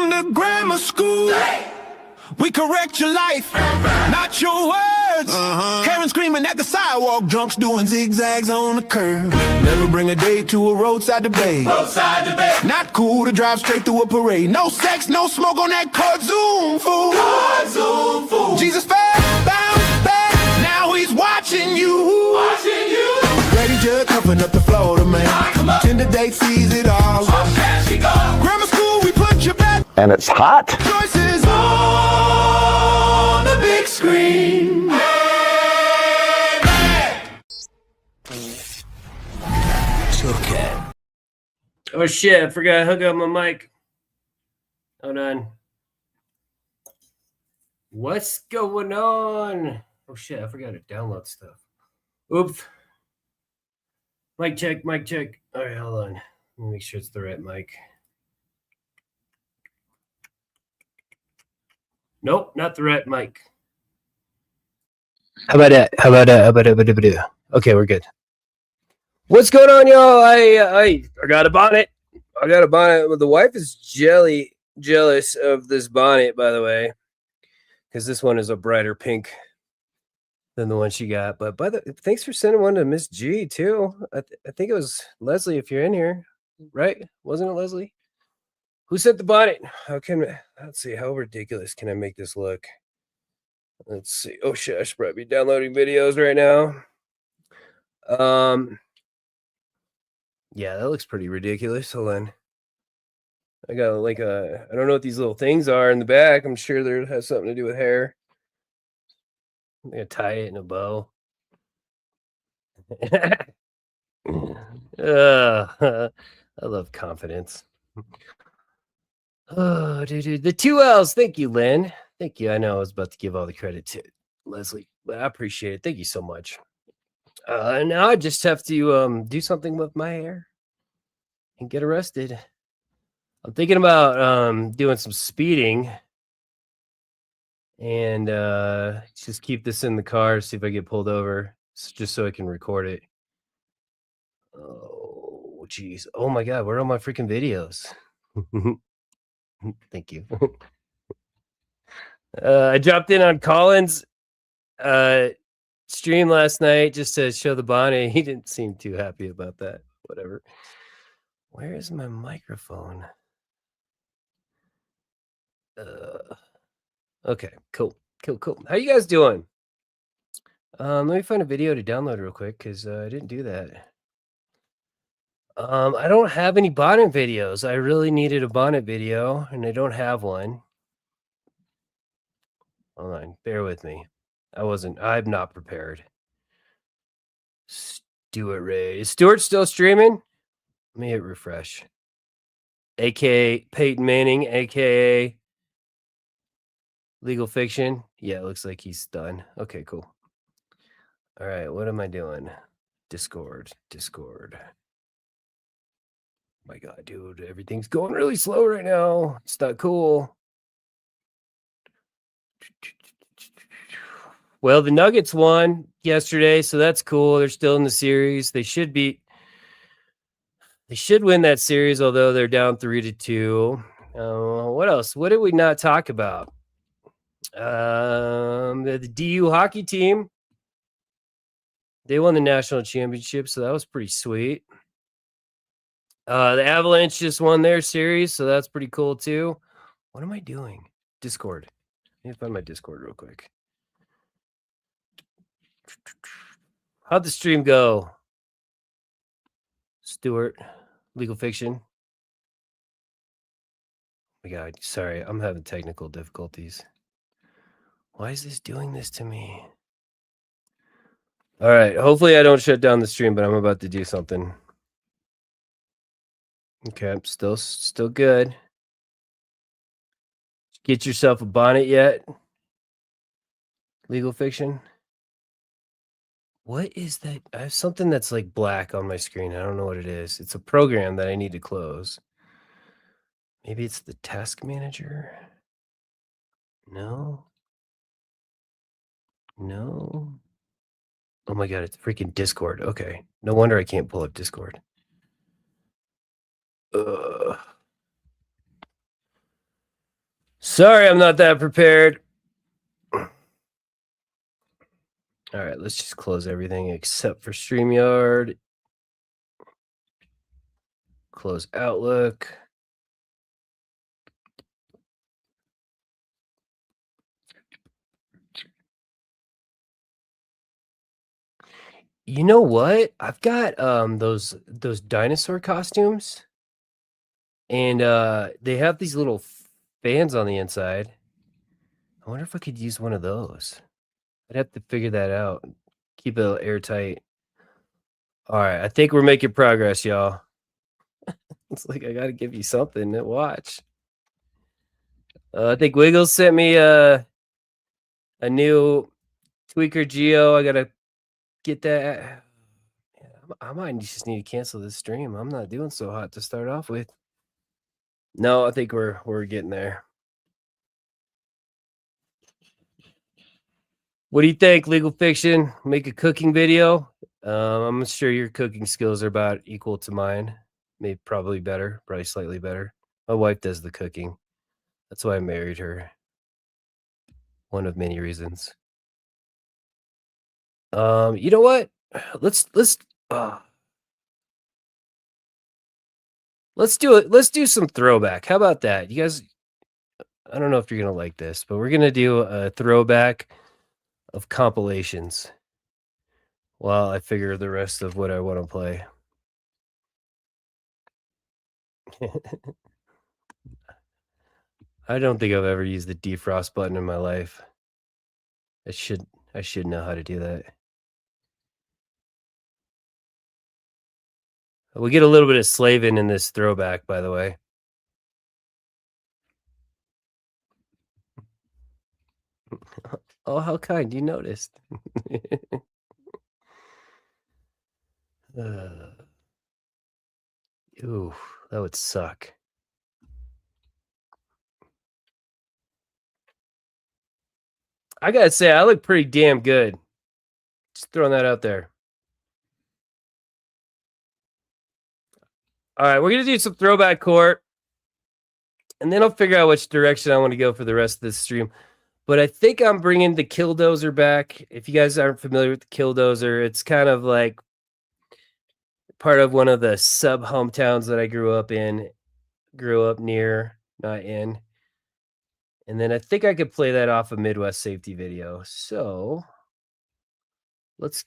Welcome to grammar school. We correct your life, not your words. Karen screaming at the sidewalk, drunks doing zigzags on the curb. Never bring a date to a roadside debate. Not cool to drive straight through a parade. No sex, no smoke on that card zoom, fool. Jesus fell, bounced back, now he's watching you. Ready to cover up the Florida man. Tinder date sees it all. Grammar school, we put you back. And it's hot. Choices on the big screen. It's okay. Oh shit, I forgot to hook up my mic. Hold on. What's going on? Oh shit, I forgot to download stuff. Oops. Mic check, mic check. All right, hold on. Let me make sure it's the right mic. Nope, not the right mic. How about that? How about that? Okay, we're good. What's going on, y'all? I got a bonnet. The wife is jealous of this bonnet, by the way, because this one is a brighter pink than the one she got. But thanks for sending one to Miss G too. I think it was Leslie. If you're in here, right? Wasn't it Leslie? Who sent the bonnet? Let's see, how ridiculous can I make this look? Let's see. Oh shit, I should probably be downloading videos right now. Yeah, that looks pretty ridiculous. Hold on. I got like I don't know what these little things are in the back. I'm sure there has something to do with hair. I'm gonna tie it in a bow. I love confidence. Oh, dude, the 2 L's. Thank you, Lynn. Thank you. I know I was about to give all the credit to Leslie, but I appreciate it. Thank you so much. Now I just have to do something with my hair and get arrested. I'm thinking about doing some speeding and just keep this in the car, see if I get pulled over, just so I can record it. Oh, geez. Oh, my God. Where are all my freaking videos? Thank you. I dropped in on Colin's stream last night just to show the bonnet. He didn't seem too happy about that. Whatever. Where is my microphone? Okay, cool. How you guys doing? Let me find a video to download real quick because I didn't do that. I don't have any bonnet videos. I really needed a bonnet video, and I don't have one. Hold on, bear with me. I'm not prepared. Stuart Ray. Is Stuart still streaming? Let me hit refresh. AKA Peyton Manning, AKA Legal Fiction. Yeah, it looks like he's done. Okay, cool. All right, what am I doing? Discord. My God, dude, everything's going really slow right now. It's not cool. Well, the Nuggets won yesterday, so that's cool. They're still in the series. They should win that series, although they're down 3-2. What else? What did we not talk about? The DU hockey team. They won the national championship, so that was pretty sweet. The Avalanche just won their series, so that's pretty cool too. What am I doing? Discord. Let me find my Discord real quick. How'd the stream go? Stuart, Legal Fiction. Oh my God, sorry, I'm having technical difficulties. Why is this doing this to me? All right, hopefully I don't shut down the stream, but I'm about to do something. Okay, I'm still good. Get yourself a bonnet yet? Legal Fiction. What is that? I have something that's like black on my screen. I don't know what it is. It's a program that I need to close. Maybe it's the task manager. No. Oh my God, it's freaking Discord. Okay. No wonder I can't pull up Discord. Sorry, I'm not that prepared. All right, let's just close everything except for StreamYard. Close Outlook. You know what? I've got those dinosaur costumes, and they have these little fans on the inside. I wonder if I could use one of those. I'd have to figure that out. Keep it airtight. All right, I think we're making progress, y'all. It's like I got to give you something to watch. I think Wiggles sent me a new tweaker Geo. I gotta get that. I might just need to cancel this stream. I'm not doing so hot to start off with. No, I think we're getting there. What do you think, Legal Fiction? Make a cooking video? I'm sure your cooking skills are about equal to mine. Maybe probably better, probably slightly better. My wife does the cooking. That's why I married her. One of many reasons. You know what? Let's do it. Let's do some throwback. How about that? You guys, I don't know if you're gonna like this, but we're gonna do a throwback of compilations while I figure the rest of what I want to play. I don't think I've ever used the defrost button in my life. I should know how to do that. We get a little bit of slaving in this throwback, by the way. Oh, how kind. You noticed. Ooh, that would suck. I gotta say, I look pretty damn good. Just throwing that out there. All right, we're going to do some throwback court. And then I'll figure out which direction I want to go for the rest of this stream. But I think I'm bringing the Killdozer back. If you guys aren't familiar with the Killdozer, it's kind of like part of one of the sub-hometowns that I grew up near, not in. And then I think I could play that off a Midwest Safety video. So let's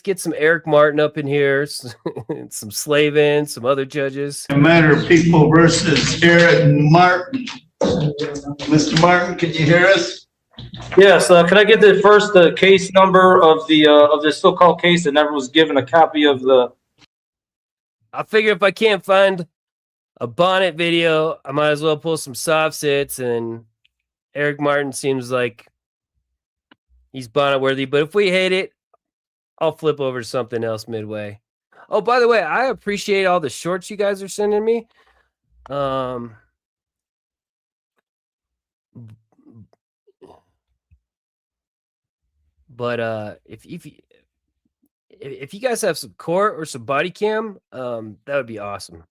get some Eric Martin up in here, some Slavin, some other judges. A matter of people versus Eric Martin. Mr. Martin, can you hear us? Yes. Can I get the first case number of the so-called case that never was given a copy of the? I figure if I can't find a bonnet video, I might as well pull some soft sits, and Eric Martin seems like he's bonnet worthy. But if we hate it, I'll flip over to something else midway. Oh, by the way, I appreciate all the shorts you guys are sending me. But if you guys have some court or some body cam, that would be awesome.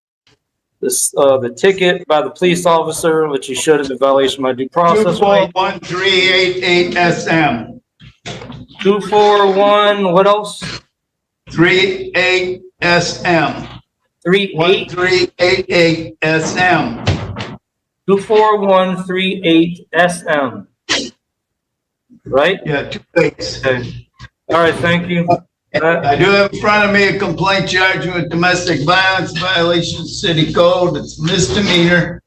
This the ticket by the police officer, which he should have in violation of my due process right. 241-388 SM. 241. What else? 38 SM. 38. 1388 SM. 24138 SM. Right? Yeah, 2 weeks. Okay. All right. Thank you. I do have in front of me a complaint charging with domestic violence violation of city code. It's misdemeanor.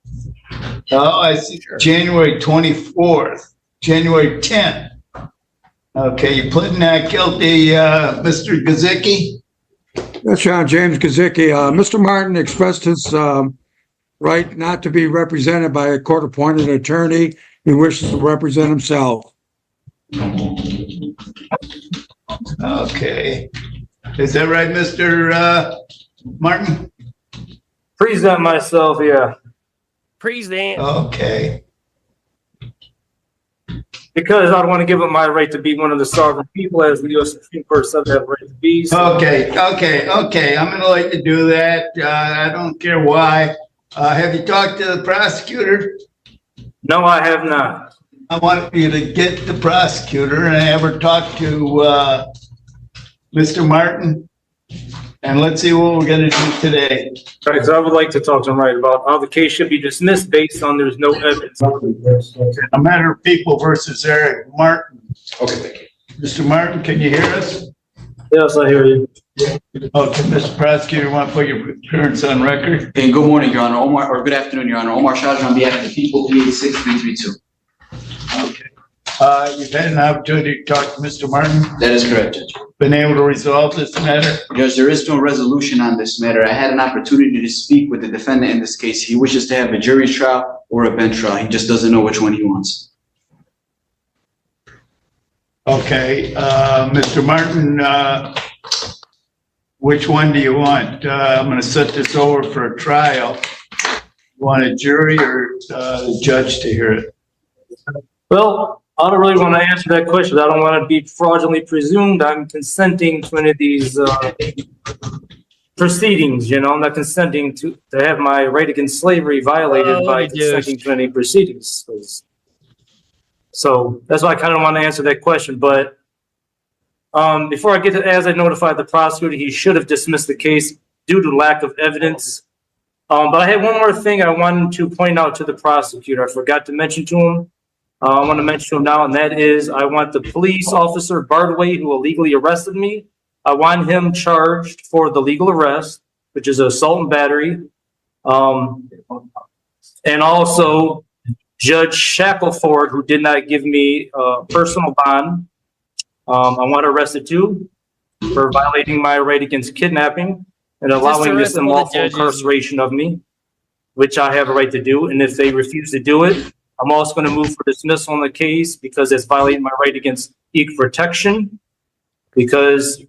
Oh, I see. January 24th, January 10th. Okay, you pleading not guilty, Mr. Gazicki? That's John James Gazicki. Mr. Martin expressed his right not to be represented by a court-appointed attorney. He wishes to represent himself. Okay. Is that right, Mr. Martin? Present myself. Yeah. Present. Okay. Because I don't want to give up my right to be one of the sovereign people, as the U.S. Supreme Court said I have a right to be. So. Okay. I'm going to let you do that. I don't care why. Have you talked to the prosecutor? No, I have not. I want you to get the prosecutor and have her talk to, Mr. Martin. And let's see what we're gonna do today. Right, so I would like to talk to him right about how the case should be dismissed based on there's no evidence. A matter of people versus Eric Martin. Okay, thank you. Mr. Martin, can you hear us? Yes, I hear you. Okay, Mr. Prosecutor, want to put your appearance on record? And good morning, Your Honor. Omar, or good afternoon, Your Honor. Omar Shaja on behalf of the people, PA 6332. Okay. You've had an opportunity to talk to Mr. Martin, That is correct, Judge. been able to resolve this matter? Judge, there is no resolution on this matter. I had an opportunity to speak with the defendant in this case. He wishes to have a jury trial or a bench trial. He just doesn't know which one he wants. Okay, Mr. Martin, which one do you want? I'm gonna set this over for a trial. You want a jury or the judge to hear it? Well, I don't really want to answer that question. I don't want to be fraudulently presumed I'm consenting to any of these proceedings, you know. I'm not consenting to have my right against slavery violated by consenting to any proceedings. So that's why I kind of want to answer that question. But before I get to, as I notified the prosecutor, he should have dismissed the case due to lack of evidence. But I had one more thing I wanted to point out to the prosecutor. I forgot to mention to him. I want to mention to him now, and that is I want the police officer, Bardaway, who illegally arrested me. I want him charged for the legal arrest, which is assault and battery. And also Judge Shackelford, who did not give me a personal bond. I want arrested too for violating my right against kidnapping and allowing this unlawful incarceration of me, which I have a right to do. And if they refuse to do it, I'm also going to move for dismissal on the case because it's violating my right against equal protection, because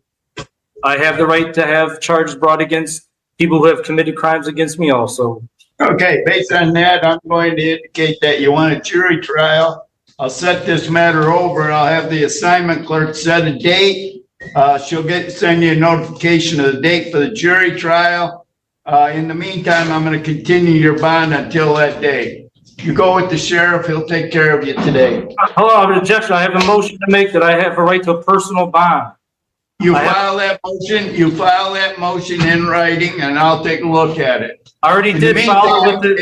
I have the right to have charges brought against people who have committed crimes against me also. Okay, based on that, I'm going to indicate that you want a jury trial. I'll set this matter over. I'll have the assignment clerk set a date. She'll send you a notification of the date for the jury trial. In the meantime, I'm going to continue your bond until that day. You go with the sheriff, he'll take care of you today. Hello, I have an objection. I have a motion to make that I have a right to a personal bond. You file that motion in writing, and I'll take a look at it. I already did file it with the.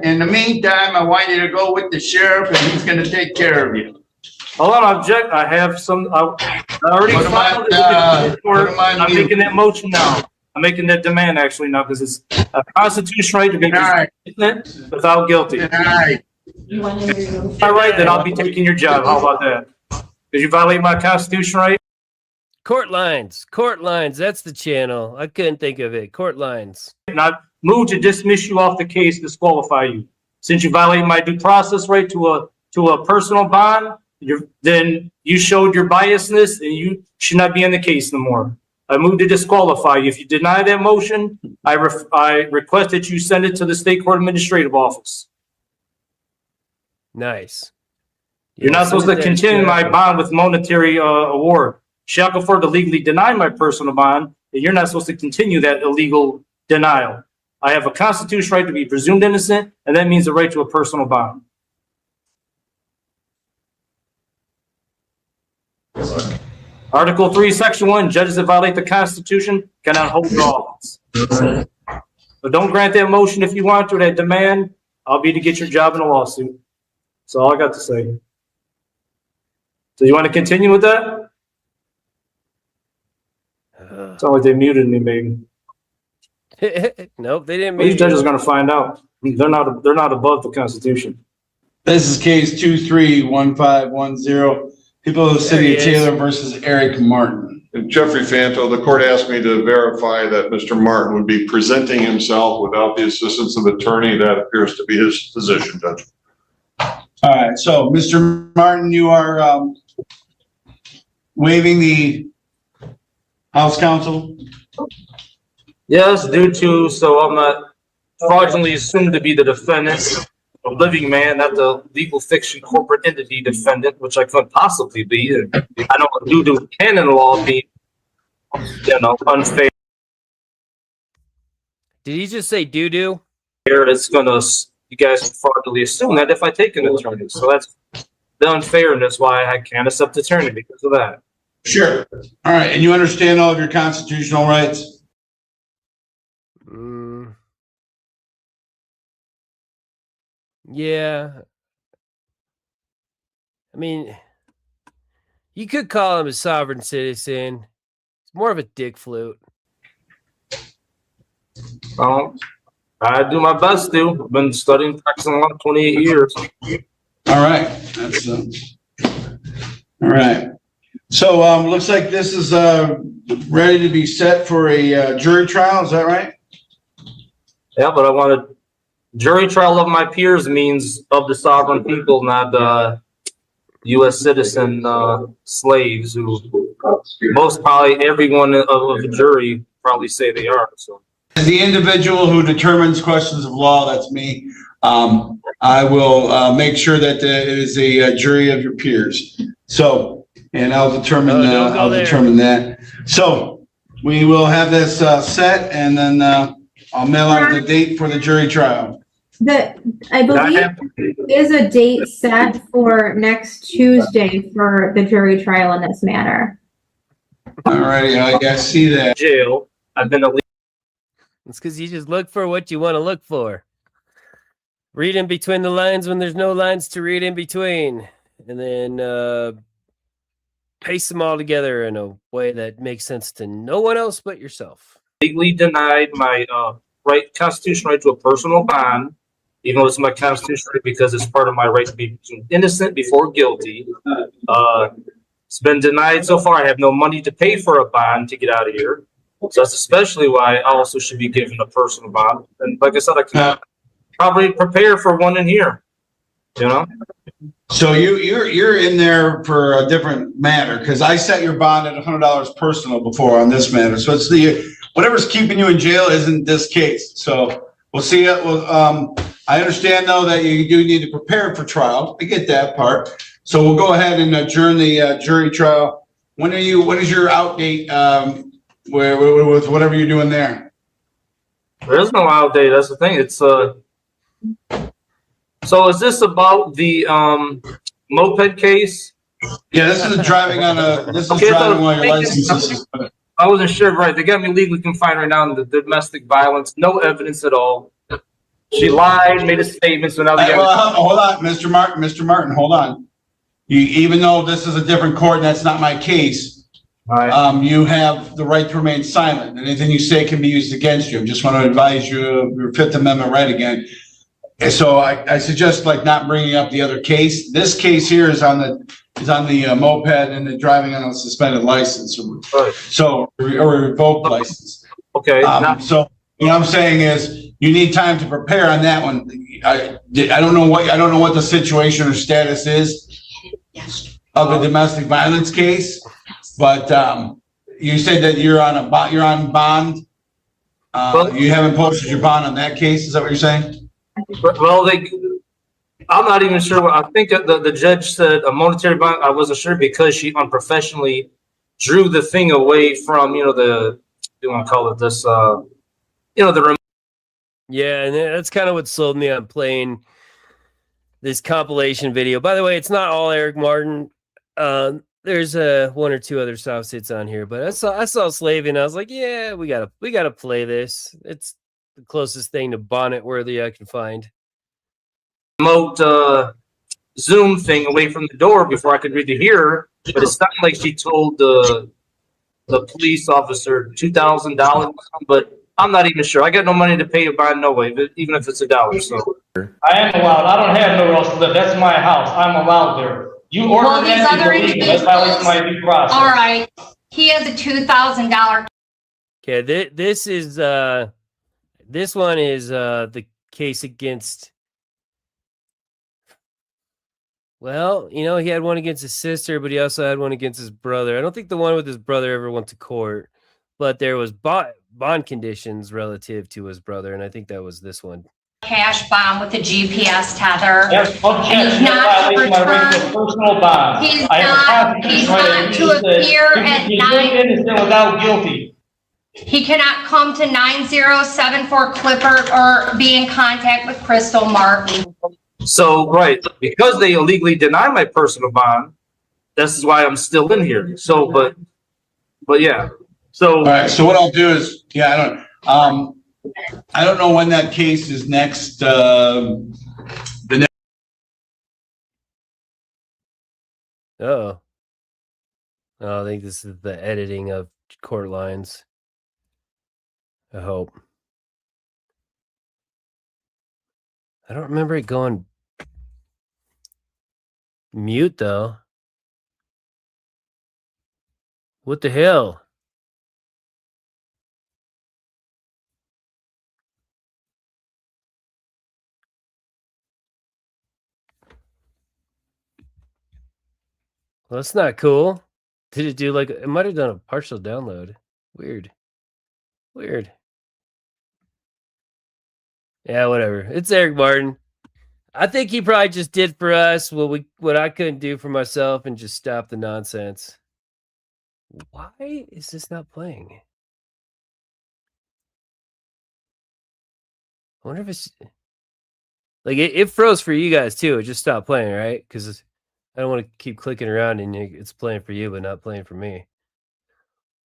In the meantime, I want you to go with the sheriff, and he's gonna take care of you. Hold on, object. I have some. I already filed it with the court. I'm making that motion now. I'm making that demand actually now because it's a constitutional right to be innocent without guilty. All right. All right, then I'll be taking your job. How about that? Did you violate my constitutional right? Court lines. Court lines. That's the channel. I couldn't think of it. Court lines. Not move to dismiss you off the case, disqualify you. Since you violated my due process right to a personal bond, then you showed your biasness and you should not be in the case no more. I move to disqualify you. If you deny that motion, I request that you send it to the state court administrative office. Nice. You're not supposed to continue my bond with monetary award. Shackelford illegally denied my personal bond, and you're not supposed to continue that illegal denial. I have a constitutional right to be presumed innocent, and that means the right to a personal bond. Article 3, Section 1, judges that violate the Constitution cannot hold office. So don't grant that motion if you want to, that demand. I'll be to get your job in a lawsuit. That's all I got to say. So you want to continue with that? It's not like they muted me, maybe. Nope, they didn't. These judges are going to find out. They're not above the Constitution. This is case 231510, People of the City of Taylor versus Eric Martin. Jeffrey Fanto, the court asked me to verify that Mr. Martin would be presenting himself without the assistance of attorney. That appears to be his position, Judge. All right, so Mr. Martin, you are waiving the House Counsel? Yes, due to, so I'm not fraudulently assumed to be the defendant, a living man, not the legal fiction corporate entity defendant, which I couldn't possibly be. I know due to canon law being, unfair. Did he just say doo-doo? It's gonna you guys would fraudulently assume that if I take an attorney. So that's the unfairness why I can't accept attorney because of that. Sure. All right, and you understand all of your constitutional rights? Yeah. I mean, you could call him a sovereign citizen. It's more of a dick flute. I do my best to. I've been studying, practicing law 28 years. All right, that's, all right. So, looks like this is, ready to be set for a, jury trial, is that right? Yeah, but I want a jury trial of my peers means of the sovereign people, not U.S. citizen slaves who most probably everyone of the jury probably say they are. So The individual who determines questions of law, that's me. I will make sure that it is a jury of your peers. So, and I'll determine, determine that. So we will have this set, and then I'll mail out the date for the jury trial. I believe there is a date set for next Tuesday for the jury trial in this matter. All righty, I see that. Jail. I've been It's because you just look for what you want to look for. Read in between the lines when there's no lines to read in between. And then paste them all together in a way that makes sense to no one else but yourself. legally denied my constitutional right to a personal bond, even though it's my constitutional right because it's part of my right to be innocent before guilty. It's been denied so far. I have no money to pay for a bond to get out of here. So that's especially why I also should be given a personal bond. And like I said, I can probably prepare for one in here, you know? So you're in there for a different matter, because I set your bond at $100 personal before on this matter. So it's whatever's keeping you in jail isn't this case. So we'll see it. Well, I understand though that you do need to prepare for trial. I get that part. So we'll go ahead and adjourn the jury trial. When is your out date? With whatever you're doing there? There is no out date. That's the thing. It's so is this about the moped case? Yeah, this is driving on a. This is Okay, driving while your license is suspended. I wasn't sure. Right, they got me legally confined right now in the domestic violence. No evidence at all. She lied, made a statement. So now they got. Hold on, Mr. Martin. Mr. Martin, hold on. Even though this is a different court and that's not my case. Right. You have the right to remain silent. Anything you say can be used against you. I just want to advise you of your Fifth Amendment right again. And so I suggest like not bringing up the other case. This case here is on the moped and the driving on a suspended license. Right. So or a revoked license. Okay. So what I'm saying is you need time to prepare on that one. I don't know what the situation or status is of the domestic violence case. But you said that you're on bond. You haven't posted your bond on that case. Is that what you're saying? Well, I'm not even sure. I think the judge said a monetary bond. I wasn't sure because she unprofessionally drew the thing away from you want to call it this the. Yeah, and that's kind of what sold me on playing this compilation video. By the way, it's not all Eric Martin. There's one or two other soft sits on here, but I saw Slavey and I was like, yeah, we gotta play this. It's the closest thing to bonnet worthy I can find. Remote Zoom thing away from the door before I could read to hear, but it sounded like she told the police officer $2,000, but I'm not even sure. I got no money to pay a bond, no way, even if it's $1. So I am allowed. I don't have nowhere else to live. That's my house. I'm allowed there. You ordered well, these other individuals, my due process. All right. He has a $2,000. Okay, this one is the case against. Well, he had one against his sister, but he also had one against his brother. I don't think the one with his brother ever went to court, but there was bond conditions relative to his brother, and I think that was this one. Cash bond with a GPS tether. Yes, and he's not to return. Personal bond. He's not to appear at night. Innocent without guilty. He cannot come to 9074 Clifford or be in contact with Crystal Martin. So, right, because they illegally denied my personal bond, this is why I'm still in here. So, but yeah. So, All right, so what I'll do is, I don't know when that case is next, Oh, I think this is the editing of court lines. I hope. I don't remember it going mute though. What the hell? Well, that's not cool. Did it do like, it might have done a partial download. Weird. Yeah, whatever. It's Eric Martin. I think he probably just did for us what I couldn't do for myself and just stop the nonsense. Why is this not playing? I wonder if it's like it froze for you guys too. It just stopped playing, right? Because I don't want to keep clicking around and it's playing for you, but not playing for me.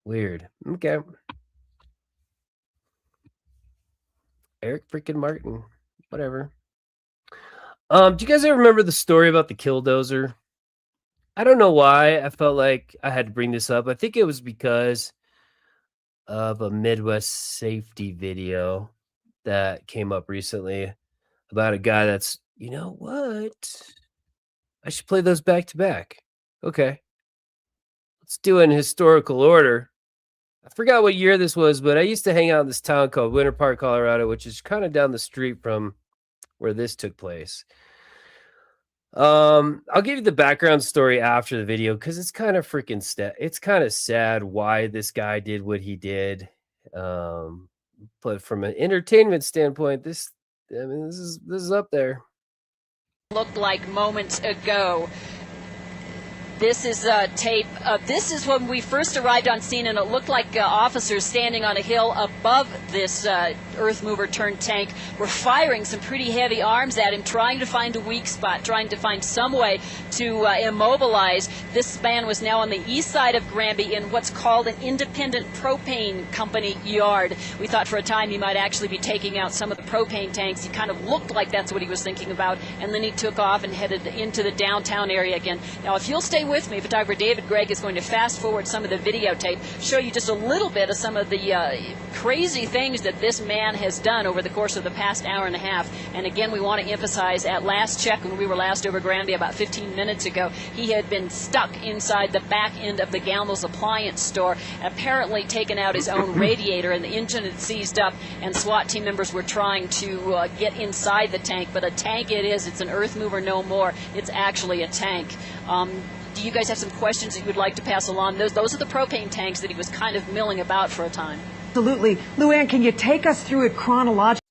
Weird. Okay. Eric freaking Martin. Whatever. Do you guys ever remember the story about the Killdozer? I don't know why I felt like I had to bring this up. I think it was because of a Midwest safety video that came up recently about a guy that's, you know what? I should play those back to back. Okay. Let's do it in historical order. I forgot what year this was, but I used to hang out in this town called Winter Park, Colorado, which is kind of down the street from where this took place. I'll give you the background story after the video because it's kind of freaking it's kind of sad why this guy did what he did. But from an entertainment standpoint, this is up there. Looked like moments ago. This is tape. This is when we first arrived on scene, and it looked like officers standing on a hill above this earth mover turned tank were firing some pretty heavy arms at him, trying to find a weak spot, trying to find some way to immobilize. This man was now on the east side of Granby in what's called an independent propane company yard. We thought for a time he might actually be taking out some of the propane tanks. He kind of looked like that's what he was thinking about, and then he took off and headed into the downtown area again. Now, if you'll stay with me, photographer David Gregg is going to fast forward some of the videotape, show you just a little bit of some of the crazy things that this man has done over the course of the past hour and a half. And again, we want to emphasize, at last check, when we were last over Granby about 15 minutes ago, he had been stuck inside the back end of the Gambles appliance store, apparently taken out his own radiator, and the engine had seized up, and SWAT team members were trying to get inside the tank. But a tank it is. It's an earth mover no more. It's actually a tank. Do you guys have some questions that you would like to pass along? Those are the propane tanks that he was kind of milling about for a time. Absolutely. Luann, can you take us through it chronologically?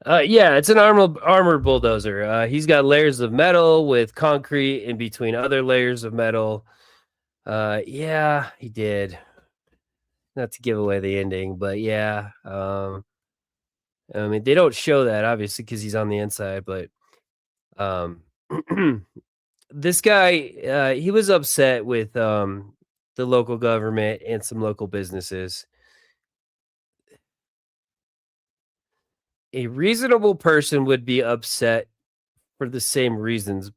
Yeah, it's an armored bulldozer. He's got layers of metal with concrete in between other layers of metal. Yeah, he did. Not to give away the ending, but yeah. I mean, they don't show that, obviously, because he's on the inside, but this guy, he was upset with the local government and some local businesses. A reasonable person would be upset for the same reasons,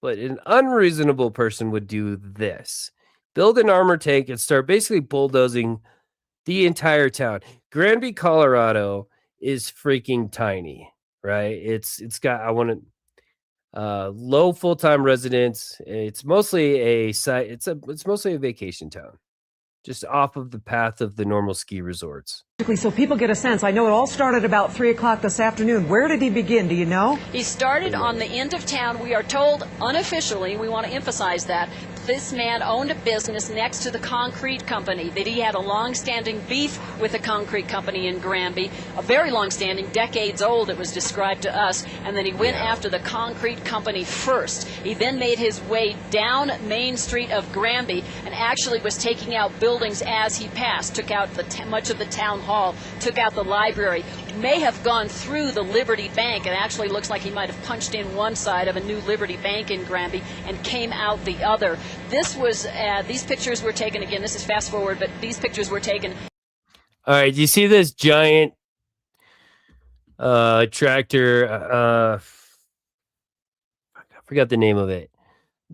but an unreasonable person would do this: build an armor tank and start basically bulldozing the entire town. Granby, Colorado is freaking tiny, right? It's got, low full-time residents. It's mostly a site. It's mostly a vacation town, just off of the path of the normal ski resorts. So people get a sense. I know it all started about 3 o'clock this afternoon. Where did he begin? Do you know? He started on the end of town. We are told unofficially, we want to emphasize that, this man owned a business next to the concrete company, that he had a long-standing beef with the concrete company in Granby, a very long-standing, decades old, it was described to us, and then he went after the concrete company first. He then made his way down Main Street of Granby and actually was taking out buildings as he passed, took out much of the town hall, took out the library, may have gone through the Liberty Bank. It actually looks like he might have punched in one side of a new Liberty Bank in Granby and came out the other. This was, these pictures were taken, again, this is fast forward, but these pictures were taken. All right, do you see this giant tractor? I forgot the name of it.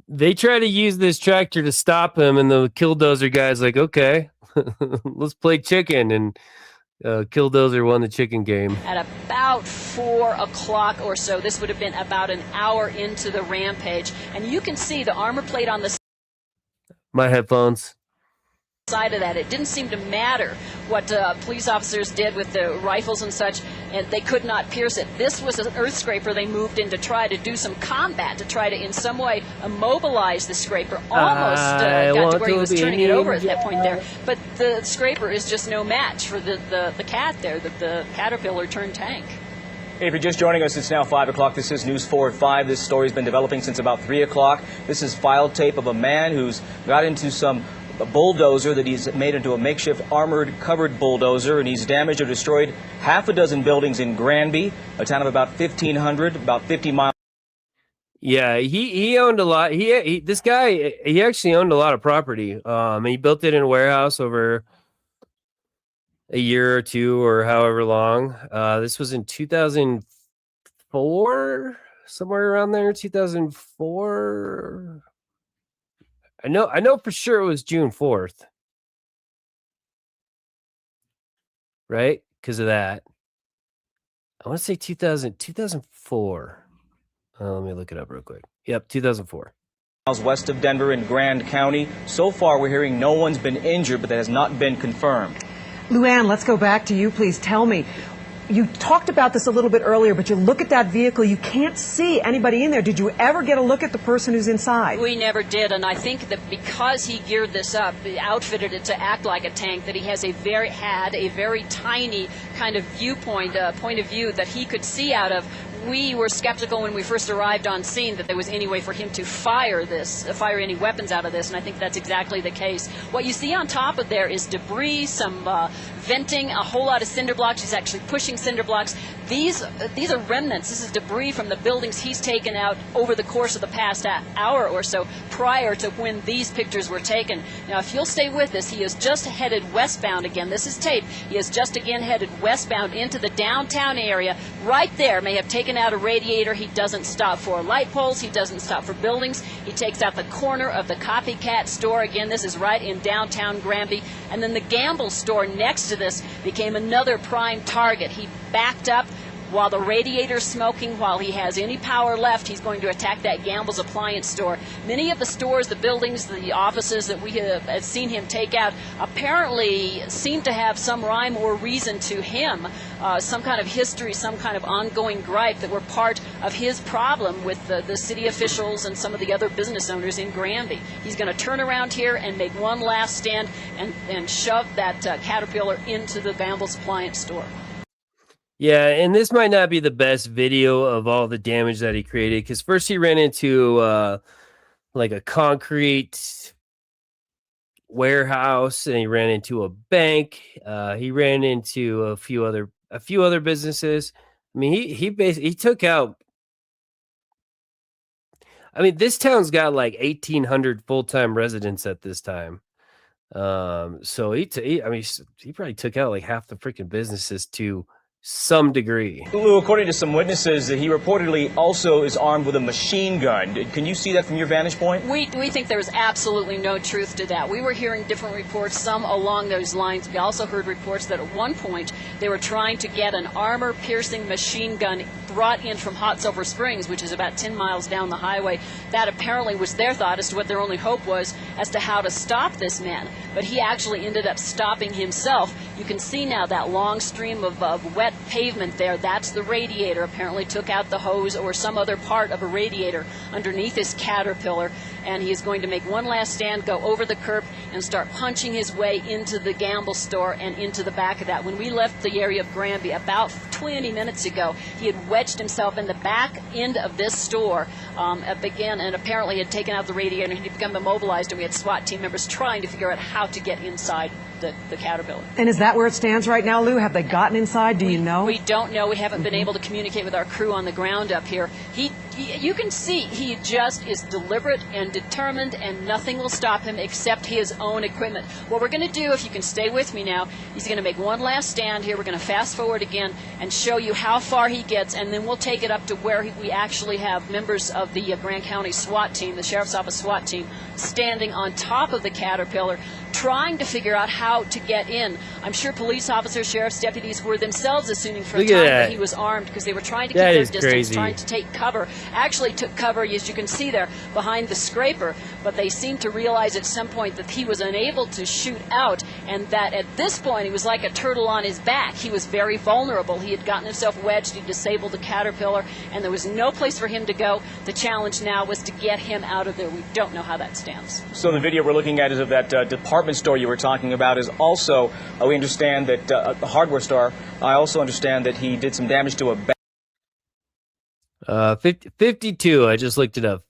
They try to use this tractor to stop him, and the Killdozer guy's like, okay, let's play chicken, and Killdozer won the chicken game. At about 4 o'clock or so, this would have been about an hour into the rampage, and you can see the armor plate on the My headphones. side of that. It didn't seem to matter what police officers did with the rifles and such, and they could not pierce it. This was an earth scraper they moved in to try to do some combat, to try to in some way immobilize the scraper. Almost got to where he was turning it over at that point there. But the scraper is just no match for the cat there, the caterpillar turned tank. Hey, if you're just joining us, it's now 5 o'clock. This is News 4 at 5. This story's been developing since about 3 o'clock. This is file tape of a man who's got into some bulldozer that he's made into a makeshift armored covered bulldozer, and he's damaged or destroyed half a dozen buildings in Granby, a town of about 1,500, about 50 miles. Yeah, he owned a lot. This guy, he actually owned a lot of property. He built it in a warehouse over a year or two or however long. This was in 2004, somewhere around there, 2004. I know for sure it was June 4th. Right? Because of that. I want to say 2004. Let me look it up real quick. Yep, 2004. West of Denver in Grand County. So far, we're hearing no one's been injured, but that has not been confirmed. Luann, let's go back to you, please. Tell me, you talked about this a little bit earlier, but you look at that vehicle, you can't see anybody in there. Did you ever get a look at the person who's inside? We never did, and I think that because he geared this up, outfitted it to act like a tank, that he has a very tiny kind of point of view that he could see out of. We were skeptical when we first arrived on scene that there was any way for him to fire any weapons out of this, and I think that's exactly the case. What you see on top of there is debris, some venting, a whole lot of cinder blocks. He's actually pushing cinder blocks. These are remnants. This is debris from the buildings he's taken out over the course of the past hour or so prior to when these pictures were taken. Now, if you'll stay with us, he has just headed westbound again. This is tape. He has just again headed westbound into the downtown area. Right there, may have taken out a radiator. He doesn't stop for light poles. He doesn't stop for buildings. He takes out the corner of the Copycat store. Again, this is right in downtown Granby. And then the Gamble store next to this became another prime target. He backed up while the radiator's smoking, while he has any power left. He's going to attack that Gamble's appliance store. Many of the stores, the buildings, the offices that we have seen him take out apparently seem to have some rhyme or reason to him, some kind of history, some kind of ongoing gripe that were part of his problem with the city officials and some of the other business owners in Granby. He's going to turn around here and make one last stand and shove that Caterpillar into the Gamble's appliance store. Yeah, and this might not be the best video of all the damage that he created, because first he ran into like a concrete warehouse, and he ran into a bank. He ran into a few other businesses. I mean, he basically took out. I mean, this town's got like 1,800 full-time residents at this time. So he probably took out like half the freaking businesses to some degree. Lou, according to some witnesses, he reportedly also is armed with a machine gun. Can you see that from your vantage point? We think there is absolutely no truth to that. We were hearing different reports, some along those lines. We also heard reports that at one point they were trying to get an armor-piercing machine gun brought in from Hot Sulphur Springs, which is about 10 miles down the highway. That apparently was their thought as to what their only hope was as to how to stop this man. But he actually ended up stopping himself. You can see now that long stream of wet that pavement there, that's the radiator. Apparently took out the hose or some other part of a radiator underneath his Caterpillar, and he is going to make one last stand, go over the curb, and start punching his way into the Gamble store and into the back of that. When we left the area of Granby about 20 minutes ago, he had wedged himself in the back end of this store again, and apparently had taken out the radiator, and he'd become immobilized, and we had SWAT team members trying to figure out how to get inside the Caterpillar. And is that where it stands right now, Lou? Have they gotten inside? Do you know? We don't know. We haven't been able to communicate with our crew on the ground up here. You can see he just is deliberate and determined, and nothing will stop him except his own equipment. What we're going to do, if you can stay with me now, he's going to make one last stand here. We're going to fast forward again and show you how far he gets, and then we'll take it up to where we actually have members of the Grant County SWAT team, the Sheriff's Office SWAT team, standing on top of the Caterpillar, trying to figure out how to get in. I'm sure police officers, sheriff's deputies were themselves assuming for a time that he was armed, because they were trying to keep their distance, trying to take cover. Actually took cover, as you can see there, behind the scraper, but they seemed to realize at some point that he was unable to shoot out, and that at this point he was like a turtle on his back. He was very vulnerable. He had gotten himself wedged, he disabled the Caterpillar, and there was no place for him to go. The challenge now was to get him out of there. We don't know how that stands. So the video we're looking at is of that department store you were talking about. Is also, we understand that the hardware store, I also understand that he did some damage to a bank. 52. I just looked it up.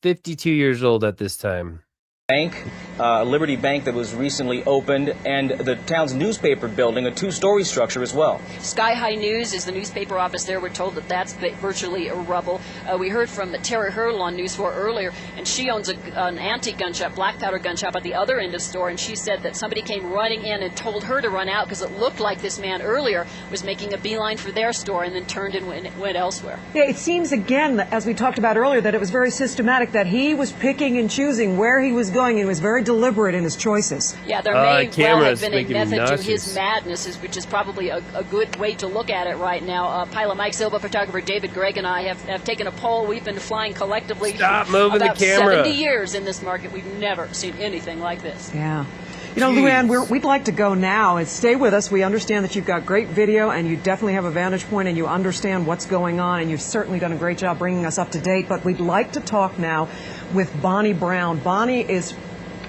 52 years old at this time. Bank, Liberty Bank, that was recently opened, and the town's newspaper building, a two-story structure as well. Sky High News is the newspaper office there. We're told that that's virtually a rubble. We heard from Terry Hurdle on News 4 earlier, and she owns an antique gun shop, black powder gun shop at the other end of the store, and she said that somebody came running in and told her to run out because it looked like this man earlier was making a beeline for their store and then turned and went elsewhere. Yeah, it seems, again, as we talked about earlier, that it was very systematic, that he was picking and choosing where he was going. He was very deliberate in his choices. Yeah, there may well have been a method to his madness, which is probably a good way to look at it right now. Pilot Mike Silva, photographer David Gregg, and I have taken a poll. We've been flying collectively for about 70 years in this market. We've never seen anything like this. Yeah. You know, Luann, we'd like to go now, and stay with us. We understand that you've got great video, and you definitely have a vantage point, and you understand what's going on, and you've certainly done a great job bringing us up to date. But we'd like to talk now with Bonnie Brown. Bonnie is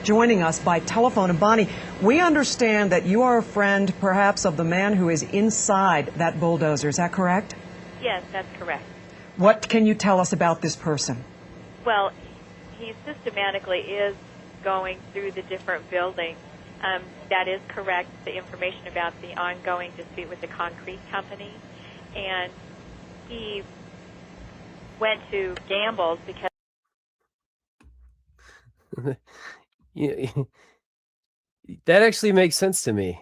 joining us by telephone. And Bonnie, we understand that you are a friend, perhaps, of the man who is inside that bulldozer. Is that correct? Yes, that's correct. What can you tell us about this person? Well, he systematically is going through the different buildings. That is correct, the information about the ongoing dispute with the concrete company. And he went to Gamble's because that actually makes sense to me.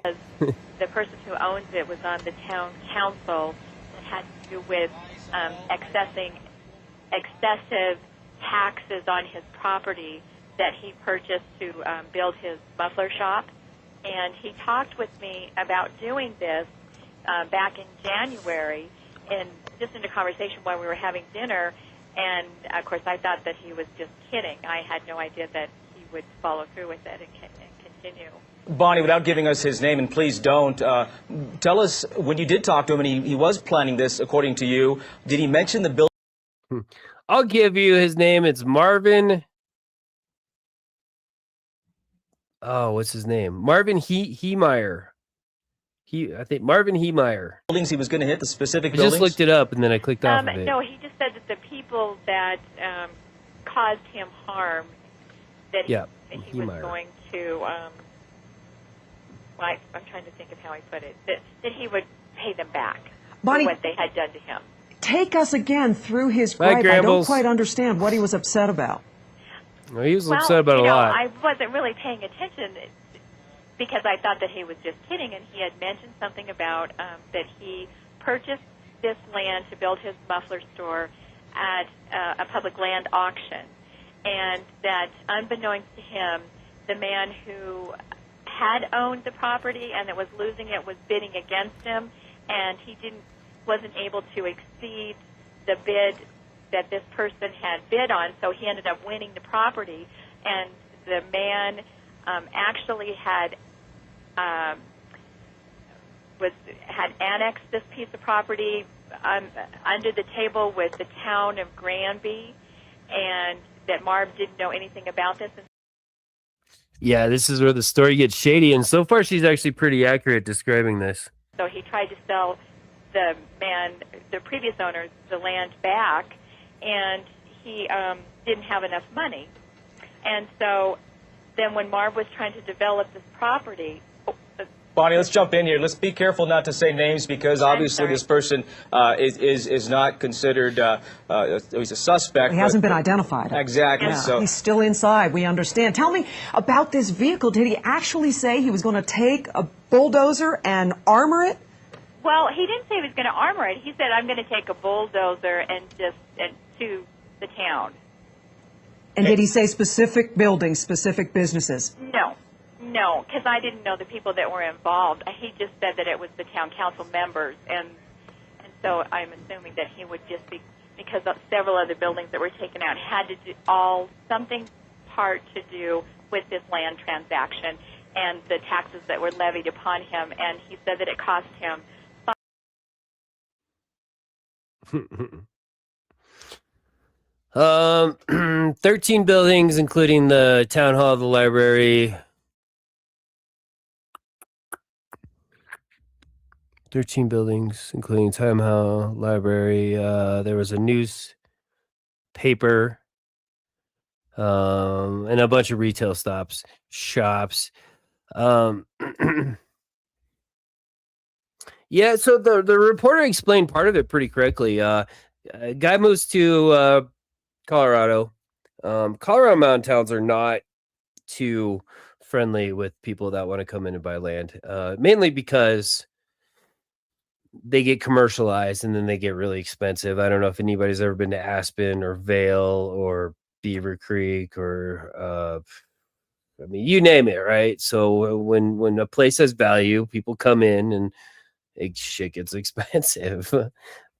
the person who owns it was on the town council. It had to do with excessive taxes on his property that he purchased to build his muffler shop. And he talked with me about doing this back in January, and just in a conversation while we were having dinner. And, of course, I thought that he was just kidding. I had no idea that he would follow through with it and continue. Bonnie, without giving us his name, and please don't, tell us, when you did talk to him and he was planning this, according to you, did he mention the building? I'll give you his name. It's Marvin. Oh, what's his name? Marvin Heemeyer. I think Marvin Heemeyer. Buildings he was going to hit, the specific I buildings? just looked it up and then I clicked off of it. No, he just said that the people that caused him harm, that he was going to, I'm trying to think of how he put it, that he would pay them back Bonnie, for what they had done to him. Take us again through his gripe. I don't quite understand what he was upset about. Well, he was upset about a lot. I wasn't really paying attention because I thought that he was just kidding, and he had mentioned something about that he purchased this land to build his muffler store at a public land auction, and that unbeknownst to him, the man who had owned the property and that was losing it was bidding against him, and he wasn't able to exceed the bid that this person had bid on, so he ended up winning the property. And the man actually had had annexed this piece of property under the table with the town of Granby, and that Marv didn't know anything about this. Yeah, this is where the story gets shady, and so far she's actually pretty accurate describing this. So he tried to sell the previous owner, the land back, and he didn't have enough money. And so then when Marv was trying to develop this property... Bonnie, let's jump in here. Let's be careful not to say names because obviously this person is not considered, he's a suspect. He hasn't been identified. Exactly. Yeah, So he's still inside. We understand. Tell me about this vehicle. Did he actually say he was going to take a bulldozer and armor it? Well, he didn't say he was going to armor it. He said, I'm going to take a bulldozer and to the town. And did he say specific buildings, specific businesses? No, because I didn't know the people that were involved. He just said that it was the town council members, and so I'm assuming that he would just be, because of several other buildings that were taken out had to do something part to do with this land transaction and the taxes that were levied upon him, and he said that it cost him 13 buildings, including the town hall, the library. 13 buildings, including town hall, library. There was a newspaper, and a bunch of retail shops. Yeah, so the reporter explained part of it pretty correctly. A guy moves to Colorado. Colorado mountain towns are not too friendly with people that want to come in and buy land, mainly because they get commercialized and then they get really expensive. I don't know if anybody's ever been to Aspen or Vail or Beaver Creek or I mean, you name it, right? So when a place has value, people come in and shit gets expensive.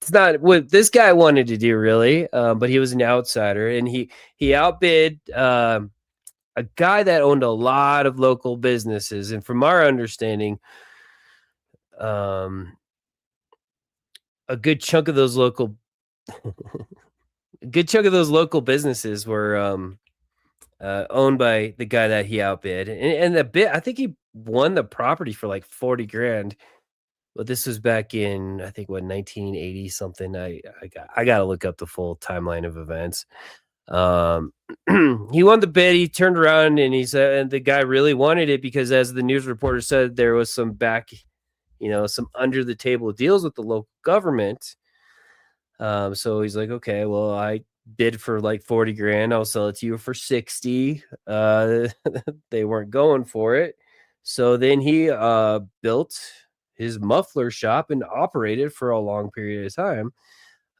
It's not what this guy wanted to do, really, but he was an outsider, and he outbid a guy that owned a lot of local businesses. And from our understanding, a good chunk of those local businesses were owned by the guy that he outbid, and I think he won the property for like 40 grand. But this was back in, I think, 1980 something. I got to look up the full timeline of events. He won the bid. He turned around and he said, and the guy really wanted it because, as the news reporter said, there was some some under the table deals with the local government. So he's like, okay, well, I bid for like 40 grand. I'll sell it to you for 60. They weren't going for it. So then he built his muffler shop and operated for a long period of time.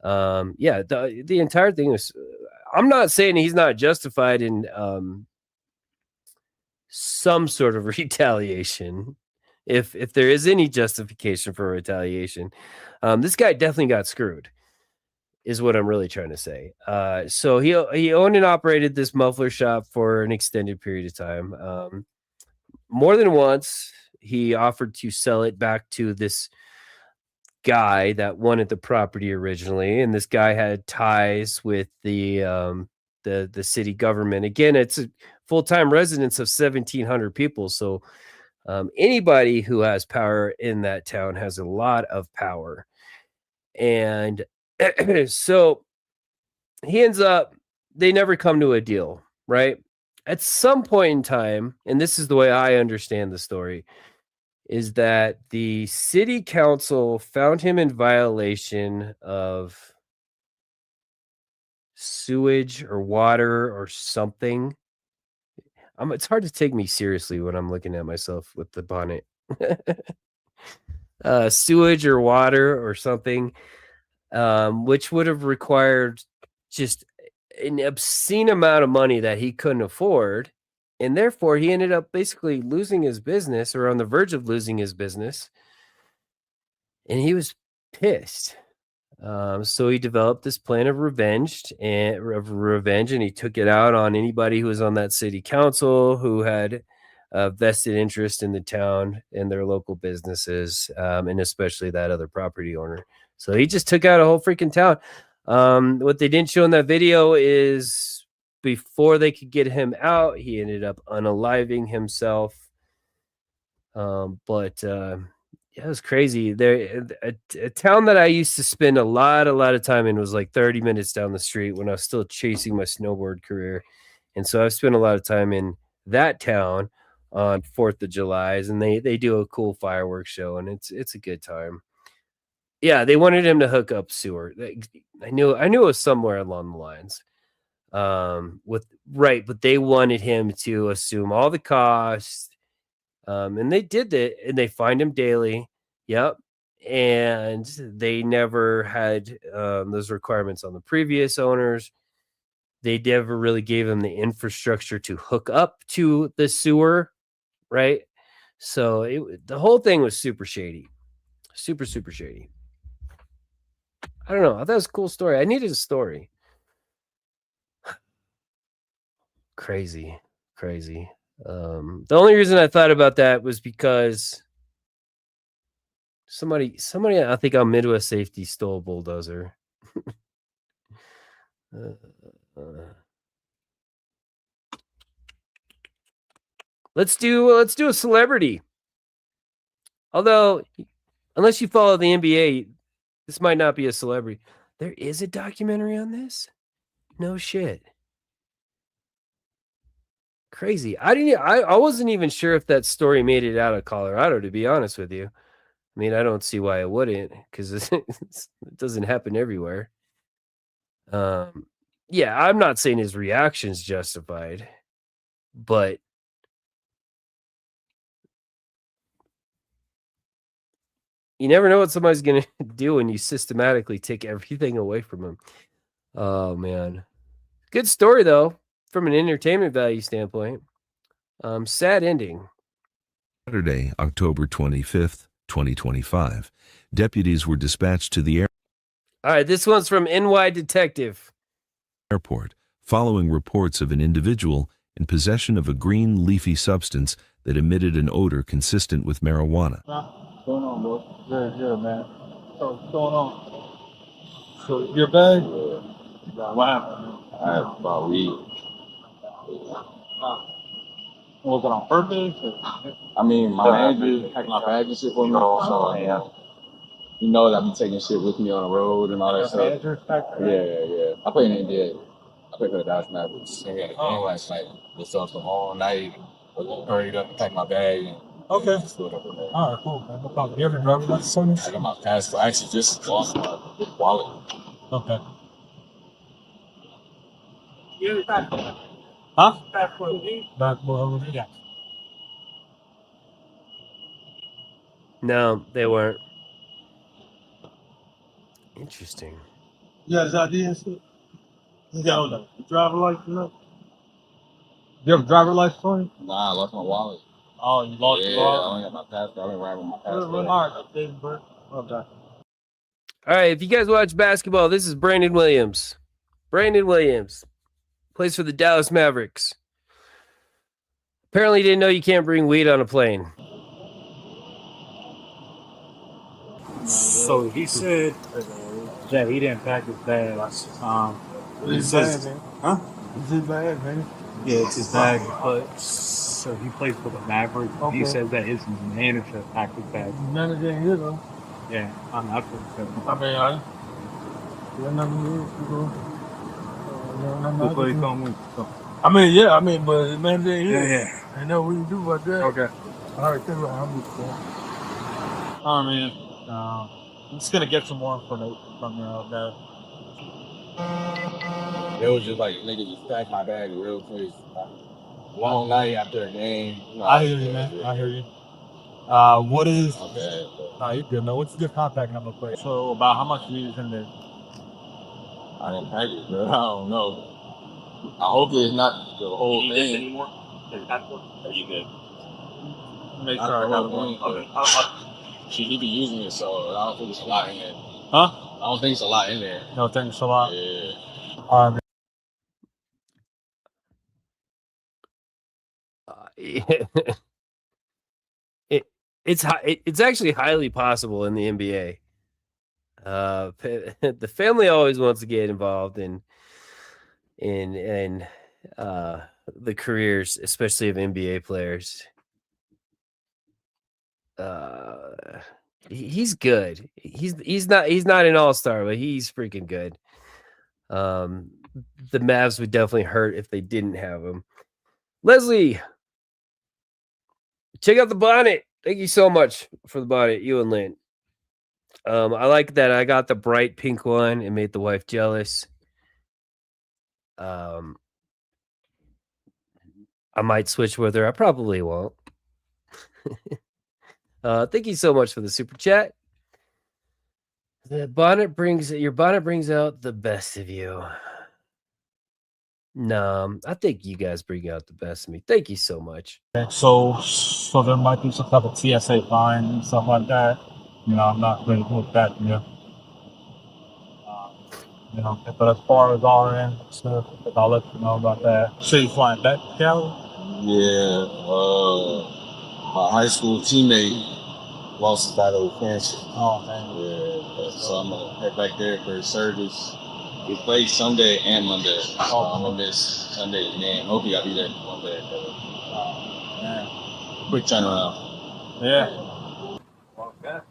The entire thing was, I'm not saying he's not justified in some sort of retaliation. If there is any justification for retaliation, this guy definitely got screwed, is what I'm really trying to say. So he owned and operated this muffler shop for an extended period of time. More than once, he offered to sell it back to this guy that wanted the property originally, and this guy had ties with the city government. Again, it's a full-time residence of 1,700 people, so anybody who has power in that town has a lot of power. And so he ends up, they never come to a deal, right? At some point in time, and this is the way I understand the story, is that the city council found him in violation of sewage or water or something. It's hard to take me seriously when I'm looking at myself with the bonnet. Sewage or water or something, which would have required just an obscene amount of money that he couldn't afford. And therefore, he ended up basically losing his business, or on the verge of losing his business. And he was pissed. So he developed this plan of revenge, and he took it out on anybody who was on that city council who had vested interest in the town and their local businesses, and especially that other property owner. So he just took out a whole freaking town. What they didn't show in that video is before they could get him out, he ended up unaliving himself. Yeah, it was crazy. There, a town that I used to spend a lot of time in was like 30 minutes down the street when I was still chasing my snowboard career. And so I've spent a lot of time in that town on 4th of July, and they do a cool fireworks show, and it's a good time. Yeah, they wanted him to hook up sewer. I knew it was somewhere along the lines. But they wanted him to assume all the costs. And they did that, and they fined him daily. Yep. And they never had those requirements on the previous owners. They never really gave him the infrastructure to hook up to the sewer, right? So the whole thing was super shady. Super shady. I don't know. I thought it was a cool story. I needed a story. Crazy. The only reason I thought about that was because somebody I think on Midwest Safety stole a bulldozer. Let's do a celebrity. Although, unless you follow the NBA, this might not be a celebrity. There is a documentary on this? No shit. Crazy. I wasn't even sure if that story made it out of Colorado, to be honest with you. I mean, I don't see why it wouldn't, because it doesn't happen everywhere. Yeah, I'm not saying his reaction's justified, but you never know what somebody's going to do when you systematically take everything away from them. Oh, man. Good story, though, from an entertainment value standpoint. Sad ending. Saturday, October 25th, 2025. Deputies were dispatched to the All right, this one's from NY Detective. Airport, following reports of an individual in possession of a green leafy substance that emitted an odor consistent with marijuana. What's going on, bro? Yeah, man. So, what's going on? So, your bag? Yeah. What happened? I have about weed. Was it on purpose? I mean, my manager packed my bag and shit for me, so you know that I be taking shit with me on the road and all that stuff. Yeah. I play in the NBA. I play for the Dallas Mavericks. We had a game last night. Was up the whole night. Hurried up and packed my bag. And Okay. All right, cool, man. No problem. You ever driver's license on you? I got my passport. I actually just lost my wallet. Okay. Huh? Backboard. Yeah. No, they weren't. Interesting. You got his ID and shit? You got a driver license? No? You have a driver license on you? Nah, I lost my wallet. Oh, you lost your wallet? I only got my passport. I've been riding with my passport. All right, David Burke. Okay. All right, if you guys watch basketball, this is Brandon Williams. Brandon Williams plays for the Dallas Mavericks. Apparently didn't know you can't bring weed on a plane. So he said that he didn't pack his bag. He says, huh? It's his bag, man. Yeah, it's his bag. But so he plays for the Mavericks. Okay. He says that his manager packed his bag. Manager ain't here though. Yeah, I'm not sure. I mean, I mean, yeah, but his manager ain't here. Yeah. I know what you do about that. Okay. All right, tell me how much. I mean, I'm just gonna get some more information from you out there. It was just like niggas just packed my bag real quick. Long night after a game. You know, I hear you, man. I hear you. What is? Okay. Nah, you're good, man. What's the contact number, please? So about how much weed is in there? I didn't pack it, bro. I don't know. I hope it's not the whole thing. Anymore? Are you good? Make sure I got one. He be using it, so I don't think it's a lot in there. Huh? I don't think it's a lot in there. No, thanks a lot. Yeah. It's actually highly possible in the NBA. The family always wants to get involved in the careers, especially of NBA players. He's good. He's not an all-star, but he's freaking good. The Mavs would definitely hurt if they didn't have him. Leslie, check out the bonnet. Thank you so much for the bonnet, you and Lynn. I like that I got the bright pink one. It made the wife jealous. I might switch with her. I probably won't. Thank you so much for the super chat. Your bonnet brings out the best of you. No, I think you guys bring out the best of me. Thank you so much. So there might be some type of TSA fine and stuff like that. You know, I'm not really with that. You know, but as far as our end stuff, I'll let you know about that. So you flying back to Cali? Yeah, my high school teammate lost his battle with cancer. Oh, man. Yeah, so I'm gonna head back there for his service. We play Sunday and Monday. So I'm gonna miss Sunday game. Hopefully I'll be there for Monday. Man. Quick turnaround. Yeah. Long test.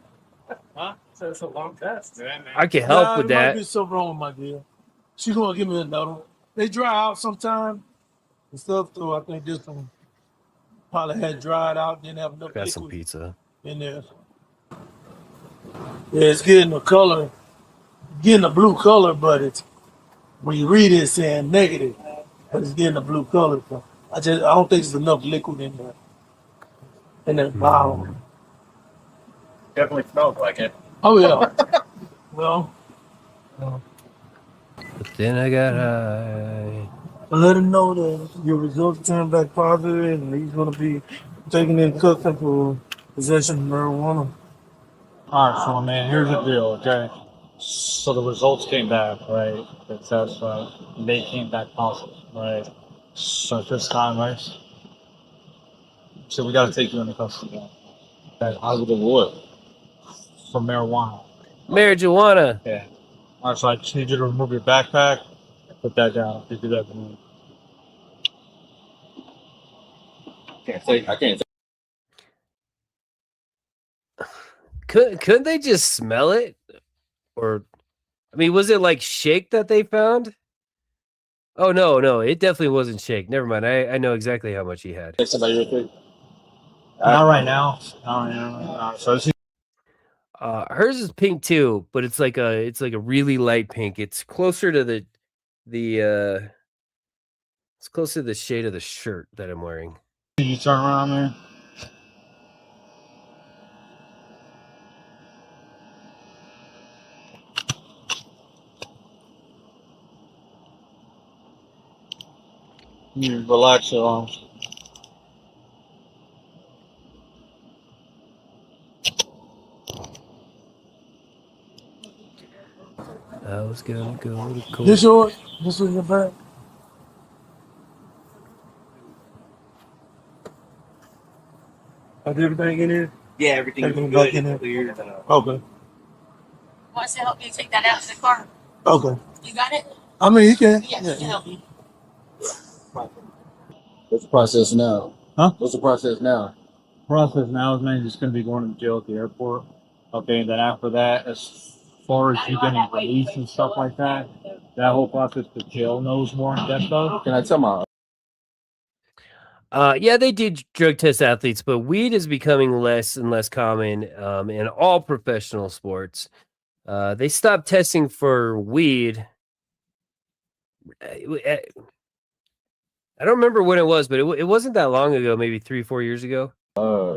Huh? So it's a long test. I can help with There might that. be something wrong with my deal. She's gonna give me another one. They dry out sometime and stuff, so I think this one probably had dried out, didn't have enough Got some liquid pizza. in there. Yeah, it's getting a color, getting a blue color, but it's when you read it, it's saying negative, but it's getting a blue color. So I don't think there's enough liquid in there. In that bottle. Definitely smells like it. Oh yeah. Well, But then I got high. I let him know that your results turned back positive and he's gonna be taken in custody for possession of marijuana. All right, so man, here's the deal, okay? So the results came back, right? The test, right? They came back positive, right? So at this time, right? So we got to take you into custody. Okay. Positive what? For marijuana. Marijuana. Yeah. All right, so I just need you to remove your backpack and put that down. You do that for me. I can't take. Couldn't they just smell it? Or, I mean, was it like shake that they found? Oh no, it definitely wasn't shake. Never mind. I know exactly how much he had. Somebody real quick. Not right now. Not right now. So this is Hers is pink too, but it's like a really light pink. It's closer to the it's closer to the shade of the shirt that I'm wearing. you turn around, man. You relax your arms. I was gonna go to court. This yours? This was your bag? Is everything in here? Yeah, everything's Everything good. back in there? Cleared. Okay. Wants to help you take that out to the car. Okay. You got it? I mean, he can. Yes, he can help you. What's the process now? Huh? What's the process now? Process now is man, you're just going to be going to jail at the airport. Okay, and then after that, as far as you getting released and stuff like that, that whole process, the jail knows more in depth of. Can I tell my? Yeah, they do drug test athletes, but weed is becoming less and less common in all professional sports. They stopped testing for weed. I don't remember when it was, but it wasn't that long ago, maybe 3-4 years ago.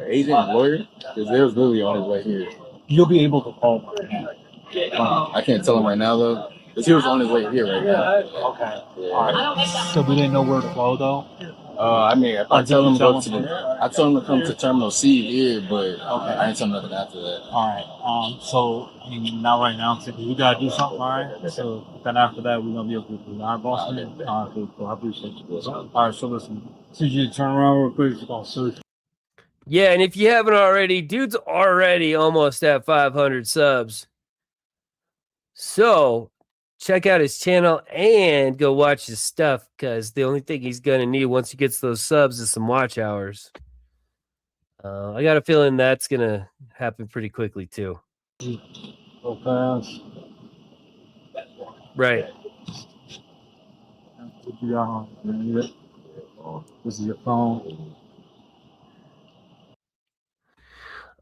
Agent, lawyer? Because there's Lily on his way here. You'll be able to call him. I can't tell him right now, though. Because he was the only way here right now. Okay. All right. So we didn't know where to go though. I mean, if I tell him to go to I told him to come to Terminal C here, but I didn't tell him nothing after that. All right. So I mean, not right now. So we gotta do something, all right? So then after that, we're gonna be able to do. All right, boss man. All right, cool. I appreciate you. All right. So listen, since you turn around real quick, you're gonna search. Yeah, and if you haven't already, dude's already almost at 500 subs. So check out his channel and go watch his stuff, because the only thing he's going to need once he gets those subs is some watch hours. I got a feeling that's going to happen pretty quickly too. So fast. Right. This is your phone.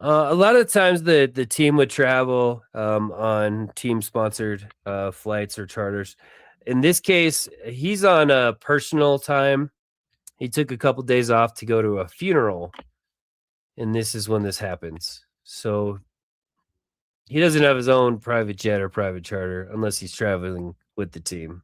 A lot of times the team would travel on team sponsored flights or charters. In this case, he's on personal time. He took a couple days off to go to a funeral, and this is when this happens. So he doesn't have his own private jet or private charter unless he's traveling with the team.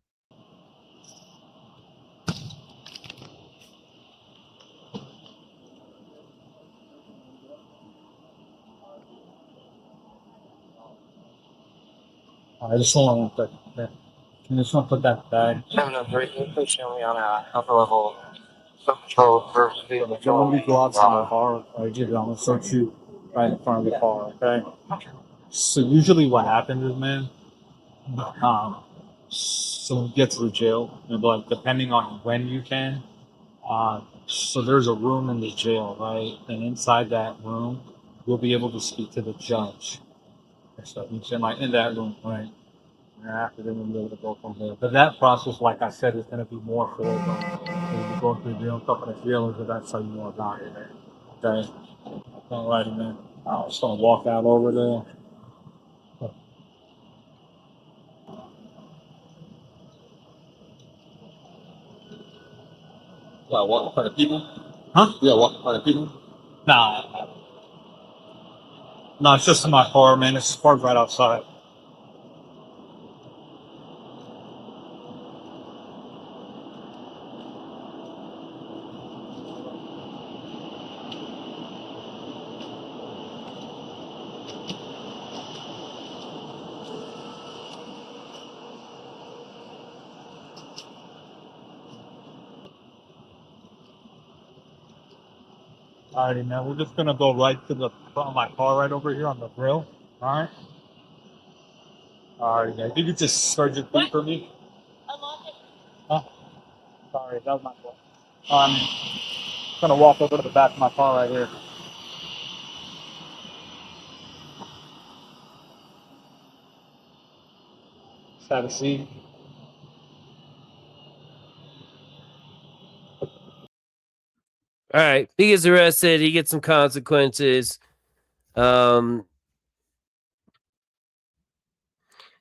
I just want to put that bag. Having a great efficiently on a upper level control for When we go out to my car, I'm gonna search you right in front of the car, okay? So usually what happens is, man, so when you get to the jail, and like depending on when you can, so there's a room in the jail, right? And inside that room, you'll be able to speak to the judge. So you can like in that room, right? And after then we'll be able to go from there. But that process, like I said, is going to be more for you go through jail, talk to the jailers, but that's how you know about it, man. Okay? All righty, man. I'm just going to walk out over there. Yeah, walk in front of people? Huh? Yeah, walk in front of people? Nah. No, it's just in my car, man. It's parked right outside. Alrighty, man. We're just gonna go right to the front of my car, right over here on the grill. All right. Alrighty, man. If you could just search your feet for me. Huh? Sorry, that was my fault. I'm gonna walk over to the back of my car right here. Just have a seat. All right, he gets arrested. He gets some consequences. No,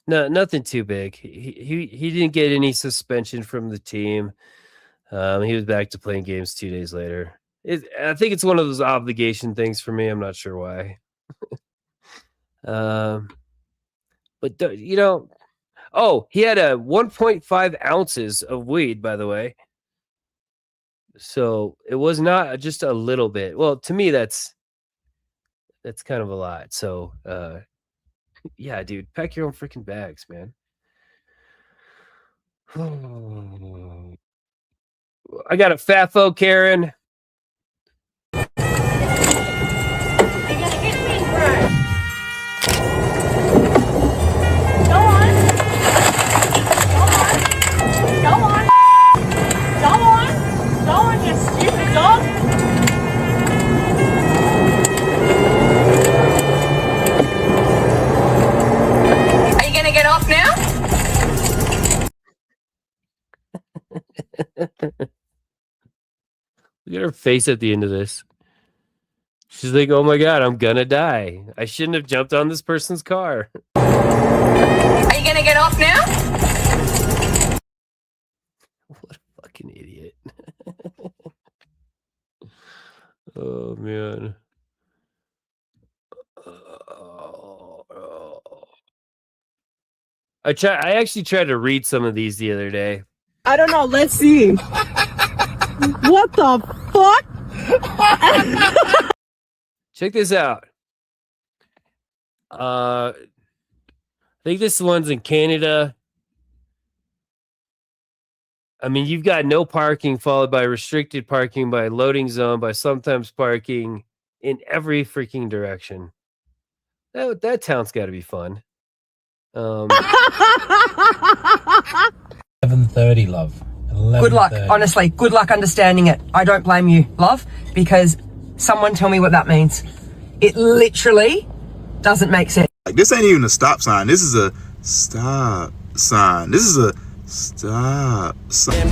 nothing too big. He didn't get any suspension from the team. He was back to playing games 2 days later. I think it's one of those obligation things for me. I'm not sure why. But you know, oh, he had a 1.5 ounces of weed, by the way. So it was not just a little bit. Well, to me, that's kind of a lot. So, yeah, dude, pack your own freaking bags, man. I got a FAFO, Karen. You stupid dog! Are you gonna get off now? Look at her face at the end of this. She's like, oh my God, I'm gonna die. I shouldn't have jumped on this person's car. Are you gonna get off now? What a fucking idiot. Oh, man. I actually tried to read some of these the other day. I don't know. Let's see. What the fuck? Check this out. I think this one's in Canada. I mean, you've got no parking followed by restricted parking, by loading zone, by sometimes parking in every freaking direction. That town's got to be fun. 11:30, love. Good luck, honestly. Good luck understanding it. I don't blame you, love, because someone tell me what that means. It literally doesn't make sense. Like, this ain't even a stop sign. This is a stop sign. This is a stop sign.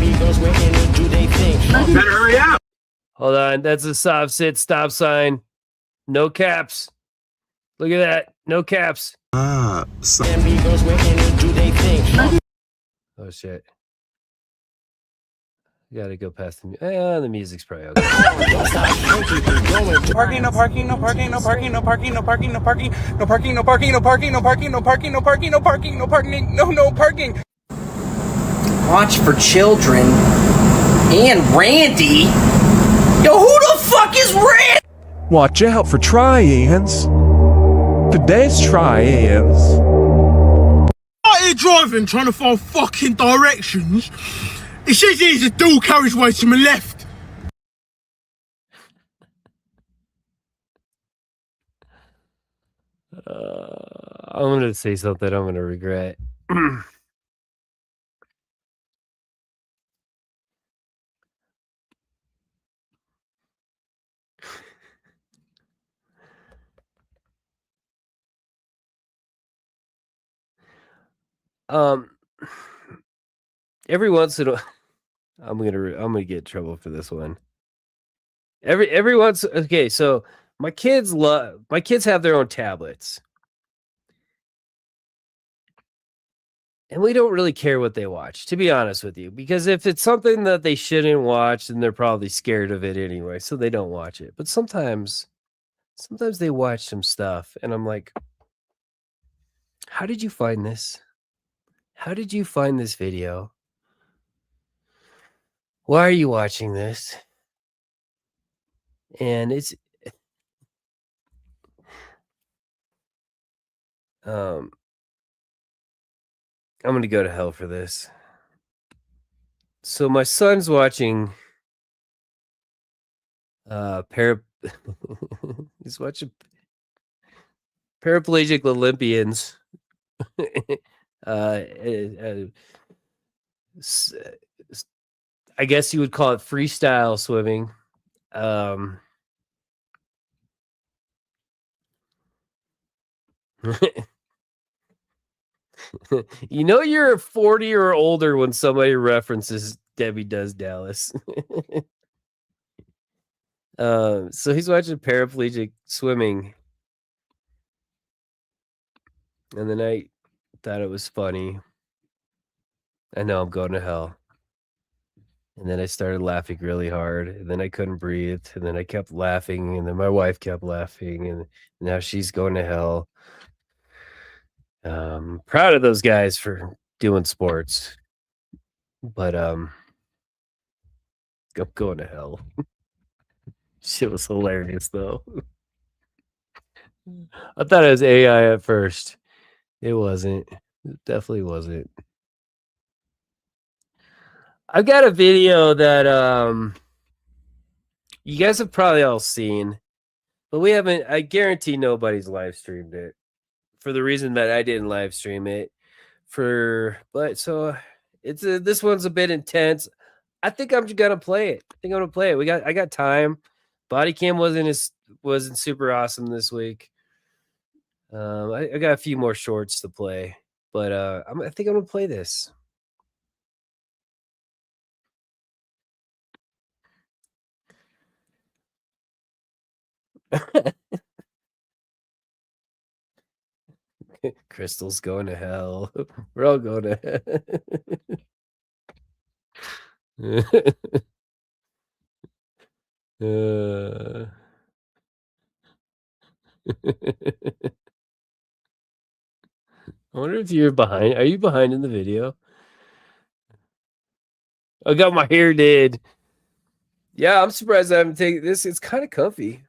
Better hurry up. Hold on. That's a soft sit stop sign. No caps. Look at that. No caps. Oh, shit. Gotta go past the music's probably okay. Parking, no parking, no parking, no parking, no parking, no parking, no parking, no parking, no parking, no parking, no parking, no parking, no parking, no parking, no parking, no parking. Watch for children and Randy. Yo, who the fuck is Randy? Watch out for tri-ends. Today's tri-ends. Out here driving, trying to find fucking directions. It says there's a dual carriageway to my left. I'm gonna say something I'm gonna regret. Every once in a I'm gonna get in trouble for this one. Every once okay, so my kids have their own tablets. And we don't really care what they watch, to be honest with you, because if it's something that they shouldn't watch, then they're probably scared of it anyway, so they don't watch it. But sometimes they watch some stuff, and I'm like, how did you find this? How did you find this video? Why are you watching this? And it's I'm gonna go to hell for this. So my son's watching he's watching paraplegic Olympians. I guess you would call it freestyle swimming. You know you're 40 or older when somebody references Debbie Does Dallas. So he's watching paraplegic swimming. And then I thought it was funny. I know I'm going to hell. And then I started laughing really hard. And then I couldn't breathe. And then I kept laughing. And then my wife kept laughing. And now she's going to hell. Proud of those guys for doing sports. But I'm going to hell. Shit was hilarious though. I thought it was AI at first. It wasn't. It definitely wasn't. I've got a video that you guys have probably all seen, but we haven't. I guarantee nobody's live streamed it for the reason that I didn't live stream it. It's this one's a bit intense. I think I'm just gonna play it. I got time. Body cam wasn't super awesome this week. I got a few more shorts to play, but I think I'm gonna play this. Crystal's going to hell. We're all going to hell. I wonder if you're behind. Are you behind in the video? I got my hair did. Yeah, I'm surprised I haven't taken this. It's kind of comfy.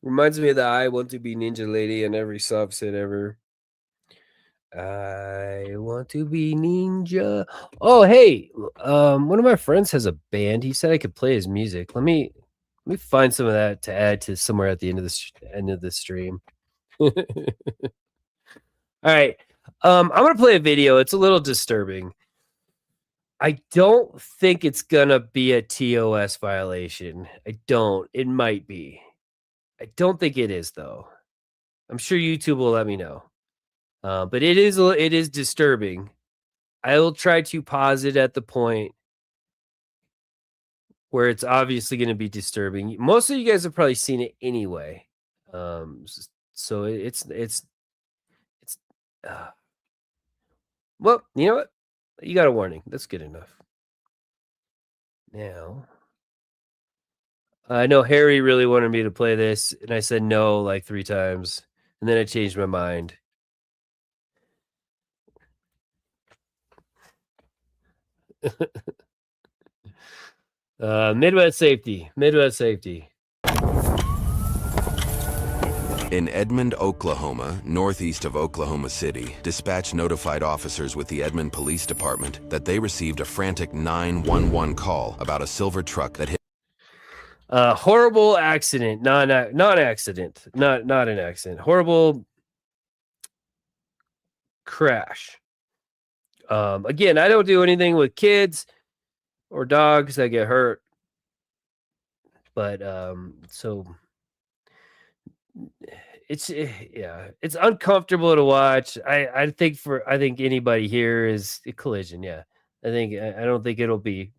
Reminds me of the I Want to Be Ninja Lady in every subset ever. I want to be ninja. Oh, hey, one of my friends has a band. He said I could play his music. Let me find some of that to add to somewhere at the end of the stream. All right, I'm gonna play a video. It's a little disturbing. I don't think it's gonna be a TOS violation. I don't. It might be. I don't think it is though. I'm sure YouTube will let me know. But it is disturbing. I will try to pause it at the point where it's obviously going to be disturbing. Most of you guys have probably seen it anyway. So it's well, you know what? You got a warning. That's good enough. Now, I know Harry really wanted me to play this, and I said no like 3 times, and then I changed my mind. Midwest safety. In Edmond, Oklahoma, northeast of Oklahoma City, dispatch notified officers with the Edmond Police Department that they received a frantic 911 call about a silver truck that hit. Horrible accident, non-accident, not an accident. Horrible crash. Again, I don't do anything with kids or dogs that get hurt, but so it's uncomfortable to watch. I think anybody here is a collision. Yeah, I don't think it'll be.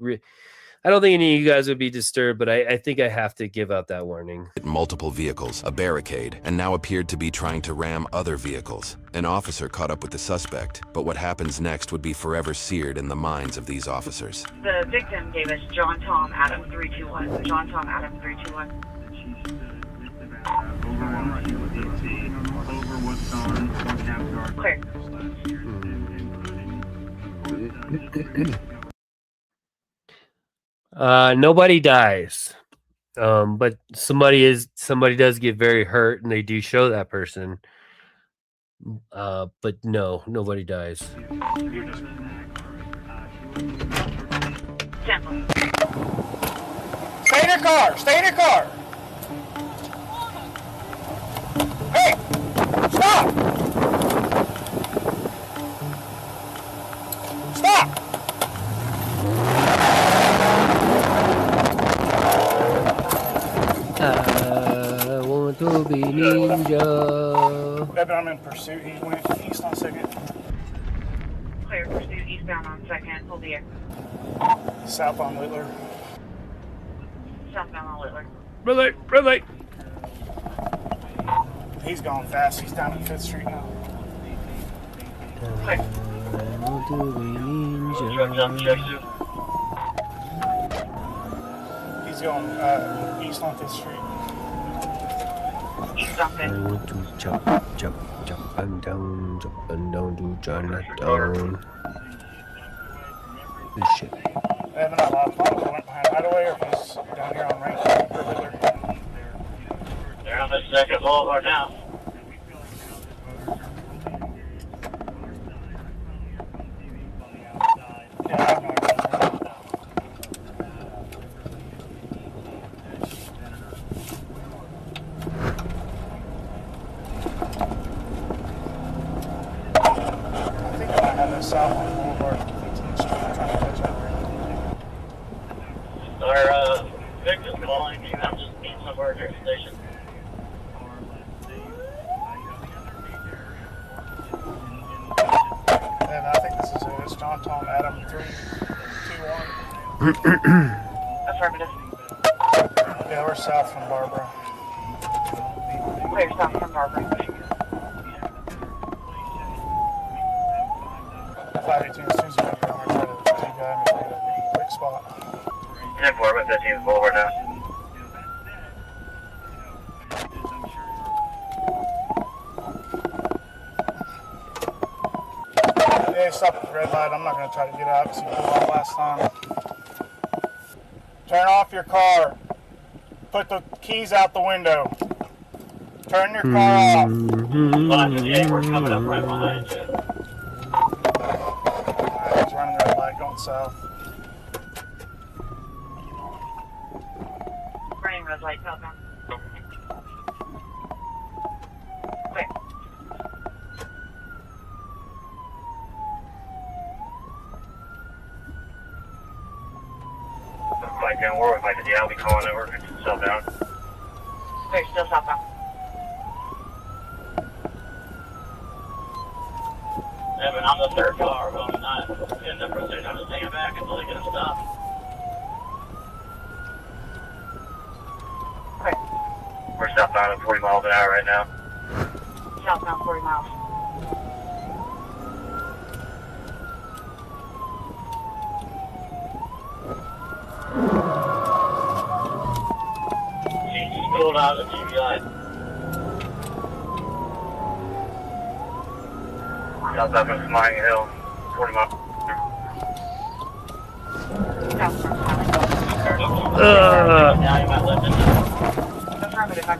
I don't think any of you guys would be disturbed, but I think I have to give out that warning. Multiple vehicles, a barricade, and now appeared to be trying to ram other vehicles. An officer caught up with the suspect, but what happens next would be forever seared in the minds of these officers. The victim gave us John Tom Adam 321. John Tom Adam 321. Clear. Nobody dies. But somebody does get very hurt, and they do show that person. But no, nobody dies. Stay in your car. Stay in your car. Hey, stop. Stop. I want to be ninja. I'm in pursuit. He went east on 2nd. Clear pursuit eastbound on 2nd. Hold the air. South on Littler. Southbound on Littler. Red light. He's going fast. He's down at 5th Street now. Clear. I want to be ninja. He's going east on 5th Street. East on 5th. I want to jump and down to Chinatown. This shit. I haven't a lot of problems. I went behind Hideaway, or if he's down here on Rank Street for Littler. They're on the 2nd Boulevard now. South on Boulevard, 15th Street, trying to catch up. Our victim calling me. I'm just meeting somewhere near the station. And I think this is it. It's John Tom Adam 321. Affirmative. Yeah, we're south from Barbara. Clear south from Barbara. 518, as soon as you get there, I'm going to try to take guy and make a quick spot. 10-4, with 15th Boulevard now. Okay, stop at the red light. I'm not going to try to get out because you pulled off last time. Turn off your car. Put the keys out the window. Turn your car off. Okay, we're coming up right behind you. Alright, he's running the red light going south. Running red light, southbound. Clear. Like, we're like, yeah, I'll be calling over southbound. Clear, still southbound. Evan, I'm the third car, but I'm not in the pursuit. I'm just staying back until they get a stop. We're southbound at 40 miles an hour right now. Southbound 40 miles. She's pulled out of GBI. Southbound from Mining Hill, 40 miles.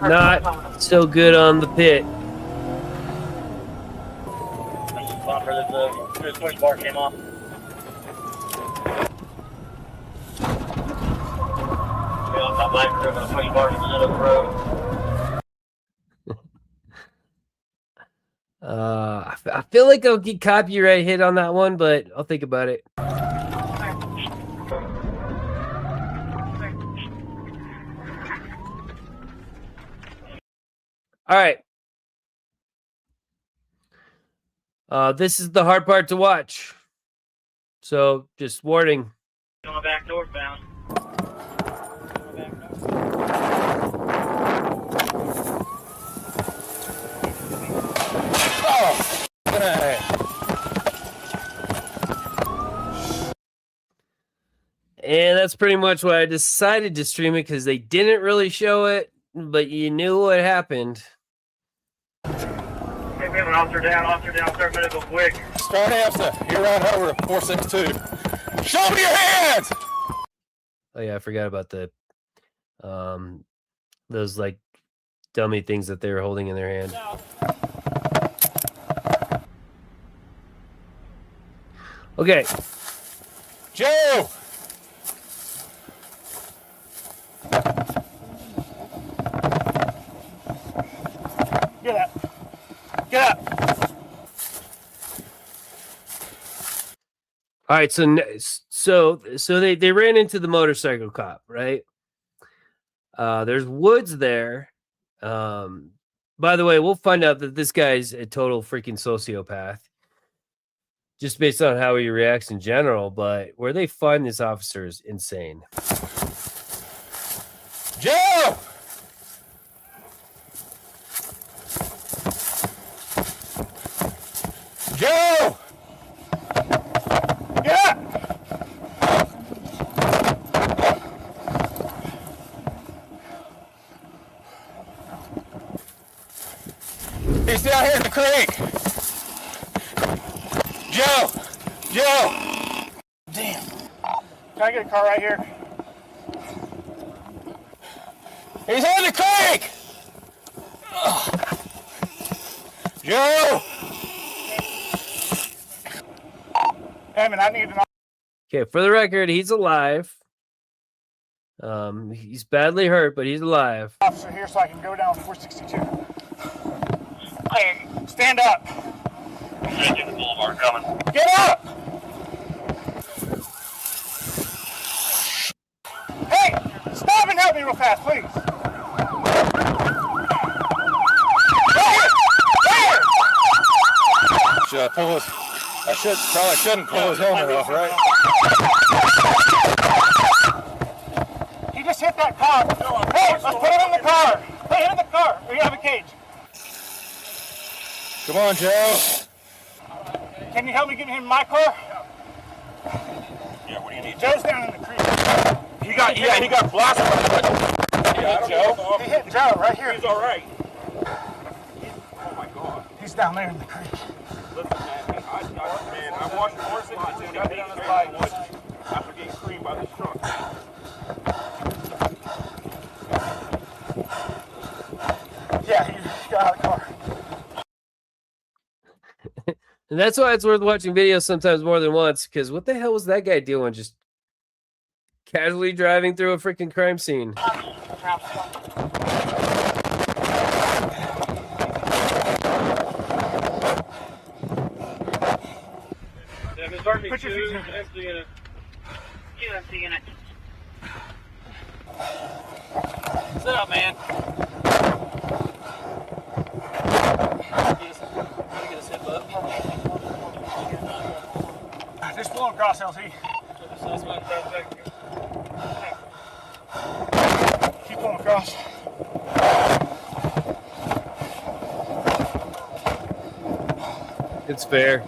Not so good on the pit. Bumper that the push bar came off. We all got bike driven a push bar to the middle of the road. I feel like I'll get copyright hit on that one, but I'll think about it. All right. This is the hard part to watch. So just warning. Going back northbound. And that's pretty much why I decided to stream it, because they didn't really show it, but you knew what happened. Hey, we have an officer down, start medical quick. Start AFSA. You're on over 462. Show me your hands! Oh yeah, I forgot about the those like dummy things that they were holding in their hand. Okay. Joe! Get up. Get up. All right, so they ran into the motorcycle cop, right? There's woods there. By the way, we'll find out that this guy's a total freaking sociopath, just based on how he reacts in general. But where they find this officer is insane. Joe! Joe! Get up! He's down here in the creek. Joe! Joe! Damn. Can I get a car right here? He's in the creek! Ugh. Joe! Evan, I need an... Okay, for the record, he's alive. He's badly hurt, but he's alive. Officer here so I can go down 462. Hey, stand up. Get the boulevard coming. Get up! Hey, stop and help me real fast, please. Should I pull his... I probably shouldn't pull his helmet off, right? He just hit that car. Hey, let's put him in the car. Put him in the car. We have a cage. Come on, Joe. Can you help me get him in my car? Yeah, what do you need? Joe's down in the creek. He got blasted. He hit Joe. He hit Joe right here. He's all right. Oh my God. He's down there in the creek. Listen, man, I'm watching 462, got hit on his bike after getting creamed by this truck. Yeah, he got out of the car. And that's why it's worth watching videos sometimes more than once, because what the hell was that guy doing? Just casually driving through a freaking crime scene. Put your feet down. Empty unit. You empty unit. Sit up, man. Just pull across, LT. Keep pulling across. It's fair.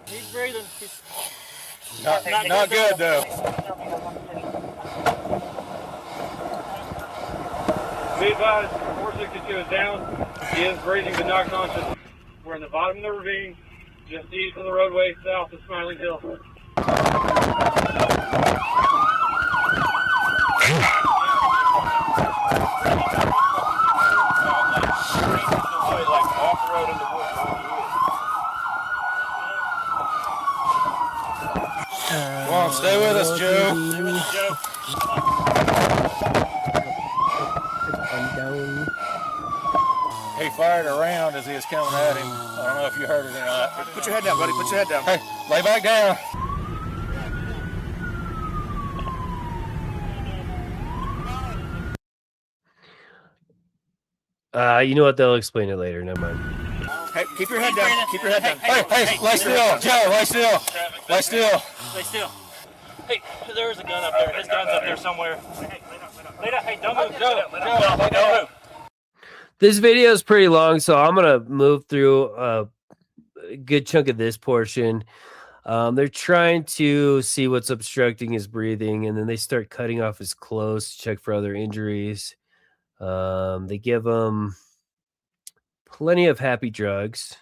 He's breathing. Not good though. Be advised, 462 is down. He is breathing but not conscious. We're in the bottom of the ravine, just east of the roadway, south of Smiling Hill. Come on, stay with us, Joe. Stay with us, Joe. He fired around as he was coming at him. I don't know if you heard it or not. Put your head down, buddy. Put your head down. Hey, lay back down. You know what? They'll explain it later. Never mind. Hey, keep your head down. Keep your head down. Hey, lay still. Joe, lay still. Lay still. Stay still. Hey, there's a gun up there. His gun's up there somewhere. Lay down. Hey, don't move. Joe, don't move. This video is pretty long, so I'm gonna move through a good chunk of this portion. They're trying to see what's obstructing his breathing, and then they start cutting off his clothes to check for other injuries. They give him plenty of happy drugs.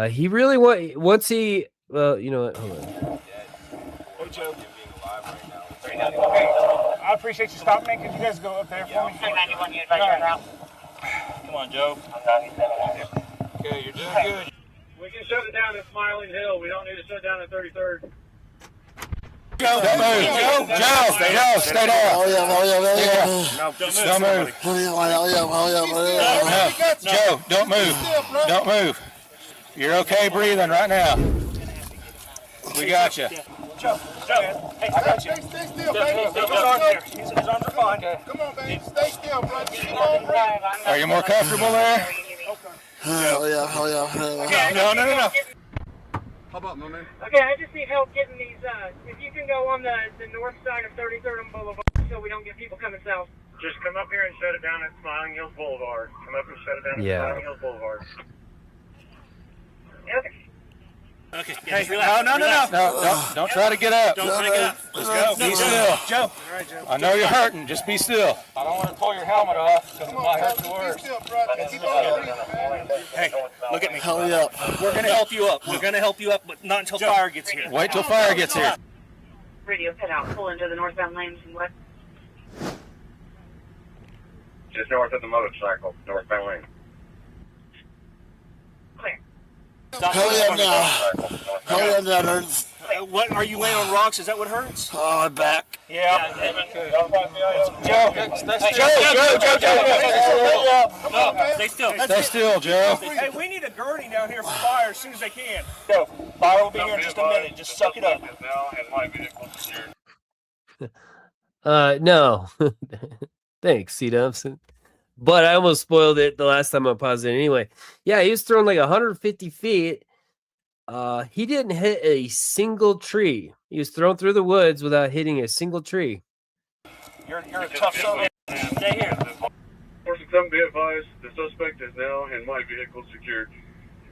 He really once he you know what? Hold on. Hey, Joe. I appreciate you stopping me. Could you guys go up there for me? 91, you advise your route. Come on, Joe. Okay, you're doing good. We can shut it down at Smiling Hill. We don't need to shut down at 33rd. Joe, don't move. Joe, stay down. Stay down. No, don't move. No, Joe, don't move. Don't move. You're okay breathing right now. We got you. Joe, hey, I got you. Stay still, baby. His arms are fine. Come on, baby. Stay still, bro. Keep on breathing. Are you more comfortable there? Okay. No. How about, my man? Okay, I just need help getting these, if you can go on the north side of 33rd and Boulevard so we don't get people coming south. Just come up here and shut it down at Smiling Hills Boulevard. Come up and shut it down at Smiling Hills Boulevard. Okay. Okay. Yeah, Hey, no. Don't try to get up. Don't try to get up. Let's go. Be still. Joe. All right, Joe. I know you're hurting. Just be still. I don't want to pull your helmet off because it might hurt you worse. Hey, look at me. Hurry up. We're going to help you up. We're going to help you up, but not until fire gets here. Wait till fire gets here. Radio cut out. Pull into the northbound lanes and west. Just north of the motorcycle, northbound lane. Clear. Hurry up now. Hurry up now. What, are you laying on rocks? Is that what hurts? Oh, my back. Yeah. Joe. Stay still. Stay still, Joe. Hey, we need a gurney down here for fire as soon as they can. Joe, fire will be here in just a minute. Just suck it up. No. Thanks, C-Dubs. But I almost spoiled it the last time I paused it anyway. Yeah, he was thrown like 150 feet. He didn't hit a single tree. He was thrown through the woods without hitting a single tree. You're a tough son. Stay here. 467, be advised, the suspect is now in my vehicle secured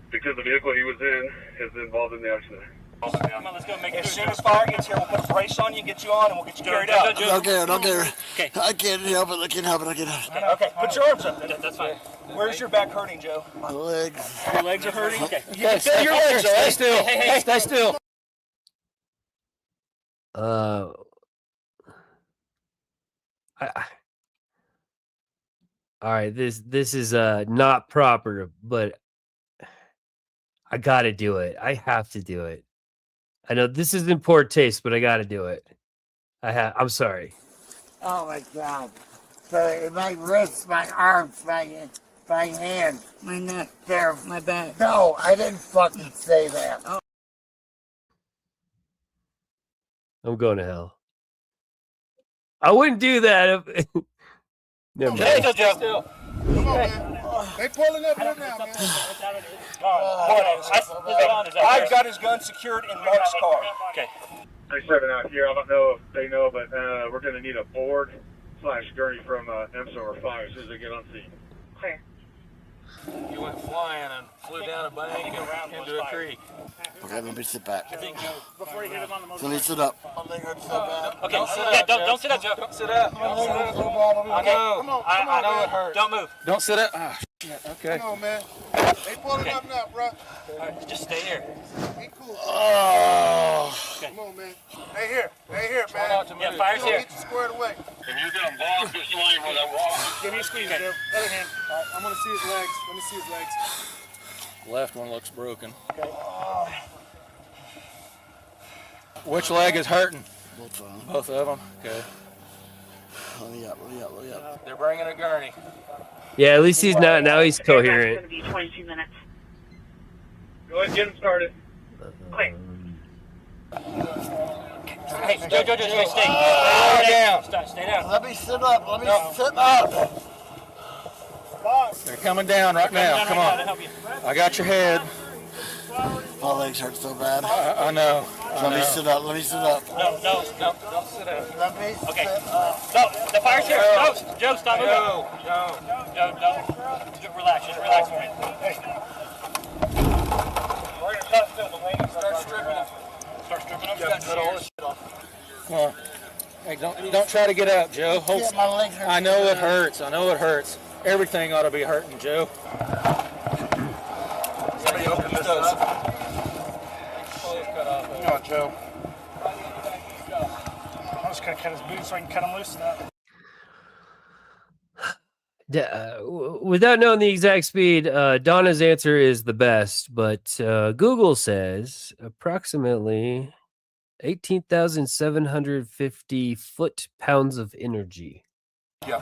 because the vehicle he was in is involved in the accident. Come on, let's go make it. As soon as fire gets here, we'll put a brace on you, get you on, and we'll get you carried out. Okay. Okay. I can't help it. I can't help it. Okay, put your arms up. That's fine. Where's your back hurting, Joe? My legs. Your legs are hurting? Okay. You Okay, can feel your legs, stay all right? still. Hey, Stay still. All right, this is not proper, but I gotta do it. I have to do it. I know this is in poor taste, but I gotta do it. I'm sorry. Oh my God. So my wrists, my arms, my hands, my neck, there, my back. No, I didn't fucking say that. Oh. I'm going to hell. I wouldn't do that if never mind. Hey, Joe. Come on, man. They pulling up here now, man. I've got his gun secured in Mark's car. Okay. 37 out here. I don't know if they know, but we're going to need a board/gurney from MSO or 5 as soon as they get on scene. Clear. You went flying and flew down a bank and into a creek. Okay, let me sit back. Before you hit him on the So let me sit up. My leg hurts so bad. Okay, don't sit up, Joe. Don't sit up. My leg hurts so bad. I know it hurts. Don't move. Don't sit up. Ah, shit. Okay. Come on, man. They pulling up now, bro. Right, just stay here. Be cool. Oh. Okay. Come on, man. Hey here, man. Yeah, fire's here. Get you squared away. If you get them balls, just swing with that wall. Give me a squeeze, Joe. Other hand. All right, I'm gonna see his legs. Let me see his legs. Left one looks broken. Okay. Which leg is hurting? Both of them. Both of them? Okay. Let me up. They're bringing a gurney. Yeah, at least he's not. Now he's coherent. It's going to be 22 minutes. Go ahead and get them started. Clear. Hey, Joe, stay down. Stay down. Let me sit up. Let me sit up. They're coming down right now. Come on. I got your head. My legs hurt so bad. I know. Let me sit up. No, don't sit up. Let me Okay. sit up. No, the fire's here. Joe, stop moving. Joe, relax. Just relax for me. Hey. We're going to cut still. The lane. Start stripping them. Cut all this shit off. Come on. Hey, don't try to get up, Joe. Hold. Yeah, my legs hurt. I know it hurts. Everything ought to be hurting, Joe. Somebody open this up. Come on, Joe. I'm just going to cut his boots so I can cut him loose. Without knowing the exact speed, Donna's answer is the best, but Google says approximately 18,750 foot-pounds of energy. Yeah.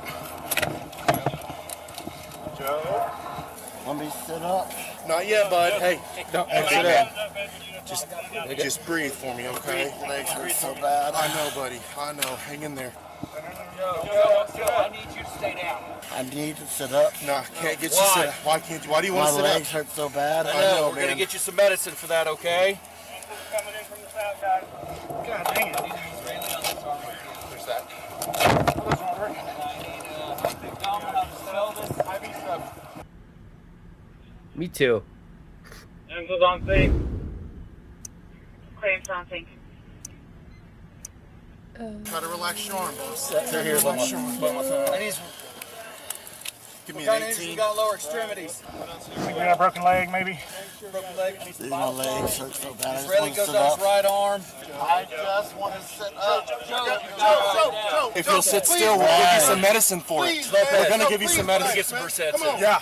Joe, let me sit up. Not yet, bud. Hey, don't sit up. Just breathe for me, okay? Legs hurt so bad. I know, buddy. I know. Hang in there. Joe, I need you to stay down. I need to sit up. No, I can't get you to sit up. Why can't you? Why do you want to sit up? My legs hurt so bad. I know. We're going to get you some medicine for that, okay? Coming in from the south, guys. God dang it. Where's that? Me too. Enzo's on scene. Clearance on sync. Try to relax your arm, boss. They're here by my thumb. Give me an 18. You got lower extremities. You got a broken leg, maybe? Broken leg. Dude, my legs hurt so bad. I just Really want to goes sit on up. his right arm. I just want to sit up. Joe. If you'll sit still, we'll give you some medicine for it. We're going to give you some medicine. Get some Versed. Come on. Yeah.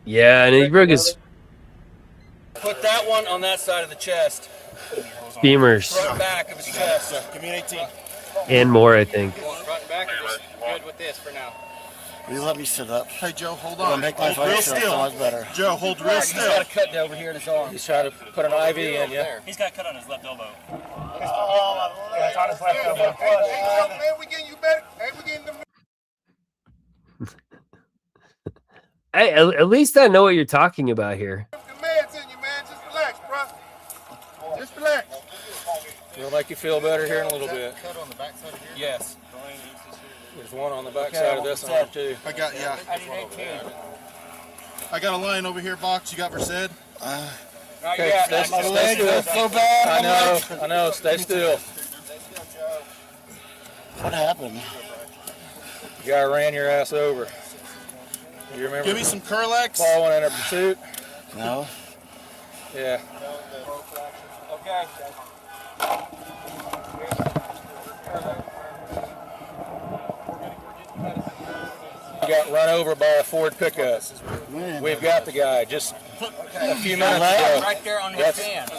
Yeah, and he broke his Put that one on that side of the chest. femurs Front back of his chest. Give me an 18. and more, I think. Front and back are just good with this for now. Will you let me sit up? Hey, Joe, hold It'll on. make my fight so much better. Joe, hold real He's got a cut over here in his arm. He's trying to put an IV in you. He's got a cut on his left elbow. Yeah, it's on his left elbow. Hey, we getting you better. Hey, we getting them. Hey, at least I know what you're talking about here. The meds in you, man. Just relax, bro. Just relax. It'll make you feel better here in a little bit. Cut on the backside of here? Yes. There's one on the back side of this arm, too. I got, yeah. I need 18. I got a line over here, box. You got Versed? Okay, stay still. So bad. I know. Stay still. What happened? You guy ran your ass over. You remember? Give me some Curlex. Following in a pursuit? No. Yeah. Okay. Got run over by a Ford pickup. We've got the guy just a few minutes ago. Right there on his hand.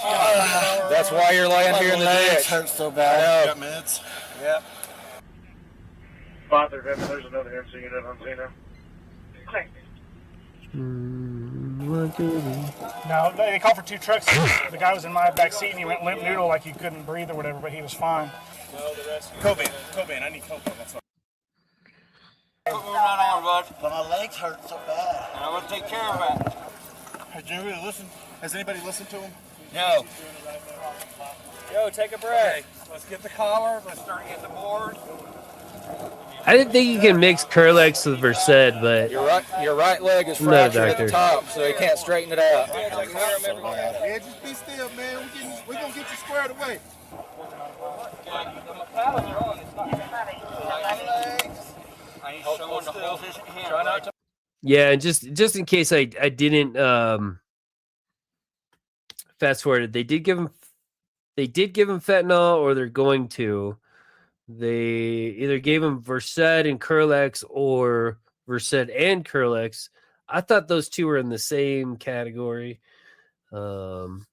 That's why you're laying here in the ditch. Hurts so bad. I know. Got meds. Yep. Father, there's another MC unit on Zeno. No, they called for 2 trucks. The guy was in my back seat and he went limp noodle like he couldn't breathe or whatever, but he was fine. Cobain, I need Cobain. That's all. Put me right on, bud. But my legs hurt so bad. And I'm gonna take care of that. Has anybody listened to him? No. Yo, take a break. Let's get the collar. Let's start getting the board. I didn't think you can mix Curlex with Versed, but Your right leg is I'm not a fractured at the doctor. top, so you can't straighten it out. Yeah, just be still, man. We're gonna get you squared away. yeah, and just in case I didn't fast forward, they did give him fentanyl, or they're going to. They either gave him Versed and Curlex or Versed and Curlex. I thought those two were in the same category. But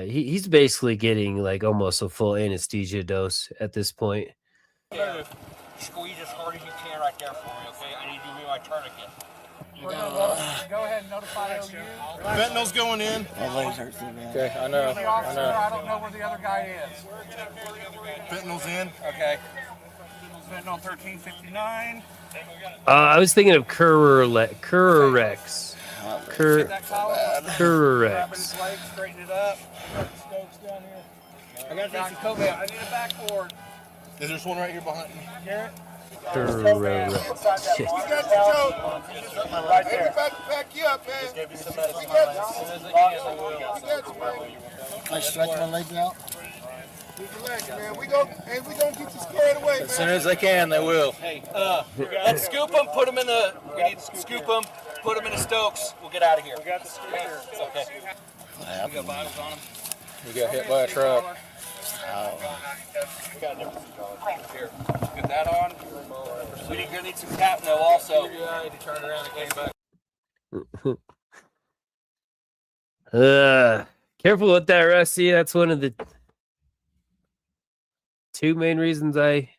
he's basically getting like almost a full anesthesia dose at this point. Squeeze as hard as you can right there for me, okay? I need you to be my tourniquet. Go ahead and notify OU. Fentanyl's going in. My legs hurt so bad. Okay, I know. I don't know where the other guy is. Fentanyl's in. Okay. Fentanyl 1359. I was thinking of Currex. Currex. Straighten it up. Stokes down here. I got some Cobain. I need a backboard. Is there one right here behind me? Garrett? Currex. Shit. Right there. Everybody pack you up, man. Just give me some medicine. I stretch my legs out. Relax, man. We gonna get you squared away, man. As soon as they can, they will. Hey, let's scoop them, put them in the. We need to scoop them, put them in the Stokes. We'll get out of here. We got the scooter. Okay. What happened? We got vitals on them. You got hit by a truck. We got a different here. Get that on. We're gonna need some Capno also. Turned around and came back. Careful with that, Rusty. That's one of the 2 main reasons I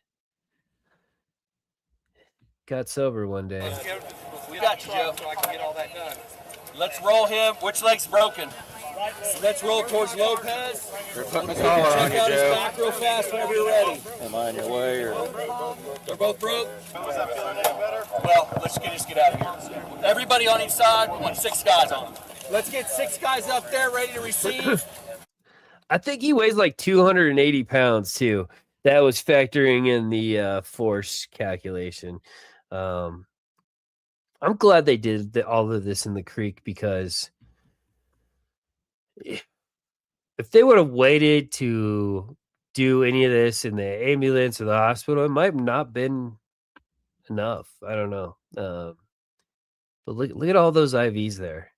got sober one day. We got you, Joe. So I can get all that done. Let's roll him. Which leg's broken? Let's roll towards Lopez. They're putting the collar on you, Check out his Joe. back real fast whenever you're ready. Am I in your way or? They're both broke. Well, let's just get out of here. Everybody on each side. We want 6 guys on them. Let's get 6 guys up there ready to receive. I think he weighs like 280 pounds too. That was factoring in the force calculation. I'm glad they did all of this in the creek, because if they would have waited to do any of this in the ambulance or the hospital, it might have not been enough. I don't know. But look at all those IVs there.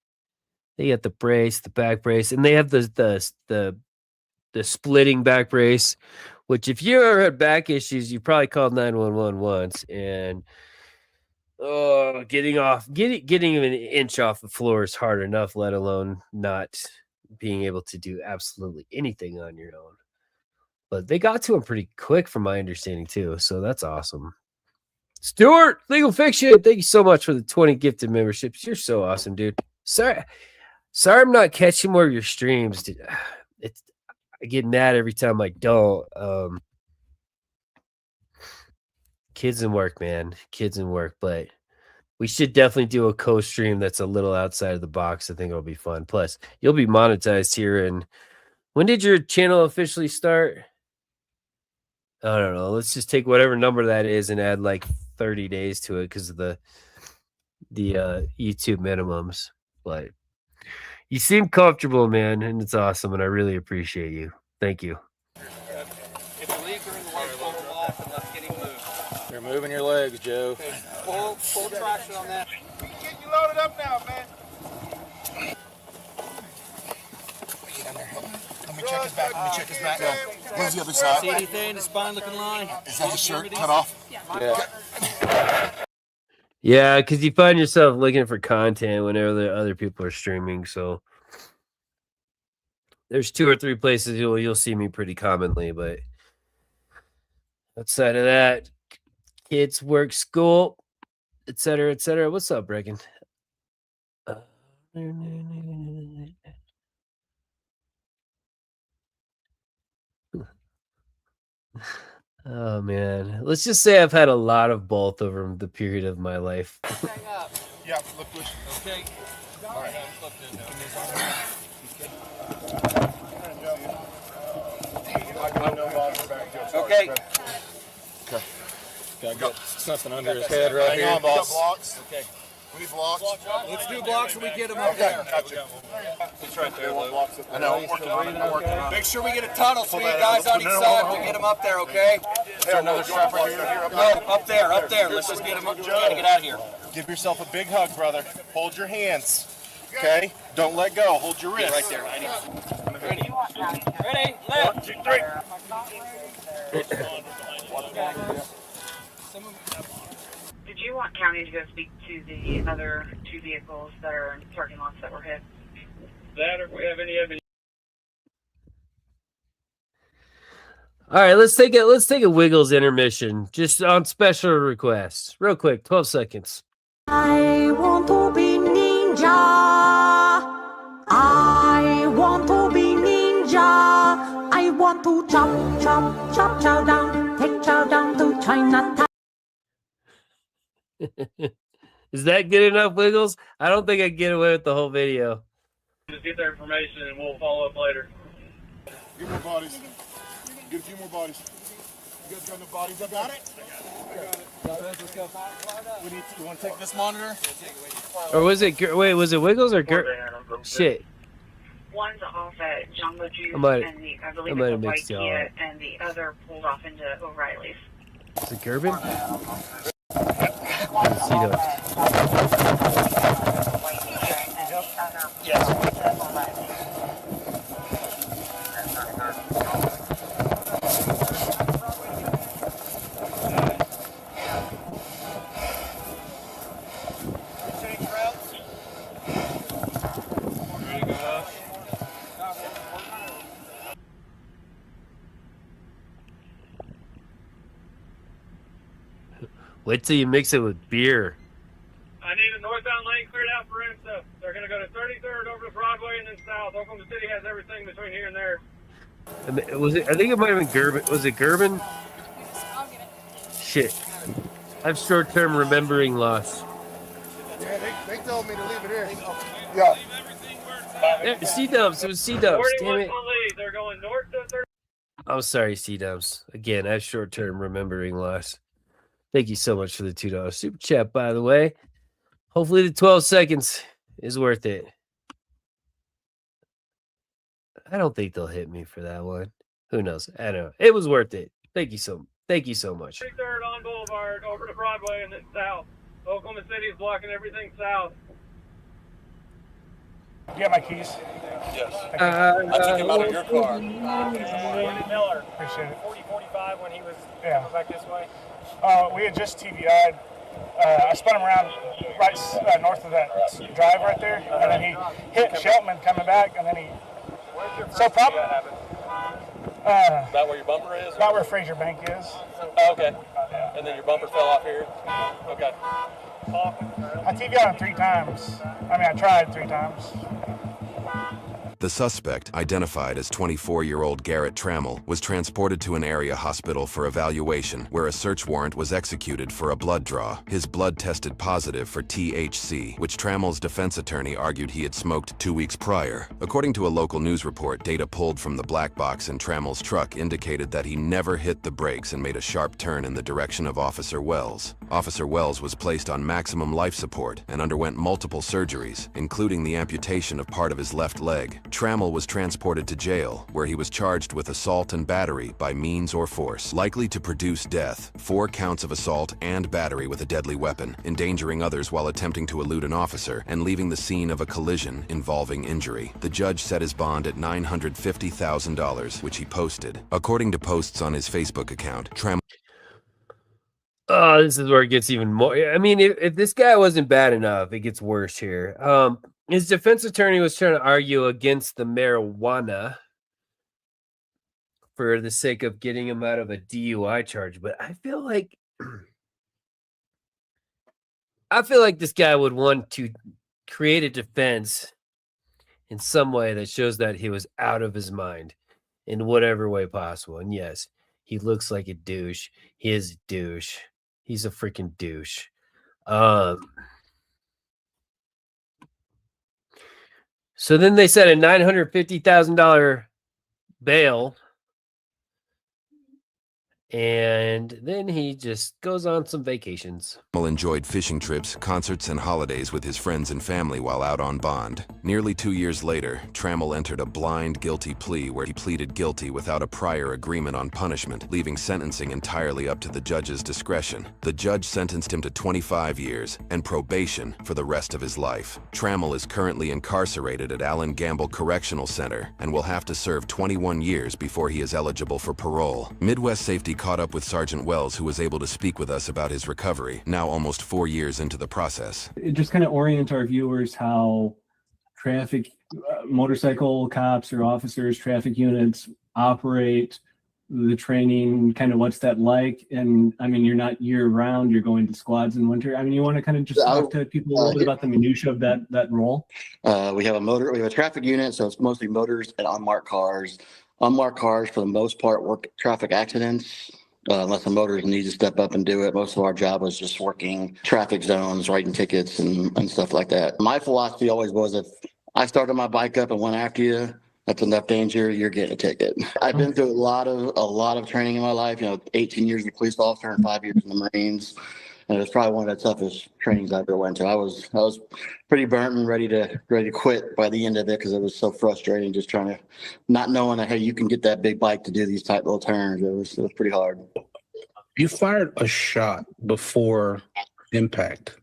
They got the brace, the back brace, and they have the splitting back brace, which if you ever had back issues, you probably called 911 once, and getting an inch off the floor is hard enough, let alone not being able to do absolutely anything on your own. But they got to him pretty quick from my understanding too, so that's awesome. Stuart, Legal Fiction, thank you so much for the 20 gifted memberships. You're so awesome, dude. Sorry I'm not catching more of your streams, dude. I get mad every time I don't. Kids and work, man. Kids and work. But we should definitely do a co-stream that's a little outside of the box. I think it'll be fun. Plus, you'll be monetized here. And when did your channel officially start? I don't know. Let's just take whatever number that is and add like 30 days to it because of YouTube minimums, but you seem comfortable, man, and it's awesome, and I really appreciate you. Thank you. If you leave during the leg, pull them off and let's get him moved. You're moving your legs, Joe. Okay. Full traction on that. We can get you loaded up now, man. Let me check his back. Let me check his back. Where's the other side? See anything? The spine looking line? Is that the shirt cut off? Yeah. Yeah, because you find yourself looking for content whenever the other people are streaming. So there's 2 or 3 places you'll see me pretty commonly, but outside of that, kids, work, school, etc., etc. What's up, Brecken? Oh man, let's just say I've had a lot of both over the period of my life. Yeah, flip push. Okay. All right. Okay. Okay. Got something under his head right here. Hang on, boss. Blocks. Okay. We need blocks. Let's do blocks and we get him up there. Gotcha. It's right there, Lou. I know. I'm working on it. I'm working on it. Make sure we get a tunnel so you guys on each side to get him up there, okay? Is there another strap right here? No, up there, up there. Let's just get him up. Gotta get out of here. Give yourself a big hug, brother. Hold your hands. Okay? Don't let go. Hold your wrist. Right there. Ready? Ready? Left. 1, 2, 3. Did you want county to go speak to the other 2 vehicles that are in parking lots that were hit? That, or if we have any evidence. All right, let's take a Wiggles intermission, just on special request, real quick, 12 seconds. I want to be ninja. I want to be ninja. I want to chop, chop, chop, chow down, take chow down to Chinatown. Is that good enough, Wiggles? I don't think I can get away with the whole video. Just get their information and we'll follow up later. Get more bodies. Get a few more bodies. You guys got enough bodies? I got it. Let's go. You want to take this monitor? Or was it? Wait, was it Wiggles or shit? One's off at Jungle Juice, I might and I believe have it's a white mixed y'all Kia, up. and the other pulled off into O'Reilly's. Is it Gerben? Wait till you mix it with beer. I need a northbound lane cleared out for IMSA. They're going to go to 33rd over to Broadway and then south. Oklahoma City has everything between here and there. Was it? I think it might have been Gerben. Was it Gerben? Shit. I have short-term remembering loss. Yeah, they told me to leave it here. Yeah. C-dubs. It was C-dubs. Damn it. They're going north to 30. I'm sorry, C-dubs. Again, I have short-term remembering loss. Thank you so much for the $2 super chat, by the way. Hopefully the 12 seconds is worth it. I don't think they'll hit me for that one. Who knows? I don't know. It was worth it. Thank you so much. 33rd on Boulevard over to Broadway and then south. Oklahoma City is blocking everything south. You got my keys? Yes. I took him out of your car. Miller. Appreciate it. 40-45 when he was coming back this way. We had just TVI'd. I spun him around right north of that drive right there, and then he hit Sheltman coming back, and then he. So probably. About where your bumper is? About where Fraser Bank is. Oh, okay. And then your bumper fell off here? Okay. I TVI'd him 3 times. I mean, I tried 3 times. The suspect, identified as 24-year-old Garrett Trammell, was transported to an area hospital for evaluation, where a search warrant was executed for a blood draw. His blood tested positive for THC, which Trammell's defense attorney argued he had smoked 2 weeks prior. According to a local news report, data pulled from the black box in Trammell's truck indicated that he never hit the brakes and made a sharp turn in the direction of Officer Wells. Officer Wells was placed on maximum life support and underwent multiple surgeries, including the amputation of part of his left leg. Trammell was transported to jail, where he was charged with assault and battery by means or force, likely to produce death, 4 counts of assault and battery with a deadly weapon, endangering others while attempting to elude an officer, and leaving the scene of a collision involving injury. The judge set his bond at $950,000, which he posted. According to posts on his Facebook account, Trammell... Oh, this is where it gets even more. I mean, if this guy wasn't bad enough, it gets worse here. His defense attorney was trying to argue against the marijuana for the sake of getting him out of a DUI charge, but I feel like this guy would want to create a defense in some way that shows that he was out of his mind in whatever way possible. And yes, he looks like a douche. He is a douche. He's a freaking douche. So then they set a $950,000 bail. And then he just goes on some vacations. Trammell enjoyed fishing trips, concerts, and holidays with his friends and family while out on bond. Nearly 2 years later, Trammell entered a blind guilty plea where he pleaded guilty without a prior agreement on punishment, leaving sentencing entirely up to the judge's discretion. The judge sentenced him to 25 years and probation for the rest of his life. Trammell is currently incarcerated at Allen Gamble Correctional Center and will have to serve 21 years before he is eligible for parole. Midwest Safety caught up with Sergeant Wells, who was able to speak with us about his recovery, now almost 4 years into the process. Just kind of orient our viewers how traffic, motorcycle cops or officers, traffic units operate, the training, kind of what's that like? And I mean, you're not year round, you're going to squads in winter. I mean, you want to kind of just talk to people a little bit about the minutia of that role? We have a traffic unit, so it's mostly motors and unmarked cars. Unmarked cars, for the most part, work traffic accidents, unless the motorist needs to step up and do it. Most of our job was just working traffic zones, writing tickets, and stuff like that. My philosophy always was, if I started my bike up and went after you, that's enough danger, you're getting a ticket. I've been through a lot of training in my life, 18 years as a police officer and 5 years in the Marines. And it was probably one of the toughest trainings I ever went to. I was pretty burnt and ready to quit by the end of it, because it was so frustrating, just trying to, not knowing that, hey, you can get that big bike to do these type little turns. It was pretty hard. You fired a shot before impact,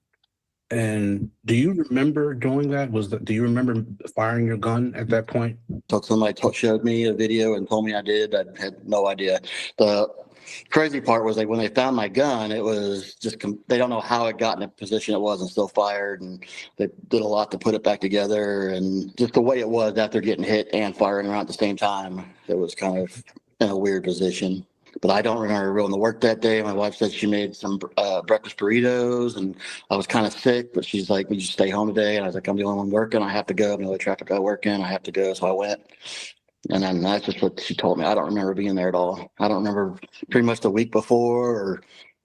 and do you remember doing that? Do you remember firing your gun at that point? So somebody showed me a video and told me I did. I had no idea. The crazy part was, like, when they found my gun, it was just, they don't know how it got in a position it was and still fired, and they did a lot to put it back together. And just the way it was after getting hit and firing around at the same time, it was kind of in a weird position. But I don't remember going to work that day. My wife said she made some breakfast burritos, and I was kind of sick, but she's like, "Would you stay home today?" And I was like, "I'm the only one working. I have to go. I'm the only traffic guy working. I have to go." So I went. And then that's just what she told me. I don't remember being there at all. I don't remember pretty much the week before or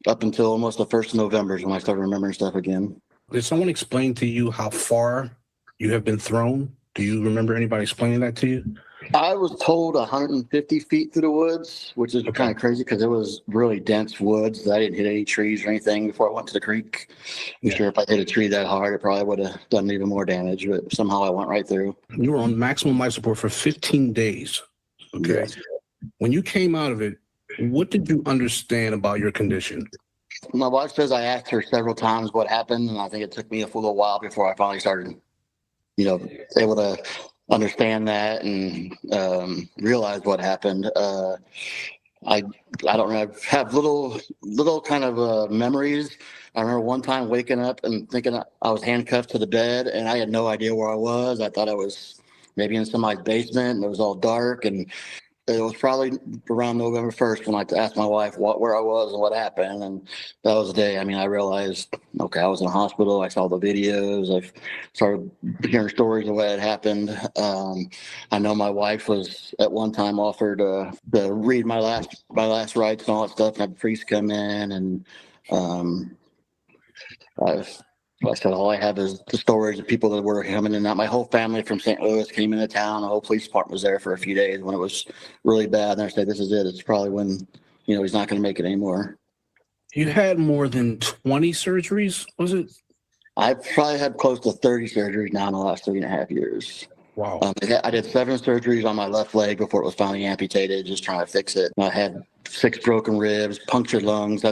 up until almost the 1st of November is when I started remembering stuff again. Did someone explain to you how far you have been thrown? Do you remember anybody explaining that to you? I was told 150 feet through the woods, which is kind of crazy because it was really dense woods. I didn't hit any trees or anything before I went to the creek. I'm sure if I hit a tree that hard, it probably would have done even more damage, but somehow I went right through. You were on maximum life support for 15 days. Okay. Yes. When you came out of it, what did you understand about your condition? My wife says I asked her several times what happened, and I think it took me a little while before I finally started, able to understand that and realize what happened. I don't know. I have little kind of memories. I remember one time waking up and thinking I was handcuffed to the bed, and I had no idea where I was. I thought I was maybe in somebody's basement, and it was all dark. And it was probably around November 1st when I asked my wife where I was and what happened. And that was the day, I mean, I realized, okay, I was in the hospital. I saw the videos. I started hearing stories of what had happened. I know my wife was at one time offered to read my last rites and all that stuff, and have a priest come in. And I said, all I have is the stories of people that were coming in and out. My whole family from St. Louis came into town. The whole police department was there for a few days when it was really bad. And I said, this is it. It's probably when, he's not going to make it anymore. You had more than 20 surgeries, was it? I've probably had close to 30 surgeries now in the last 3.5 years. Wow. I did 7 surgeries on my left leg before it was finally amputated, just trying to fix it. I had 6 broken ribs, punctured lungs.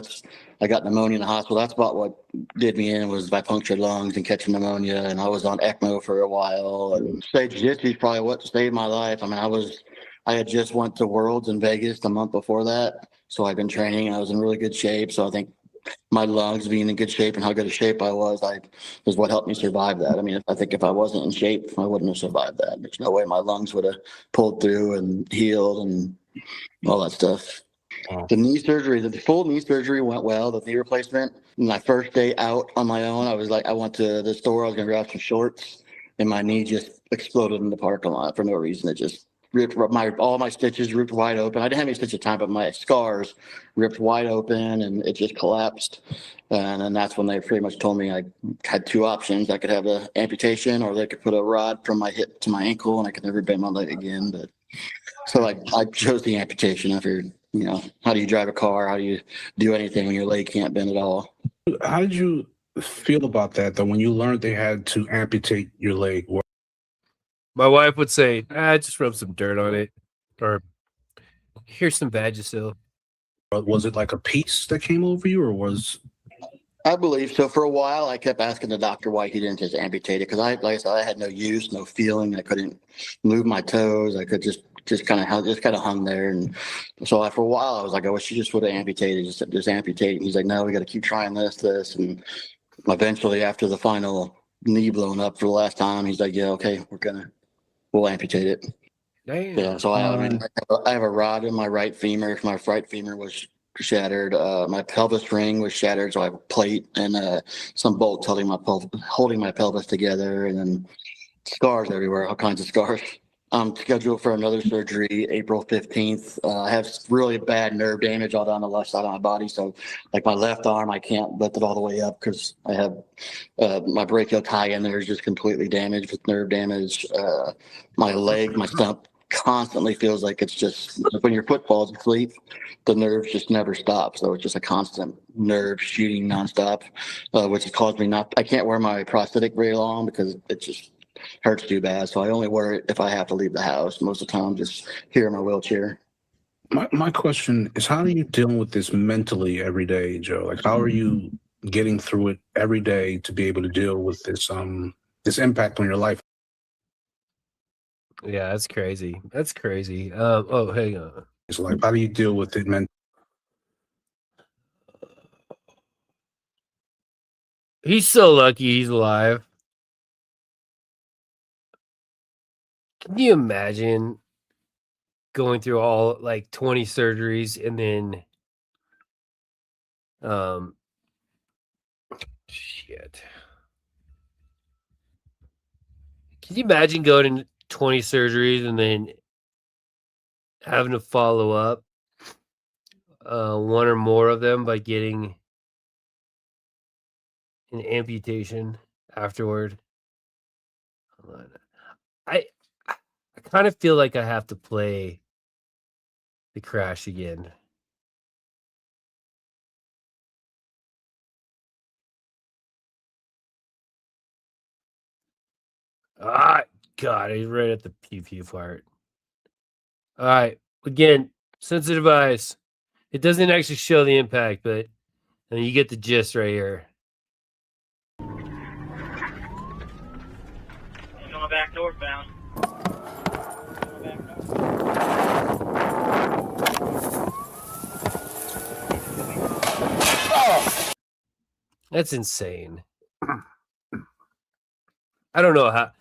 I got pneumonia in the hospital. That's about what did me in, was my punctured lungs and catching pneumonia. And I was on ECMO for a while. And stage jiu-jitsu is probably what saved my life. I mean, I had just went to Worlds in Vegas the month before that. So I've been training and I was in really good shape. So I think my lungs being in good shape and how good a shape I was what helped me survive that. I mean, I think if I wasn't in shape, I wouldn't have survived that. There's no way my lungs would have pulled through and healed and all that stuff. Wow. The full knee surgery went well. The knee replacement, my first day out on my own, I went to the store. I was going to grab some shorts and my knee just exploded in the parking lot for no reason. It just ripped all my stitches ripped wide open. I didn't have any stitches at the time, but my scars ripped wide open and it just collapsed. And then that's when they pretty much told me I had 2 options. I could have an amputation, or they could put a rod from my hip to my ankle and I could never bend my leg again. But so I chose the amputation. I figured, how do you drive a car? How do you do anything when your leg can't bend at all? How did you feel about that, though, when you learned they had to amputate your leg? My wife would say, just rub some dirt on it, or here's some Vagisil. Was it like a piece that came over you, or was... I believe so. For a while, I kept asking the doctor why he didn't just amputate it, because like I said, I had no use, no feeling. I couldn't move my toes. I could just kind of hung there. And so for a while, I was like, I wish he just would have amputated, just amputate. And he's like, no, we got to keep trying this. And eventually, after the final knee blown up for the last time, he's like, yeah, okay, we'll amputate it. Damn. Yeah, so I have a rod in my right femur. My right femur was shattered. My pelvis ring was shattered, so I have a plate and some bolts holding my pelvis together, and then scars everywhere, all kinds of scars. I'm scheduled for another surgery April 15th. I have really bad nerve damage all down the left side of my body. So like my left arm, I can't lift it all the way up because I have my brachial tie in there is just completely damaged with nerve damage. My leg, my stump constantly feels like it's just, when your foot falls asleep, the nerves just never stop. So it's just a constant nerve shooting nonstop, which has caused me I can't wear my prosthetic very long because it just hurts too bad. So I only wear it if I have to leave the house. Most of the time, I'm just here in my wheelchair. My question is, how are you dealing with this mentally every day, Joe? Like, how are you getting through it every day to be able to deal with this impact on your life? Yeah, that's crazy. That's crazy. Oh, hang on. It's like, how do you deal with it mentally? He's so lucky he's alive. Can you imagine going through all 20 surgeries and then shit. Can you imagine going to 20 surgeries and then having to follow up one or more of them by getting an amputation afterward? Hold on. I kind of feel like I have to play the crash again. God, he's right at the pew pew part. All right, again, sensitive eyes. It doesn't actually show the impact, but you get the gist right here. He's on the back northbound. That's insane. I don't know how.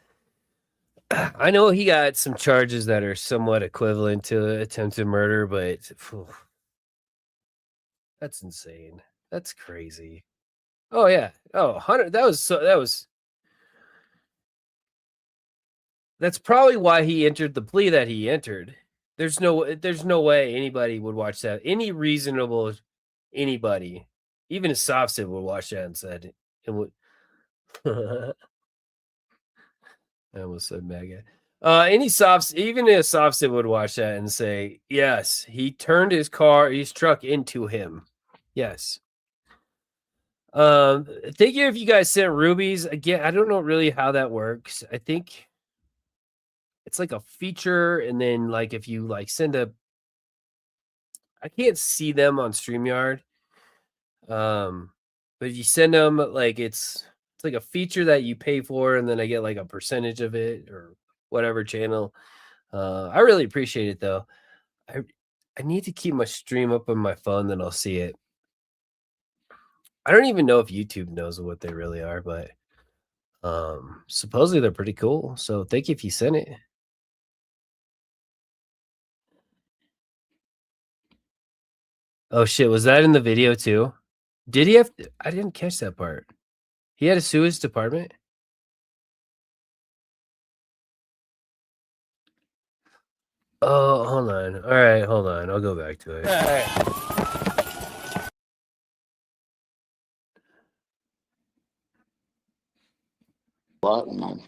I know he got some charges that are somewhat equivalent to attempted murder, but phew, that's insane. That's crazy. Oh yeah. Oh, 100. That's probably why he entered the plea that he entered. There's no way anybody would watch that. Any reasonable anybody, even a soft sid would watch that and said it would. I almost said mega. Even a soft sid would watch that and say, yes, he turned his truck into him. Yes. Thank you if you guys sent rubies. Again, I don't know really how that works. I think it's like a feature, and then like if you like I can't see them on StreamYard. But you send them like it's like a feature that you pay for, and then I get like a percentage of it or whatever channel. I really appreciate it though. I need to keep my stream up on my phone, then I'll see it. I don't even know if YouTube knows what they really are, but supposedly they're pretty cool. So thank you if you sent it. Oh shit, was that in the video too? Did he have I didn't catch that part. He had to sue his department? Oh, hold on. All right, hold on. I'll go back to it. lot, and I'll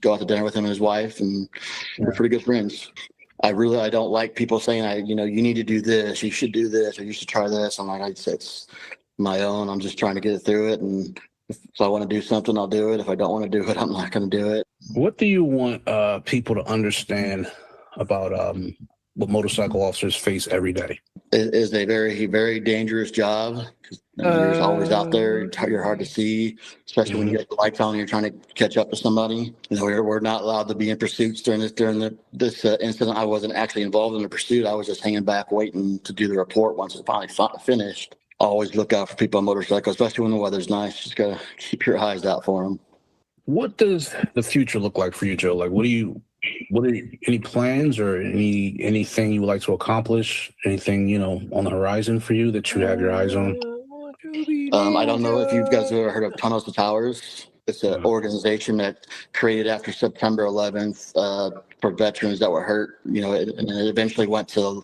go out to dinner with him and his wife, and we're pretty good friends. I don't like people saying, you need to do this, you should do this, or you should try this. I'm like, it's my own. I'm just trying to get it through it, and if I want to do something, I'll do it. If I don't want to do it, I'm not going to do it. What do you want people to understand about what motorcycle officers face every day? It is a very, very dangerous job. You're always out there. You're hard to see, especially when you get the lights on and you're trying to catch up to somebody. We're not allowed to be in pursuits during this incident. I wasn't actually involved in the pursuit. I was just hanging back, waiting to do the report once it's finally finished. Always look out for people on motorcycles, especially when the weather's nice. Just gotta keep your eyes out for them. What does the future look like for you, Joe? Like, what are any plans or anything you would like to accomplish? Anything, on the horizon for you that you have your eyes on? I don't know if you guys have ever heard of Tunnels to Towers. It's an organization that created after September 11th for veterans that were hurt. And it eventually went to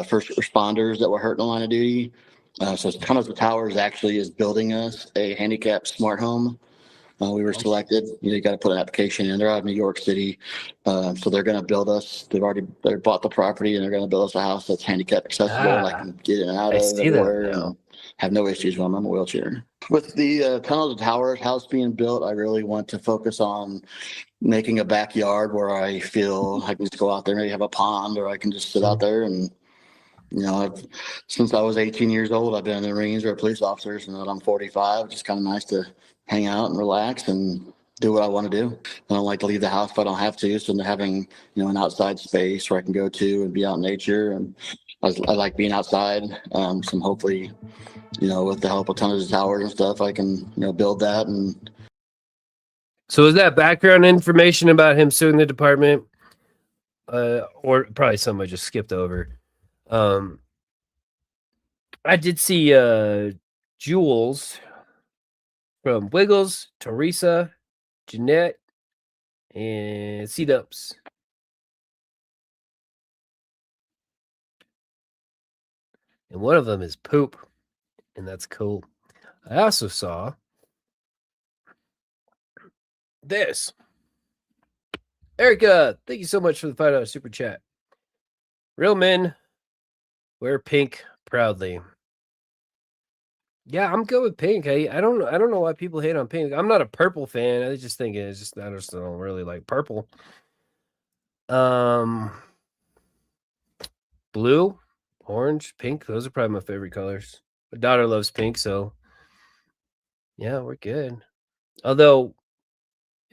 first responders that were hurt in the line of duty. So Tunnels to Towers actually is building us a handicapped smart home. We were selected. You got to put an application in. They're out of New York City, so they're going to build us. They bought the property, and they're going to build us a house that's handicap accessible, and I can get in and out of everywhere, and have no issues when I'm in a wheelchair. With the Tunnels to Towers house being built, I really want to focus on making a backyard where I feel I can just go out there, maybe have a pond, or I can just sit out there and. Since I was 18 years old, I've been in the Marines or a police officer, and I'm 45. It's just kind of nice to hang out and relax and do what I want to do. I don't like to leave the house if I don't have to. So having, an outside space where I can go to and be out in nature. And I like being outside. So hopefully, with the help of Tunnels to Towers and stuff, I can, build that. And so is that background information about him suing the department? Or probably something I just skipped over. I did see Jules from Wiggles, Teresa, Jeanette, and C-Dubs. And one of them is Poop, and that's cool. I also saw this. Erica, thank you so much for the $5 super chat. Real men wear pink proudly. Yeah, I'm good with pink. I don't know why people hate on pink. I'm not a purple fan. I just think I just don't really like purple. Blue, orange, pink, those are probably my favorite colors. My daughter loves pink, so yeah, we're good. Although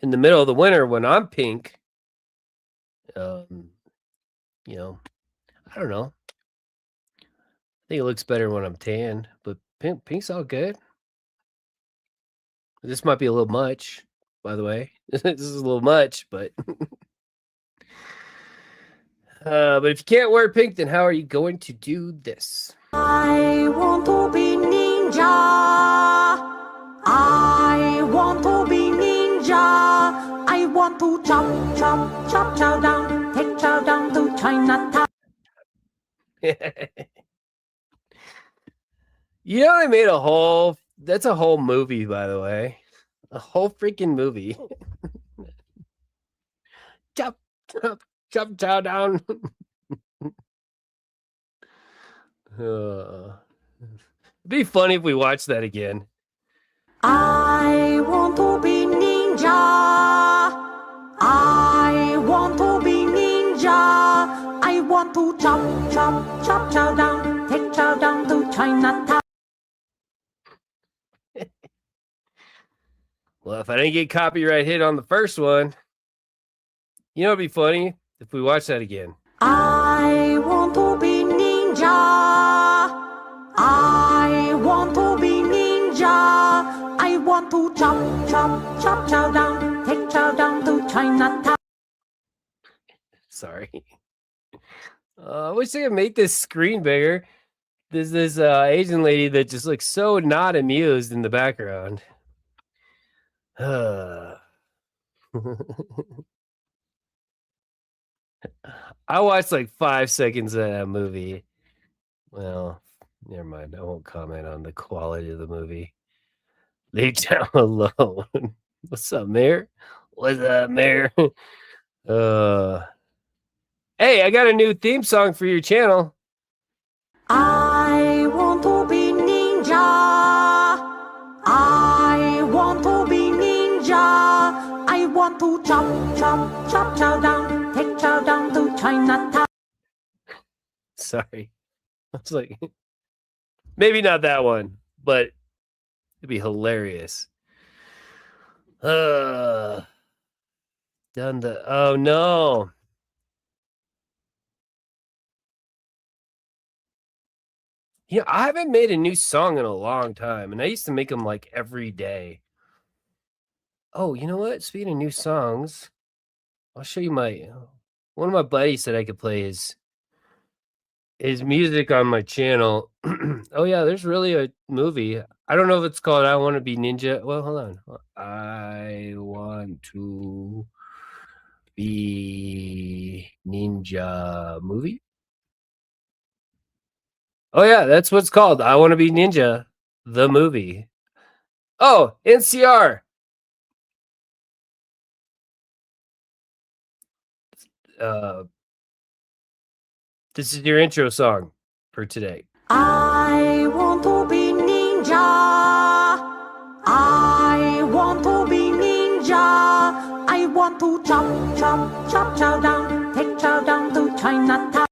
in the middle of the winter when I'm pink, I don't know. I think it looks better when I'm tan, but pink's all good. This might be a little much. by the way. This is a little much, but but if you can't wear pink, then how are you going to do this? I want to be ninja. I want to be ninja. I want to chop, chop, chop, chow down. Take chow down to Chinatown. You know, they made a whole, that's a whole movie, by the way. A whole freaking movie. Chop, chop, chop, chow down. It'd be funny if we watched that again. I want to be ninja. I want to be ninja. I want to chop, chop, chop, chow down. Take chow down to Chinatown. Well, if I didn't get copyright hit on the first one, you know, it'd be funny if we watch that again. I want to be ninja. I want to be ninja. I want to chop, chop, chop, chow down. Take chow down to Chinatown. Sorry. I wish I could make this screen bigger. There's this Asian lady that just looks so not amused in the background. I watched like 5 seconds of that movie. Well, never mind. I won't comment on the quality of the movie. Leave down alone. What's up, Mayor? What's up, Mayor? Hey, I got a new theme song for your channel. I want to be ninja. I want to be ninja. I want to chop, chop, chop, chow down. Take chow down to Chinatown. Sorry. I was like, maybe not that one, but it'd be hilarious. Done the, oh no. Yeah, I haven't made a new song in a long time, and I used to make them like every day. Oh, you know what? Speaking of new songs, I'll show you my, one of my buddies said I could play his music on my channel. Oh yeah, there's really a movie. I don't know if it's called I Want to Be Ninja. Well, hold on. I Want to Be Ninja movie. Oh yeah, that's what it's called. I Want to Be Ninja, the movie. Oh, NCR. This is your intro song for today. I want to be ninja. I want to be ninja. I want to chop, chop, chop, chow down. Take chow down to Chinatown.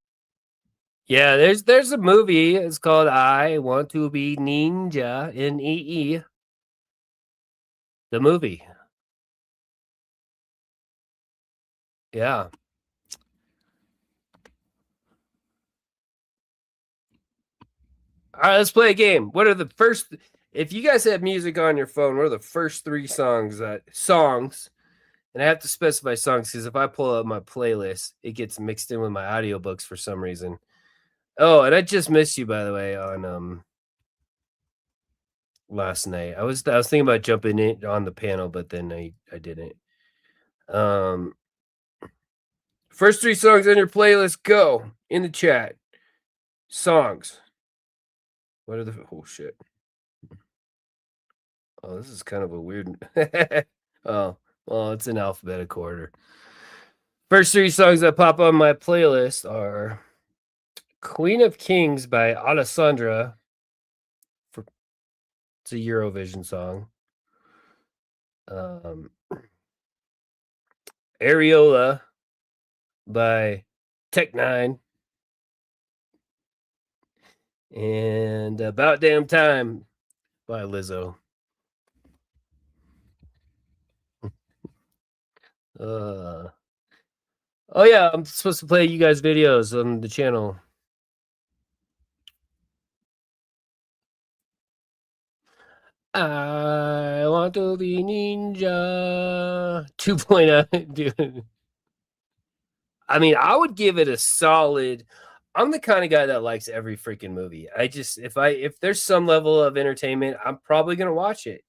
Yeah, there's a movie. It's called I Want to Be Ninja, N-E-E. The movie. Yeah. All right, let's play a game. What are the first, if you guys have music on your phone, what are the first 3 songs? And I have to specify songs because if I pull up my playlist, it gets mixed in with my audiobooks for some reason. Oh, and I just missed you, by the way, on last night. I was thinking about jumping in on the panel, but then I didn't. First 3 songs on your playlist, go in the chat. Songs. What are the, oh shit. Oh, this is kind of a weird. Oh, well, it's in alphabetical order. First 3 songs that pop on my playlist are Queen of Kings by Alessandra. It's a Eurovision song. Areola by Tech9. And About Damn Time by Lizzo. Oh yeah, I'm supposed to play you guys videos on the channel. I want want to be ninja. 2.0, dude. I mean, I would give it a solid. I'm the kind of guy that likes every freaking movie. I just if there's some level of entertainment, I'm probably gonna watch it.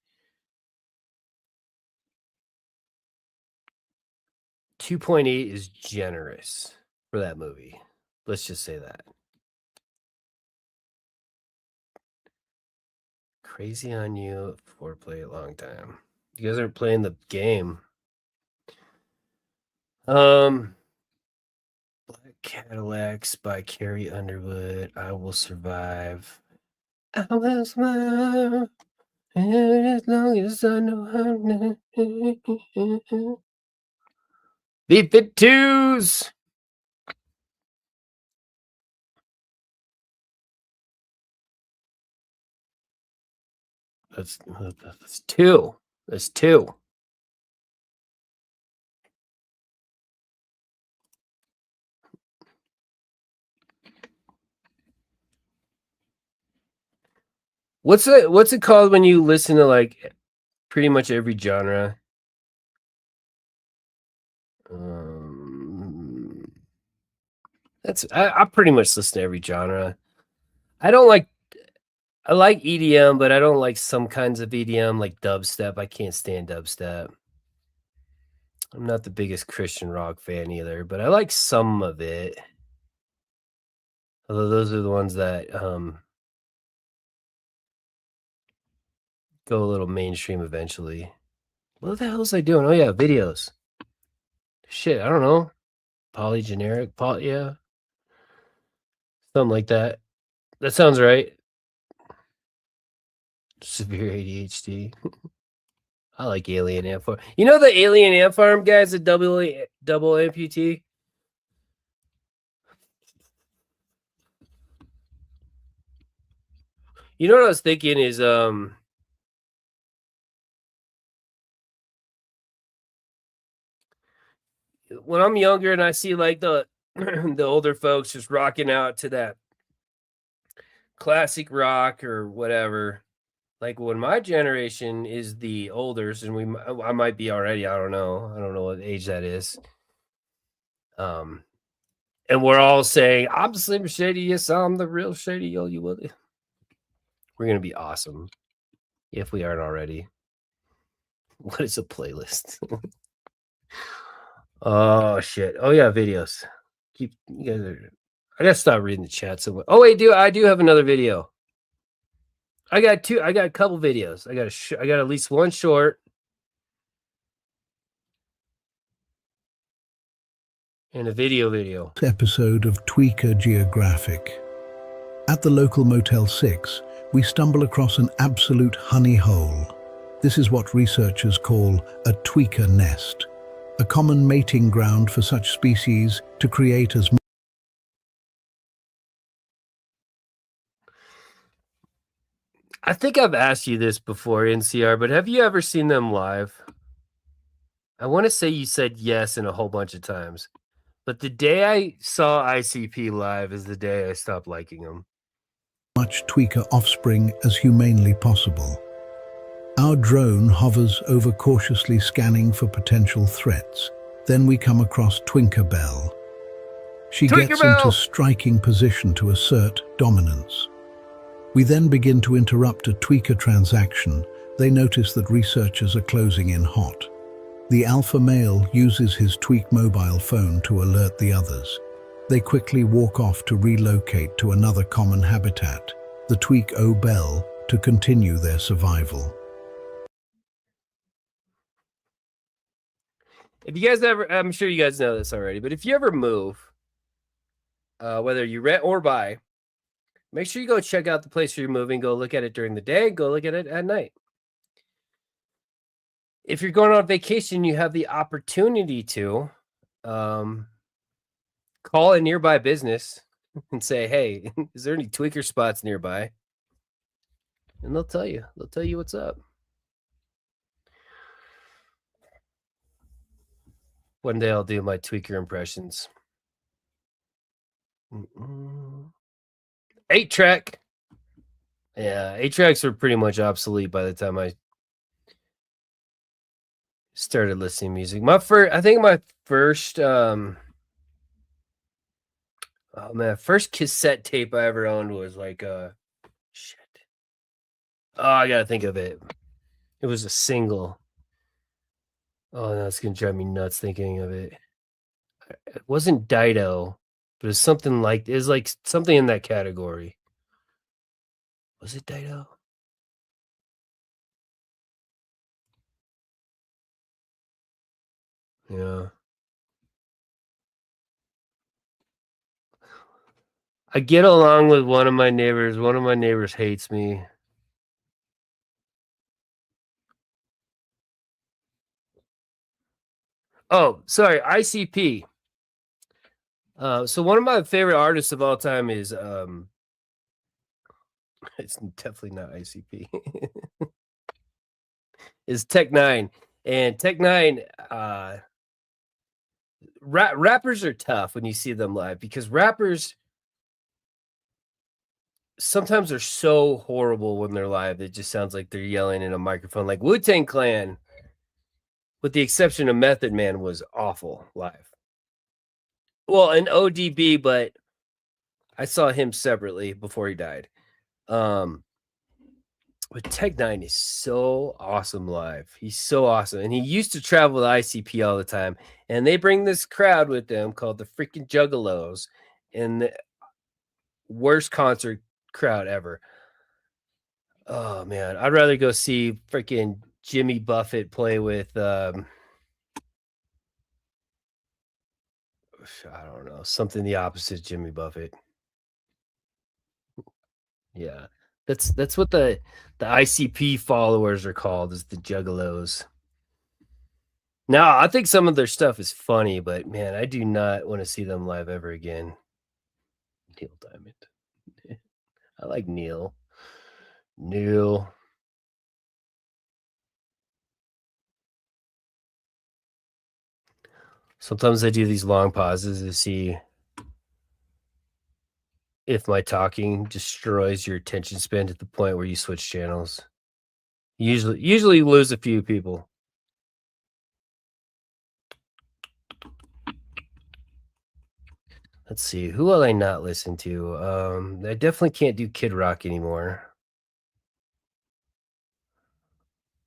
2.8 is generous for that movie. Let's just say that. Crazy on You, foreplay a long time. You guys aren't playing the game. Black Cadillacs by Carrie Underwood. I Will Survive. I will smile as long as I know how. The Fit Twos. That's two. That's two. What's it called when you listen to like pretty much every genre? I pretty much listen to every genre. I like EDM, but I don't like some kinds of EDM, like dubstep. I can't stand dubstep. I'm not the biggest Christian rock fan either, but I like some of it. Although those are the ones that go a little mainstream eventually. What the hell was I doing? Oh yeah, videos. Shit, I don't know. Polygeneric, yeah. Something like that. That sounds right. Severe ADHD. I like Alien Ant Farm. You know the Alien Ant Farm guys, a double amputee? You know what I was thinking is when I'm younger and I see like the the older folks just rocking out to that classic rock or whatever. Like when my generation is the olders, and I might be already. I don't know what age that is. And we're all saying, "I'm Slim Shady. Yes, I'm the real Shady. Yo, you will." We're gonna be awesome if we aren't already. What is a playlist? Oh shit! Oh yeah, videos. You guys are. I gotta stop reading the chat. So, oh wait, I do have another video. I got two. I got a couple videos. I got at least one short and a video. Episode of Tweaker Geographic. At the local Motel 6, we stumble across an absolute honey hole. This is what researchers call a tweaker nest, a common mating ground for such species to create as I think I've asked you this before, NCR, but have you ever seen them live? I want to say you said yes in a whole bunch of times, but the day I saw ICP live is the day I stopped liking them. much tweaker offspring as humanely possible. Our drone hovers over cautiously scanning for potential threats. Then we come across Twinkerbell. She gets into striking position to assert dominance. We then begin to interrupt a tweaker transaction. They notice that researchers are closing in hot. The alpha male uses his tweak mobile phone to alert the others. They quickly walk off to relocate to another common habitat, the tweak O-Bell, to continue their survival. If you guys ever, I'm sure you guys know this already, but if you ever move, whether you rent or buy, make sure you go check out the place you're moving. Go look at it during the day. Go look at it at night. If you're going on vacation, you have the opportunity to call a nearby business and say, "Hey, is there any tweaker spots nearby?" And they'll tell you. They'll tell you what's up. One day I'll do my tweaker impressions. 8-track. Yeah, 8-tracks are pretty much obsolete by the time I started listening to music. I think my first first cassette tape I ever owned was like shit. Oh, I gotta think of it. It was a single. Oh, that's gonna drive me nuts thinking of it. It wasn't Dido, but it's something like something in that category. Was it Dido? Yeah. I get along with one of my neighbors. One of my neighbors hates me. Oh, sorry, ICP. So one of my favorite artists of all time is it's definitely not ICP. Is Tech-9. And Tech-9 rappers are tough when you see them live because rappers sometimes are so horrible when they're live. It just sounds like they're yelling in a microphone. Like Wu-Tang Clan, with the exception of Method Man, was awful live. Well, and ODB, but I saw him separately before he died. But Tech-9 is so awesome live. He's so awesome. And he used to travel to ICP all the time. And they bring this crowd with them called the freaking Juggalos. And the worst concert crowd ever. Oh, man. I'd rather go see freaking Jimmy Buffett play with, I don't know, something the opposite of Jimmy Buffett. Yeah. That's what the ICP followers are called, is the Juggalos. Now, I think some of their stuff is funny, but man, I do not want to see them live ever again. Neil Diamond. I like Neil. Sometimes I do these long pauses to see if my talking destroys your attention span to the point where you switch channels. Usually lose a few people. Let's see. Who will I not listen to? I definitely can't do Kid Rock anymore.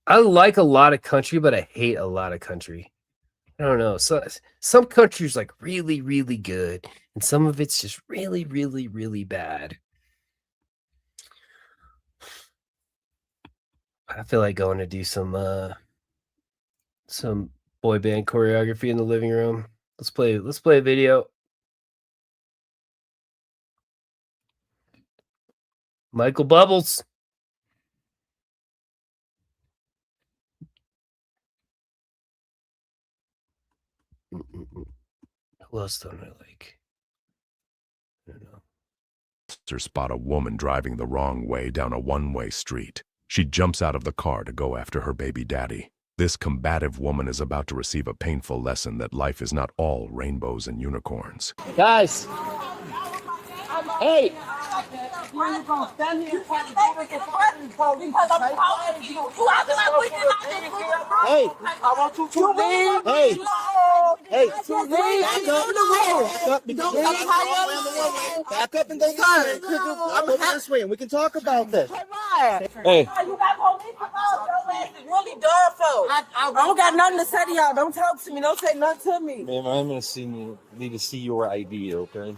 I like a lot of country, but I hate a lot of country. I don't know. So some country's like really, really good, and some of it's just really, really, really bad. I feel like going to do some boy band choreography in the living room. Let's play a video. Michael Bubbles. Who else don't I like? I don't know. Spot a woman driving the wrong way down a one-way street. She jumps out of the car to go after her baby daddy. This combative woman is about to receive a painful lesson that life is not all rainbows and unicorns. Guys! Hey! Where you gonna stand here and try to do this because I'm calling you. You acting like we did not just Hey, I want you to leave. Hey, hey, to leave. Back up and go I'm this way and we can talk about this. Hey. You got police involved. Your ass is really done for. I don't got nothing to say to y'all. Don't talk to me. Don't say nothing to me. Ma'am, I'm gonna need to see your ID, okay?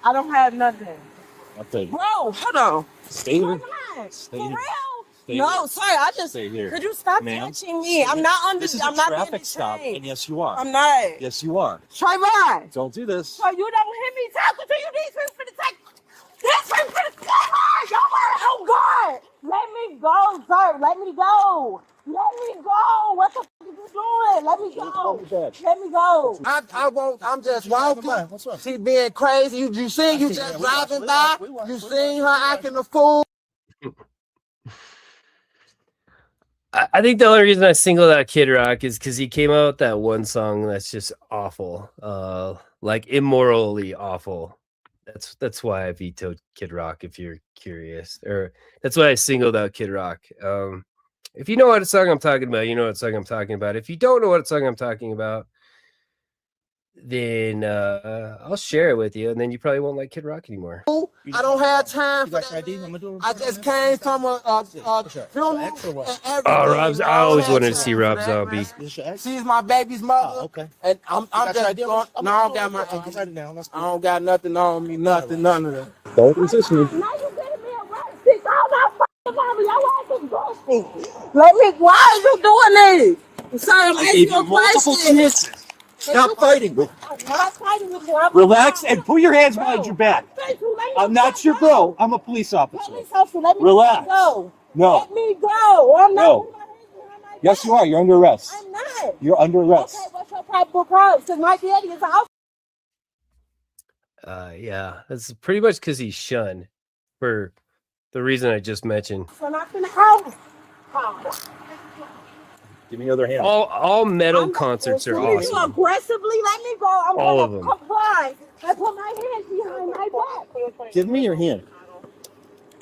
I don't have nothing. Okay. Bro, hold on. Stay here. Stay here. For real? Stay No, here. sorry. I just. Stay here. Could you stop touching me? I'm not under. This is I'm a not traffic stop, and yes, you are. I'm not. Yes, you are. Trayvon. Don't do this. So you don't hear me talking to you. These people finna take. This people finna take her. Oh God. Let me go, sir. Let me go. Let me go. What the f are you doing? Let me go. Let me go. I won't. I'm just walking. She being crazy. You seen you just driving by. You seen her acting a fool. I think the only reason I singled out Kid Rock is because he came out with that one song that's just awful, like immorally awful. That's why I vetoed Kid Rock. If you're curious, or that's why I singled out Kid Rock. If you know what song I'm talking about, you know what song I'm talking about. If you don't know what song I'm talking about, then I'll share it with you, and then you probably won't like Kid Rock anymore. I don't have time for that. I just came from a funeral and everything. Oh, Rob's! I always wanted to see Rob that, Zombie. She's my baby's mother. Okay. And I'm just going. No, I don't got my. I don't got nothing on me. Nothing. None of that. Don't resist me. Let me. Why are you doing this? Sir, I'm asking you a multiple question. chances. Stop fighting with me. I'm not fighting with you. Relax and put your hands behind your back. I'm not your bro. I'm a police officer. Let me Relax. go. No. Let me go. I'm not. No. Yes, you are. You're under arrest. I'm not. You're under arrest. Okay, what's your probable cause? Because my daddy is out. Yeah, that's pretty much because he's shunned for the reason I just mentioned. So not in the house. Give me the other hand. All metal concerts are You awesome. aggressively let me go. I'm All gonna of them. comply. I put my hands behind my back. Give me your hand.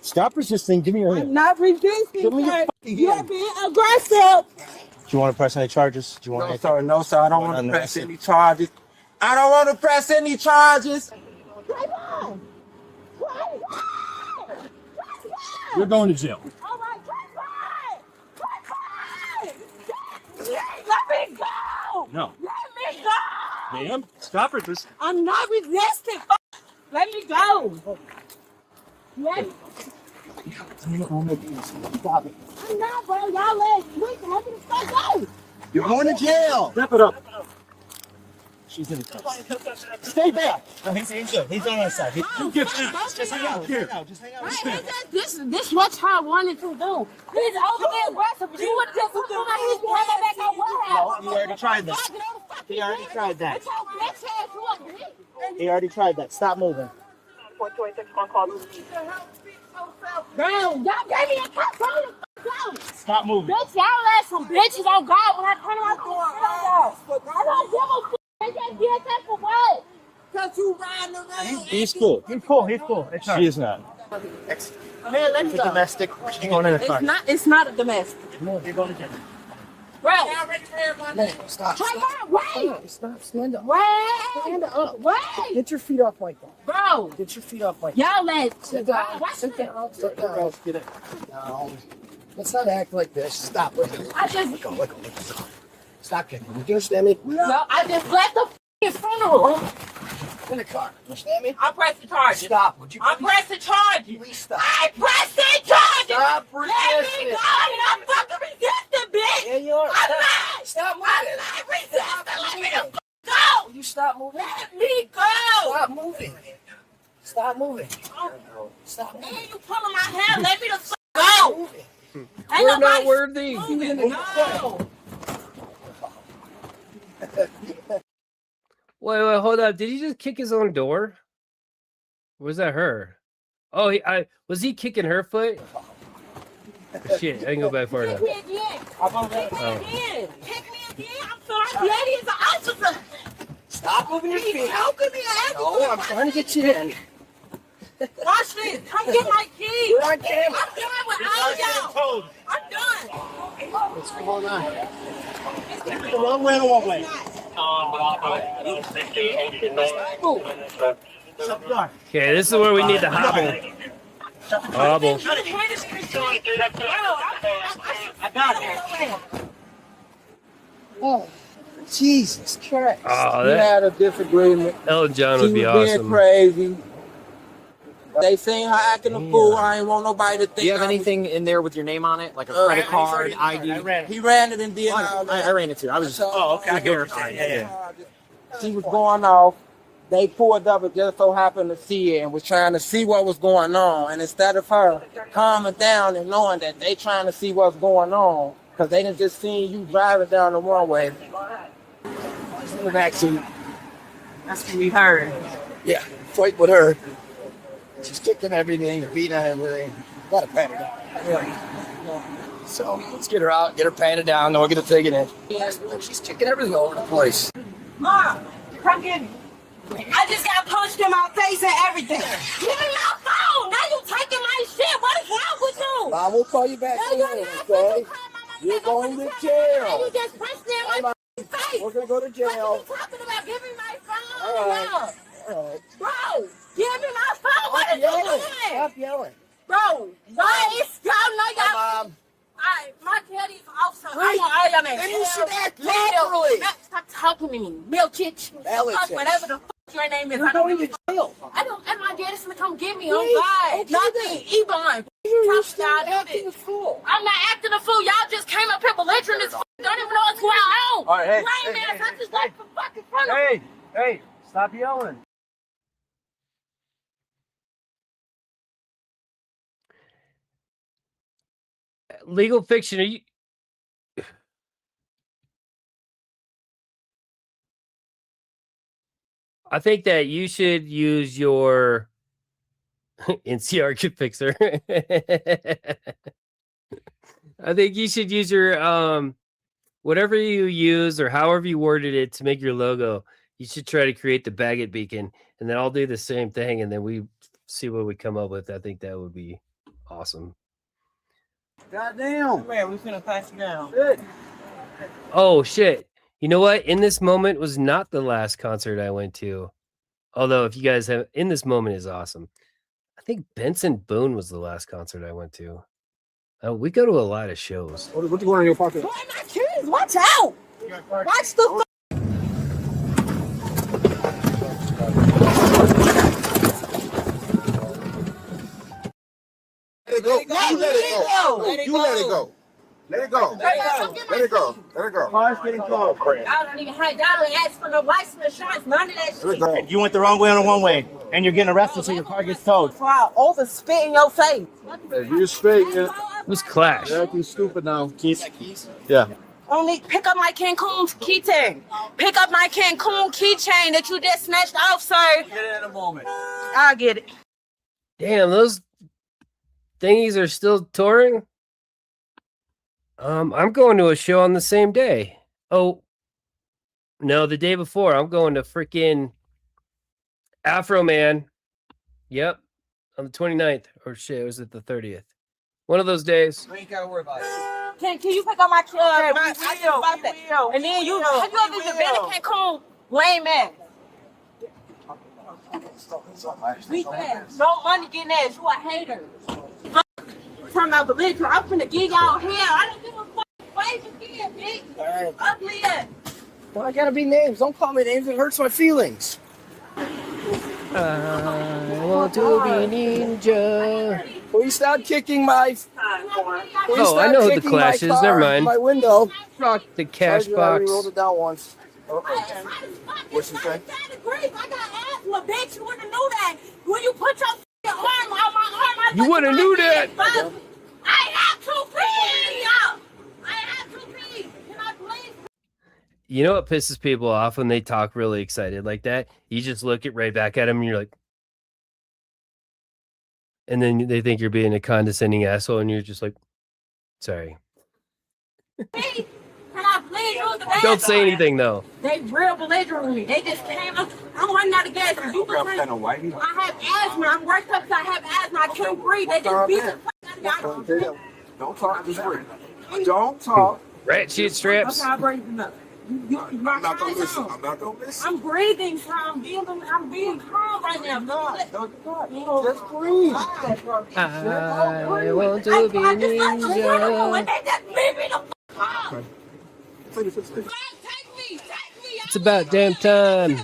Stop resisting. Give me your I'm hand. not resisting. Give me your sir. fucking You're hand. being aggressive. Do you want to press any charges? Do you want No, sir. No, sir. I don't want to press any charges. I don't want to press any charges. You're going to jail. All right, let me go. No. Let me go. Ma'am, stop resisting. I'm not resisting. Let me go. Let me. Stop it. I'm not, bro. Y'all let me the fuck go. You're going to jail. Step it up. She's in the cuffs. Stay back. No, he's good. He's on our side. You get this. Just hang out here. Just hang out. This what I wanted to do. He's overly aggressive. You would just put my hands behind my back. I would have. No, he already tried that. He already tried that. He already tried that. Stop moving. 426 phone call. Bro, y'all gave me a cup on the Stop moving. Bitch, y'all let some bitches on God when I turn around to I don't give a fuck. I just did that for what? Because you riding around. He's cool. He's cool. He's cool. It's She is not. Man, let me go. Domestic. She's going in the car. It's not a domestic. You're going to jail. Bro. Stop. Wait. Stop. Stand up. Wait. Stand up. Wait. Get your feet off like that. Bro. Get your feet off like Y'all let. Sit down. Sit down. Sit down. Get it. No. Let's not act like this. Stop. I just. Let go. Stop kicking. You understand me? No, I just left the funeral. In the car. Understand me? I pressed the charges. Stop. Would you I pressed the charges. please stop? I pressed the charges. Stop Let resisting. me go. I'm fucking resisting, bitch. Yeah, you are. I'm not. Stop moving. I'm not resisting. Let me the fuck go. Will you stop moving? Let me go. Stop moving. Stop moving. Stop moving. Man, you pulling my hair. Let me the fuck go. Ain't We're not nobody worthy. moving. No. Wait, hold up. Did he just kick his own door? Or was that her? Oh, was he kicking her foot? Shit, I can go back far enough. Kick me again. Kick me again. Kick me again. I'm sorry. Daddy is an officer. Stop moving your He's feet. helping me. No, I'm trying to get you in. Watch this. Come get my keys. You're on camera. I'm done with all y'all. I'm done. What's going on? The wrong way or the wrong way? Okay, this is where we need the hobble. Hobble. I got it. Oh, Jesus Christ. Oh, We had a disagreement. Elton John She would be was being awesome. crazy. They seen her acting a fool. I ain't want nobody to think. Do you have anything in there with your name on it, like a credit card, ID? He ran it and did all that. I ran it too. I was just okay. I verifying. Yeah. She was going off. They pulled up and just so happened to see it and was trying to see what was going on. And instead of her calming down and knowing that they trying to see what's going on, because they didn't just seen you driving down the runway. In the backseat. That's what we heard. Yeah, fight with her. She's kicking everything, beating everything. Got to pat her down. Yeah. So let's get her out, get her patted down, then we're gonna take it in. She's kicking everything all over the place. Mom, come get me. I just got punched in my face and everything. Give me my phone. Now you taking my shit. What is wrong with you? Mom, we'll call you back No, later, you're not. okay? You call my You're going to jail. You just punched me in my face. We're going to go to jail. What are you talking about? Give me my phone. All right. All right. Bro, give me my phone. What are you doing? Stop yelling. Bro, guys, y'all know y'all. Alright, my daddy's also. I want all y'all names. Then you should act properly. Stop talking to me. Milchich. Whatever the fuck your name is. You're going to jail. I don't. And my daddy's gonna come get me Please, on God. okay Nothing. Ebon. You're still acting a fool. I'm not acting a fool. Y'all just came up here belligerent this fuck. Don't even know what's going on. All right, hey, Lame hey, ass. hey, I just like the fucking front of Hey, hey, stop yelling. Legal fiction. Are you? I think that you should use your NCR could fix her. I think you should use your whatever you use or however you worded it to make your logo. You should try to create the Baggett beacon, and then I'll do the same thing, and then we see what we come up with. I think that would be awesome. Goddamn. Man, we're gonna pass it down. Good. Oh shit. You know what? In This Moment was not the last concert I went to. Although if you guys have In This Moment is awesome. I think Benson Boone was the last concert I went to. We go to a lot of shows. What you going in your pocket? Boy, my kids, watch out! Watch the Let it go. You let it go. You let it go. Let it go. Let it go. Let it go. Car's getting close. Y'all don't even have y'all don't ask for no license insurance, none of that shit. You went the wrong way on the one way, and you're getting arrested so your car gets towed. Wow, over spit in your face. If you speak, It was Clash. you're acting stupid now. Keys? Yeah. Only pick up my Cancun keychain. Pick up my Cancun keychain that you just snatched off, sir. Get it in a moment. I'll get it. Damn, those thingies are still touring. I'm going to a show on the same day. Oh, no, the day before. I'm going to freaking Afro Man. Yep, on the 29th. Or shit, was it the 30th? One of those days. You ain't gotta worry about it. Can you pick up my Okay, my we will, about that? we will, And then we you will, have you ever we been to will. Cancun? Lame ass. Weak ass. No money getting ass. You a hater. Talking about belligerent. I'm finna give y'all hell. I don't give a fuck. Wave again, bitch. Ugly ass. Well, I gotta be names. Don't call me names. It hurts my feelings. I want to be ninja. Please stop kicking my. Oh, I know who the Clash is. Never mind. My window. Rock the cash I box. rolled it down once. What's she say? I got asthma, bitch. You wouldn't know that. When you put your arm on my arm, You wouldn't knew that. I have to pee. I have to pee. Can I please? You know what pisses people off when they talk really excited like that? You just look it right back at them and you're like, and then they think you're being a condescending asshole and you're just like, sorry. Can I please use the bathroom? Don't say anything though. They real belligerent with me. They just came up. I'm running out of gas. You I have asthma. I'm worked up because I have asthma. I can't breathe. They just beat the fuck out of me. Don't talk. Just breathe. Don't talk. Rat shit straps. Okay, I'm breathing up. I'm not gonna listen. I'm not gonna listen. I'm breathing, so I'm being calm right now. No, just breathe. I want to be ninja. It's about damn time.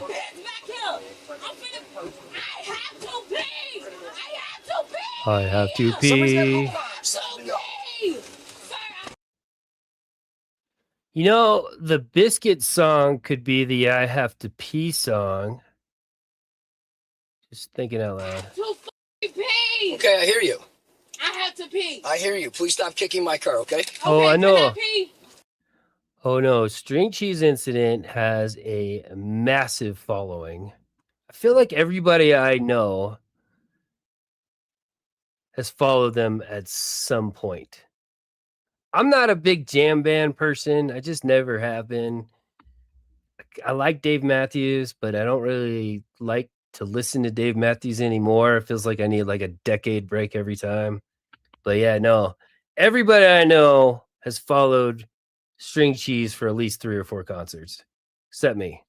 I have to pee. You know, the Biscuit song could be the I Have to Pee song. Just thinking out loud. Okay, I hear you. I have to pee. I hear you. Please stop kicking my car, okay? Oh, I know. Can I pee? Oh no, String Cheese Incident has a massive following. I feel like everybody I know has followed them at some point. I'm not a big jam band person. I just never have been. I like Dave Matthews, but I don't really like to listen to Dave Matthews anymore. It feels like I need like a decade break every time. But yeah, no. Everybody I know has followed String Cheese for at least 3 or 4 concerts. Except me.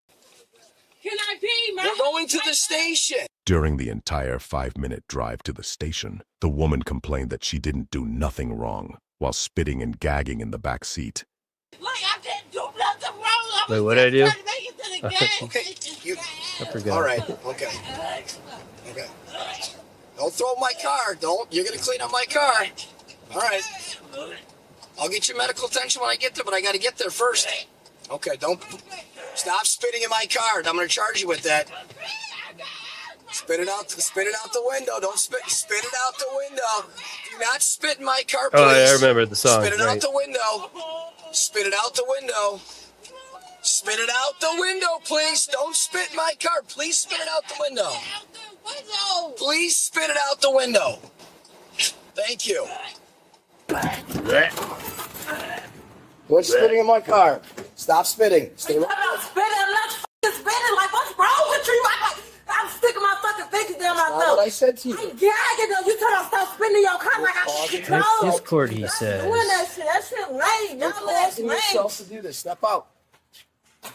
Can I pee, man? We're going to the station. During the entire 5-minute drive to the station, the woman complained that she didn't do nothing wrong while spitting and gagging in the back seat. Like, I didn't do nothing wrong. Wait, what did I do? Okay, you. I forgot. All right, okay. Okay. Don't throw my car. Don't. You're going to clean up my car. All right. I'll get you medical attention when I get there, but I got to get there first. Okay, don't. Stop spitting in my car. I'm going to charge you with that. Spit it out the window. Don't spit it out the window. Do not spit in my car, please. Oh, I remember the song. Spit it right. out the window. Spit it out the window. Spit it out the window, please. Don't spit in my car. Please spit it out the window. Please spit it out the window. Thank you. Quit spitting in my car. Stop spitting. Stay right. I'm spitting. I'm not fucking spitting. Like, what's wrong with you? I'm sticking my fucking fingers down my throat. What I said to you. I'm gagging though. You tell me stop spitting in your car like I should know. That's Discord, he says. Doing that shit. That shit lame. You're Y'all ass causing lame. yourself to do this. Step out.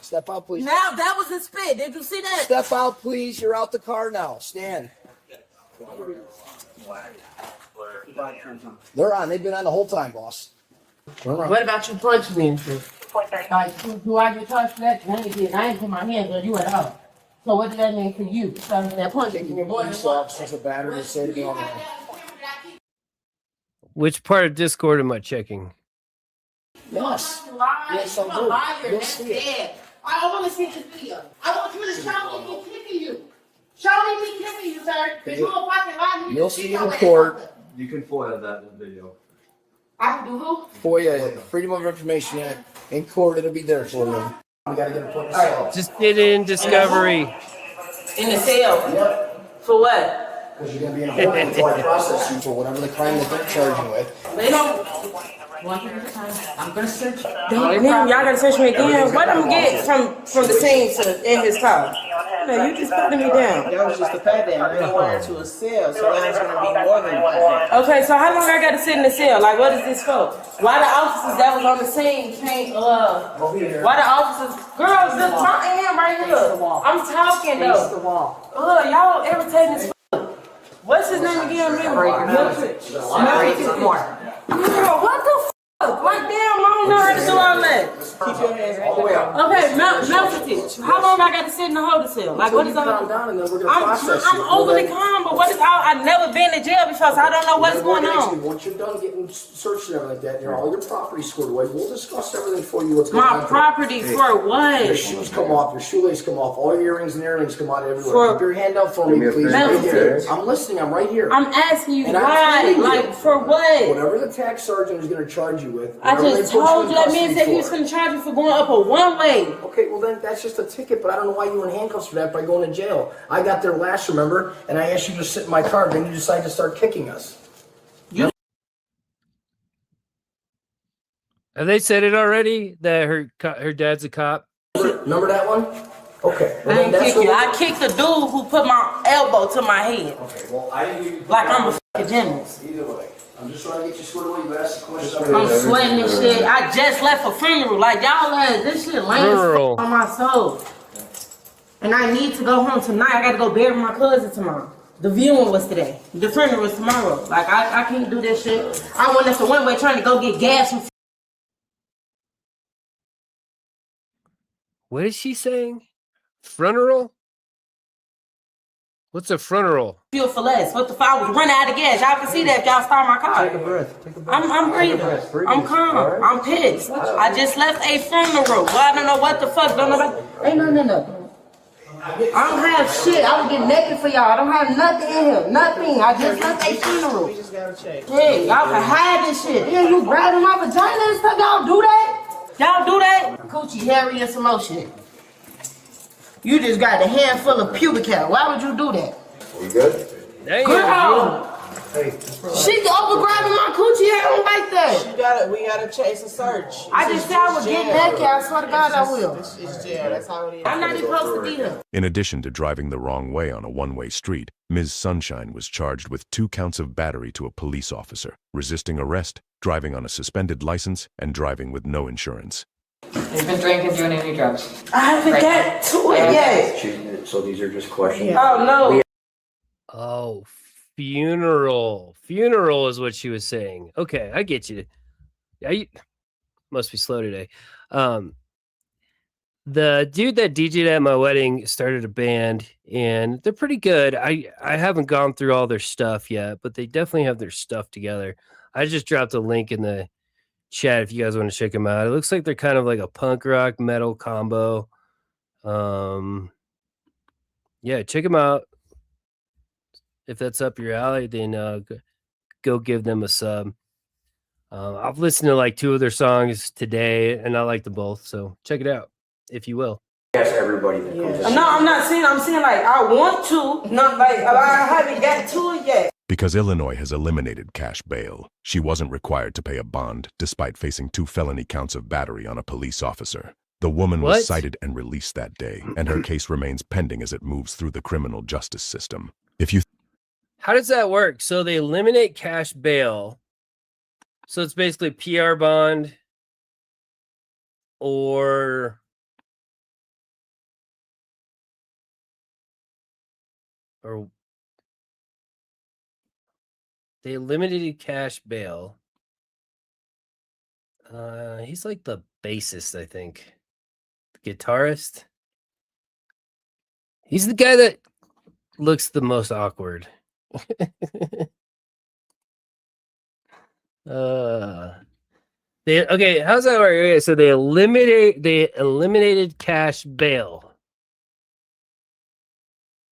Step out, please. Now that was a spit. Did you see that? Step out, please. You're out the car now. Stand. They're on. They've been on the whole time, boss. What about you punching me and shit? Like, do I get touched that? I ain't put my hands on you at all. So what does that mean for you? So that punching me more than Police officers are battered and say to me on that. Which part of Discord am I checking? Yes. Yes, I do. You'll see it. I want to see this video. I want you to show me me kicking you. Show me kicking you, sir. Because you a fucking liar. You'll see it in court. You can FOIA that in the video. I can do who? FOIA, Freedom of Information Act. In court, it'll be there for you. We gotta get a put in the cell. Just get in Discovery. In the cell? Yep. For what? Because you're gonna be in a court until I process you for whatever the crime that they're charging you with. They don't. I'm gonna search. Y'all gotta search me again. What I'm get from the scene to in his car? No, you just patting me down. That was just a pat down. I didn't want her to a cell, so now it's gonna be more than a pat down. Okay, so how long I gotta sit in the cell? Like, what is this for? Why the officers that was on the scene can't? Why the officers? Girls, this my hand right here. I'm talking though. Y'all irritating as fuck. What's his name again? Girl, what the fuck? Like, damn, I don't know how to do all that. Keep your hands all the way up. Okay, Melody, how long I got to sit in the holding cell? Like, what is all? Calm down and then we're gonna process you. I'm overly calm, but what is all? I've never been to jail before, so I don't know what's going on. Once you're done getting searched and everything like that, and all your property squared away, we'll discuss everything for you. What's going on? My property for what? Your shoes come off, your shoelace come off, all your earrings and earrings come out everywhere. Keep your hand up for me, please. Right here. I'm listening. I'm right here. I'm asking you why? Like, for what? Whatever the tax sergeant is going to charge you with. I just told you that man said he was going to charge you for going up a one-way. Okay, well then that's just a ticket, but I don't know why you were in handcuffs for that by going to jail. I got there last, remember, and I asked you to sit in my car, then you decided to start kicking us. Have they said it already that her dad's a cop? Remember that one? Okay. I didn't kick you. I kicked the dude who put my elbow to my head. Okay, well I didn't hear you. Like I'm a fucking gymnast. Either way. I'm just trying to get you squared away. You asked the question. I'm sweating this shit. I just left a funeral. Like, y'all this shit lame as fuck on my soul. And I need to go home tonight. I got to go bury my cousin tomorrow. The viewing was today. The funeral was tomorrow. Like, I can't do this shit. I went up the one way trying to go get gas from. What is she saying? Funeral? What's a funeral? Fuel for less. What the fuck? I was running out of gas. Y'all can see that if y'all start my car. Take a breath. I'm breathing. I'm calm. Right. I'm pissed. I just left a funeral. Well, I don't know what the fuck. Don't know. Ain't no. I don't have shit. I would get naked for y'all. I don't have nothing in here. Nothing. I just left a funeral. We just gotta check. Yeah, y'all can hide this shit. Yeah, you grabbing my vagina and stuff. Y'all do that? Y'all do that? Coochie hairy and some more shit. You just got a handful of pubic hair. Why would you do that? You good? Girl! Hey, she over grabbing my coochie hair. I don't like that. gotta chase a search. I just said I would get back here. I swear to God I will. It's jail. That's how it is. I'm not even supposed to be here. In addition to driving the wrong way on a one-way street, Ms. Sunshine was charged with 2 counts of battery to a police officer, resisting arrest, driving on a suspended license, and driving with no insurance. You've been drinking, doing any drugs? I haven't got to it yet. So these are just questions. Oh no. Oh, funeral. Funeral is what she was saying. Okay, I get you. I must be slow today. The dude that DJ'd at my wedding started a band, and they're pretty good. I haven't gone through all their stuff yet, but they definitely have their stuff together. I just dropped a link in the chat if you guys want to check them out. It looks like they're kind of like a punk rock metal combo. Yeah, check them out. If that's up your alley, then go give them a sub. I've listened to like 2 of their songs today, and I like them both. So check it out if you will. Yes, everybody that comes in. No, I'm not saying. I'm saying like I want to. Not like I haven't got to it yet. Because Illinois has eliminated cash bail, she wasn't required to pay a bond despite facing 2 felony counts of battery on a police officer. The woman was cited and released that day, and her case remains pending as it moves through the criminal justice system. How does that work? So they eliminate cash bail. So it's basically PR bond or they eliminated cash bail. He's like the bassist, I think. The guitarist. He's the guy that looks the most awkward. Okay, how's that work? Okay, so they eliminated cash bail.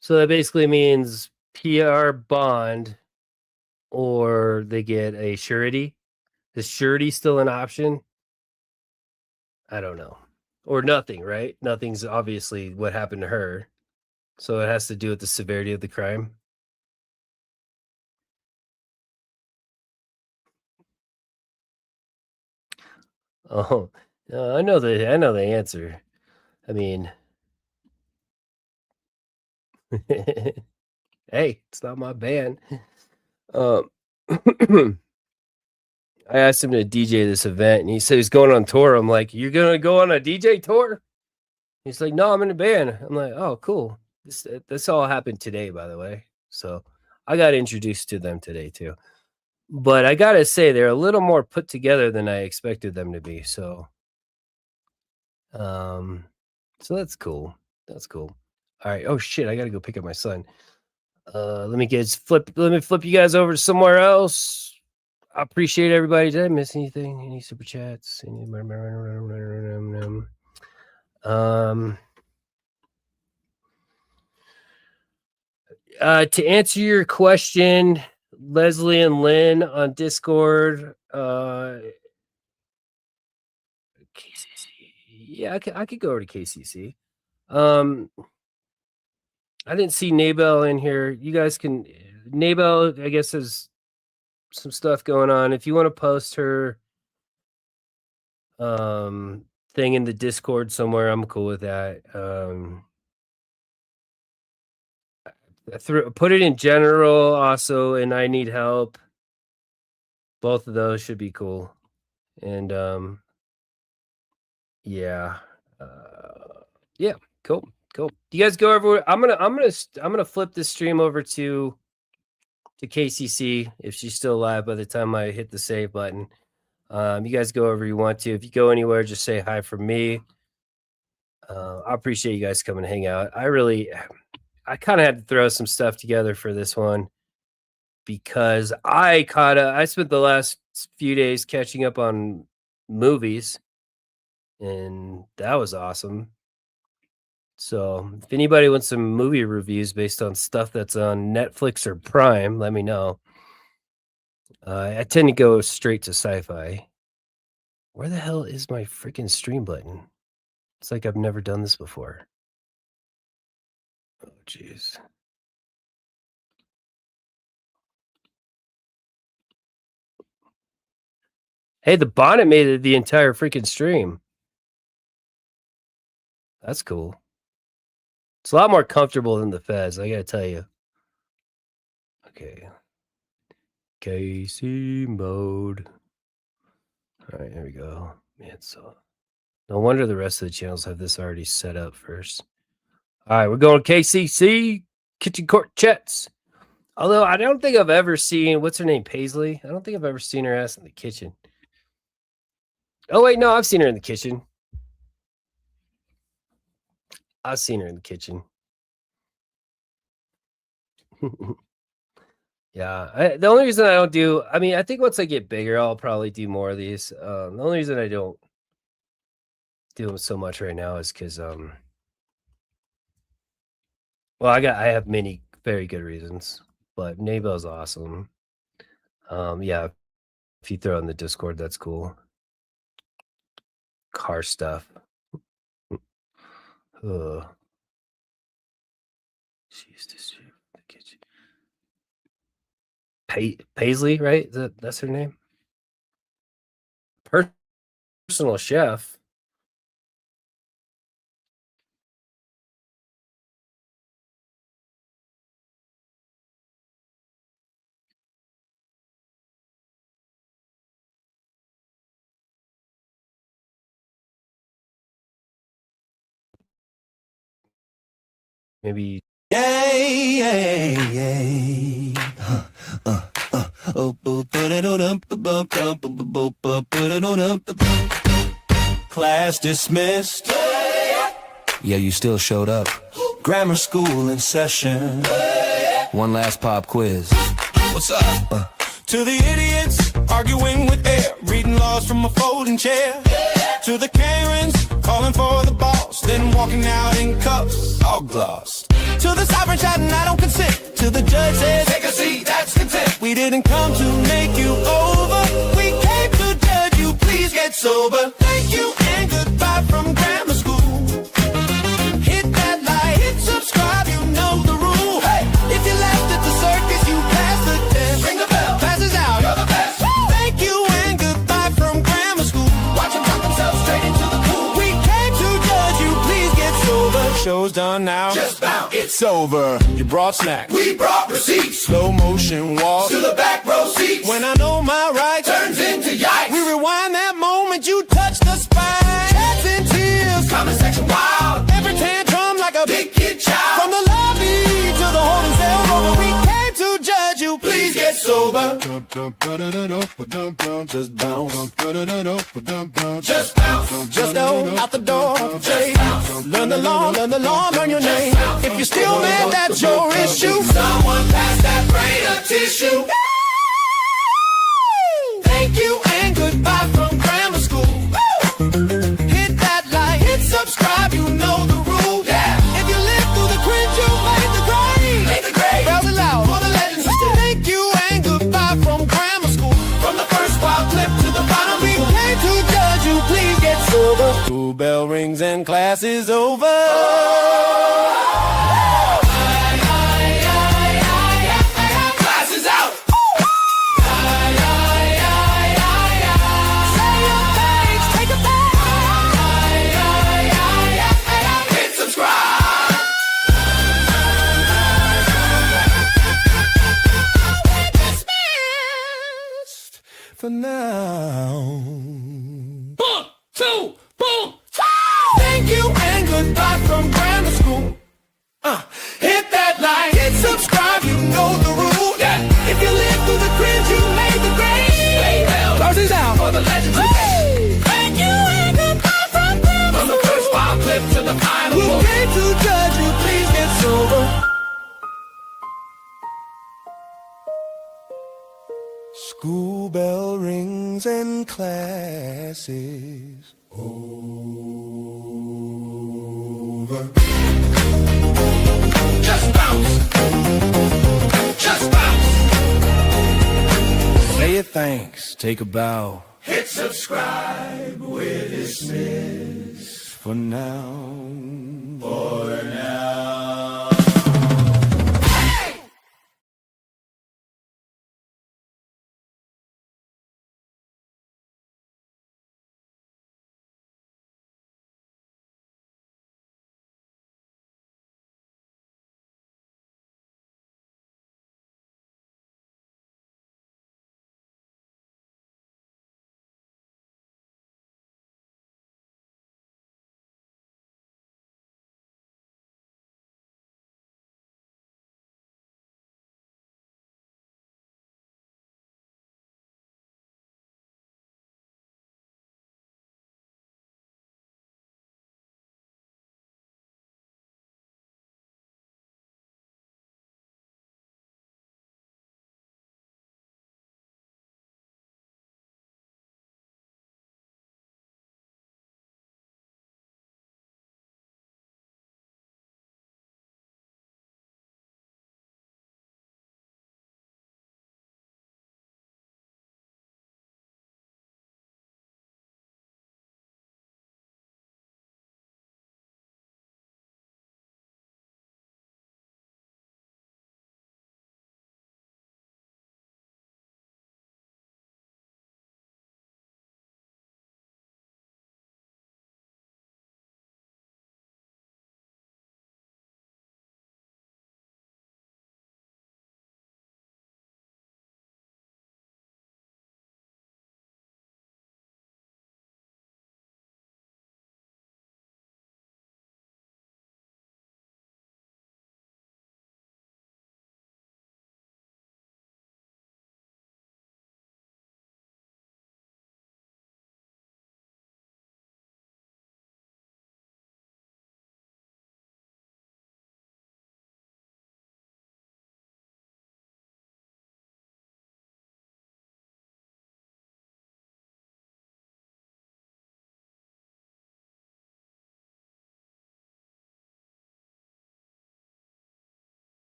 So that basically means PR bond or they get a surety. Is surety still an option? I don't know. Or nothing, right? Nothing's obviously what happened to her. So it has to do with the severity of the crime. Oh, I know the answer. I mean, hey, it's not my band. I asked him to DJ this event, and he said he's going on tour. I'm like, "You're gonna go on a DJ tour?" He's like, "No, I'm in a band." I'm like, "Oh, cool." This all happened today, by the way. So I got introduced to them today too. But I gotta say, they're a little more put together than I expected them to be. So, so that's cool. That's cool. All right. Oh shit! I gotta go pick up my son. Let me flip you guys over to somewhere else. I appreciate everybody. Did I miss anything? Any super chats? To answer your question, Leslie and Lynn on Discord. KCC. Yeah, I could go over to KCC. I didn't see Nabel in here. You guys can. Nabel, I guess, has some stuff going on. If you want to post her thing in the Discord somewhere, I'm cool with that. Put it in general also, and I need help. Both of those should be cool. And yeah. Yeah, cool. You guys go everywhere. I'm gonna flip this stream over to KCC if she's still alive by the time I hit the save button. You guys go wherever you want to. If you go anywhere, just say hi from me. I appreciate you guys coming to hang out. I kind of had to throw some stuff together for this one because I spent the last few days catching up on movies, and that was awesome. So if anybody wants some movie reviews based on stuff that's on Netflix or Prime, let me know. I tend to go straight to sci-fi. Where the hell is my freaking stream button? It's like I've never done this before. Oh, jeez. Hey, the bonnet made it the entire freaking stream. That's cool. It's a lot more comfortable than the Fez, I gotta tell you. Okay. KC mode. All right, here we go. Man, so no wonder the rest of the channels have this already set up first. All right, we're going KCC Kitchen Court Chats. Although I don't think I've ever seen, what's her name, Paisley? I don't think I've ever seen her ass in the kitchen. Oh wait, no, I've seen her in the kitchen. I've seen her in the kitchen. Yeah, the only reason I don't do, I mean, I think once I get bigger, I'll probably do more of these. The only reason I don't do them so much right now is because, well, I have many very good reasons, but Naybell's awesome. Yeah, if you throw in the Discord, that's cool. Car stuff. Ugh. She used to shoot the kitchen. Paisley, right? That's her name. Personal chef. Maybe. Class dismissed. Yeah, you still showed up. Grammar school in session. One last pop quiz. What's up? To the idiots arguing with air, reading laws from a folding chair. To the Karens calling for the boss, then walking out in cuffs, all glossed. To the sovereign shouting, I don't consent. To the judge says, take a seat, that's consent. We didn't come to make you over. We came to judge you, please get sober. Thank you and goodbye from grammar school. Hit that like, hit subscribe, you know the rule. Hey, if you left at the circus, you passed the test. Ring the bell, passes out, you're the best. Thank you and goodbye from grammar school. Watch them drop themselves straight into the pool. We came to judge you, please get sober. Show's done now, just bounce, it's over. You brought snacks, we brought receipts. Slow motion walk to the back row seats. When I know my rights turns into yikes. We rewind that moment you touch the spine. Chats and tears, comment section wild. Every tantrum like a big kid child. From the lobby to the holding cell room, we came to judge you, please get sober. Just bounce, just bounce, just go out the door. Learn the law, learn your name. If you're still mad, that's your issue. Someone pass that brain a tissue. Thank you and goodbye from grammar school. Hit that like, hit subscribe, you know the rule. Yeah. If you live through the cringe, you made the grade. Made the grade. Bells it loud for the legends. Thank you and goodbye from grammar school. From the first wild clip to the bottom, we came to judge you. Please get sober. School bell rings and class is over. Class is out. Say your thanks, take a back. Hit subscribe. Dismissed for now. 1, 2, boom. Thank you and goodbye from grammar school. Hit that like, hit subscribe, you know the rule. Yeah. If you live through the cringe, you made the grade. Closes out for the legends. Thank you and goodbye from grammar school. From the first wild clip to the final. We came to judge you, please get sober. School bell rings and classes over. Just bounce. Just bounce. Say your thanks, take a bow. Hit subscribe, we're dismissed for now. For now.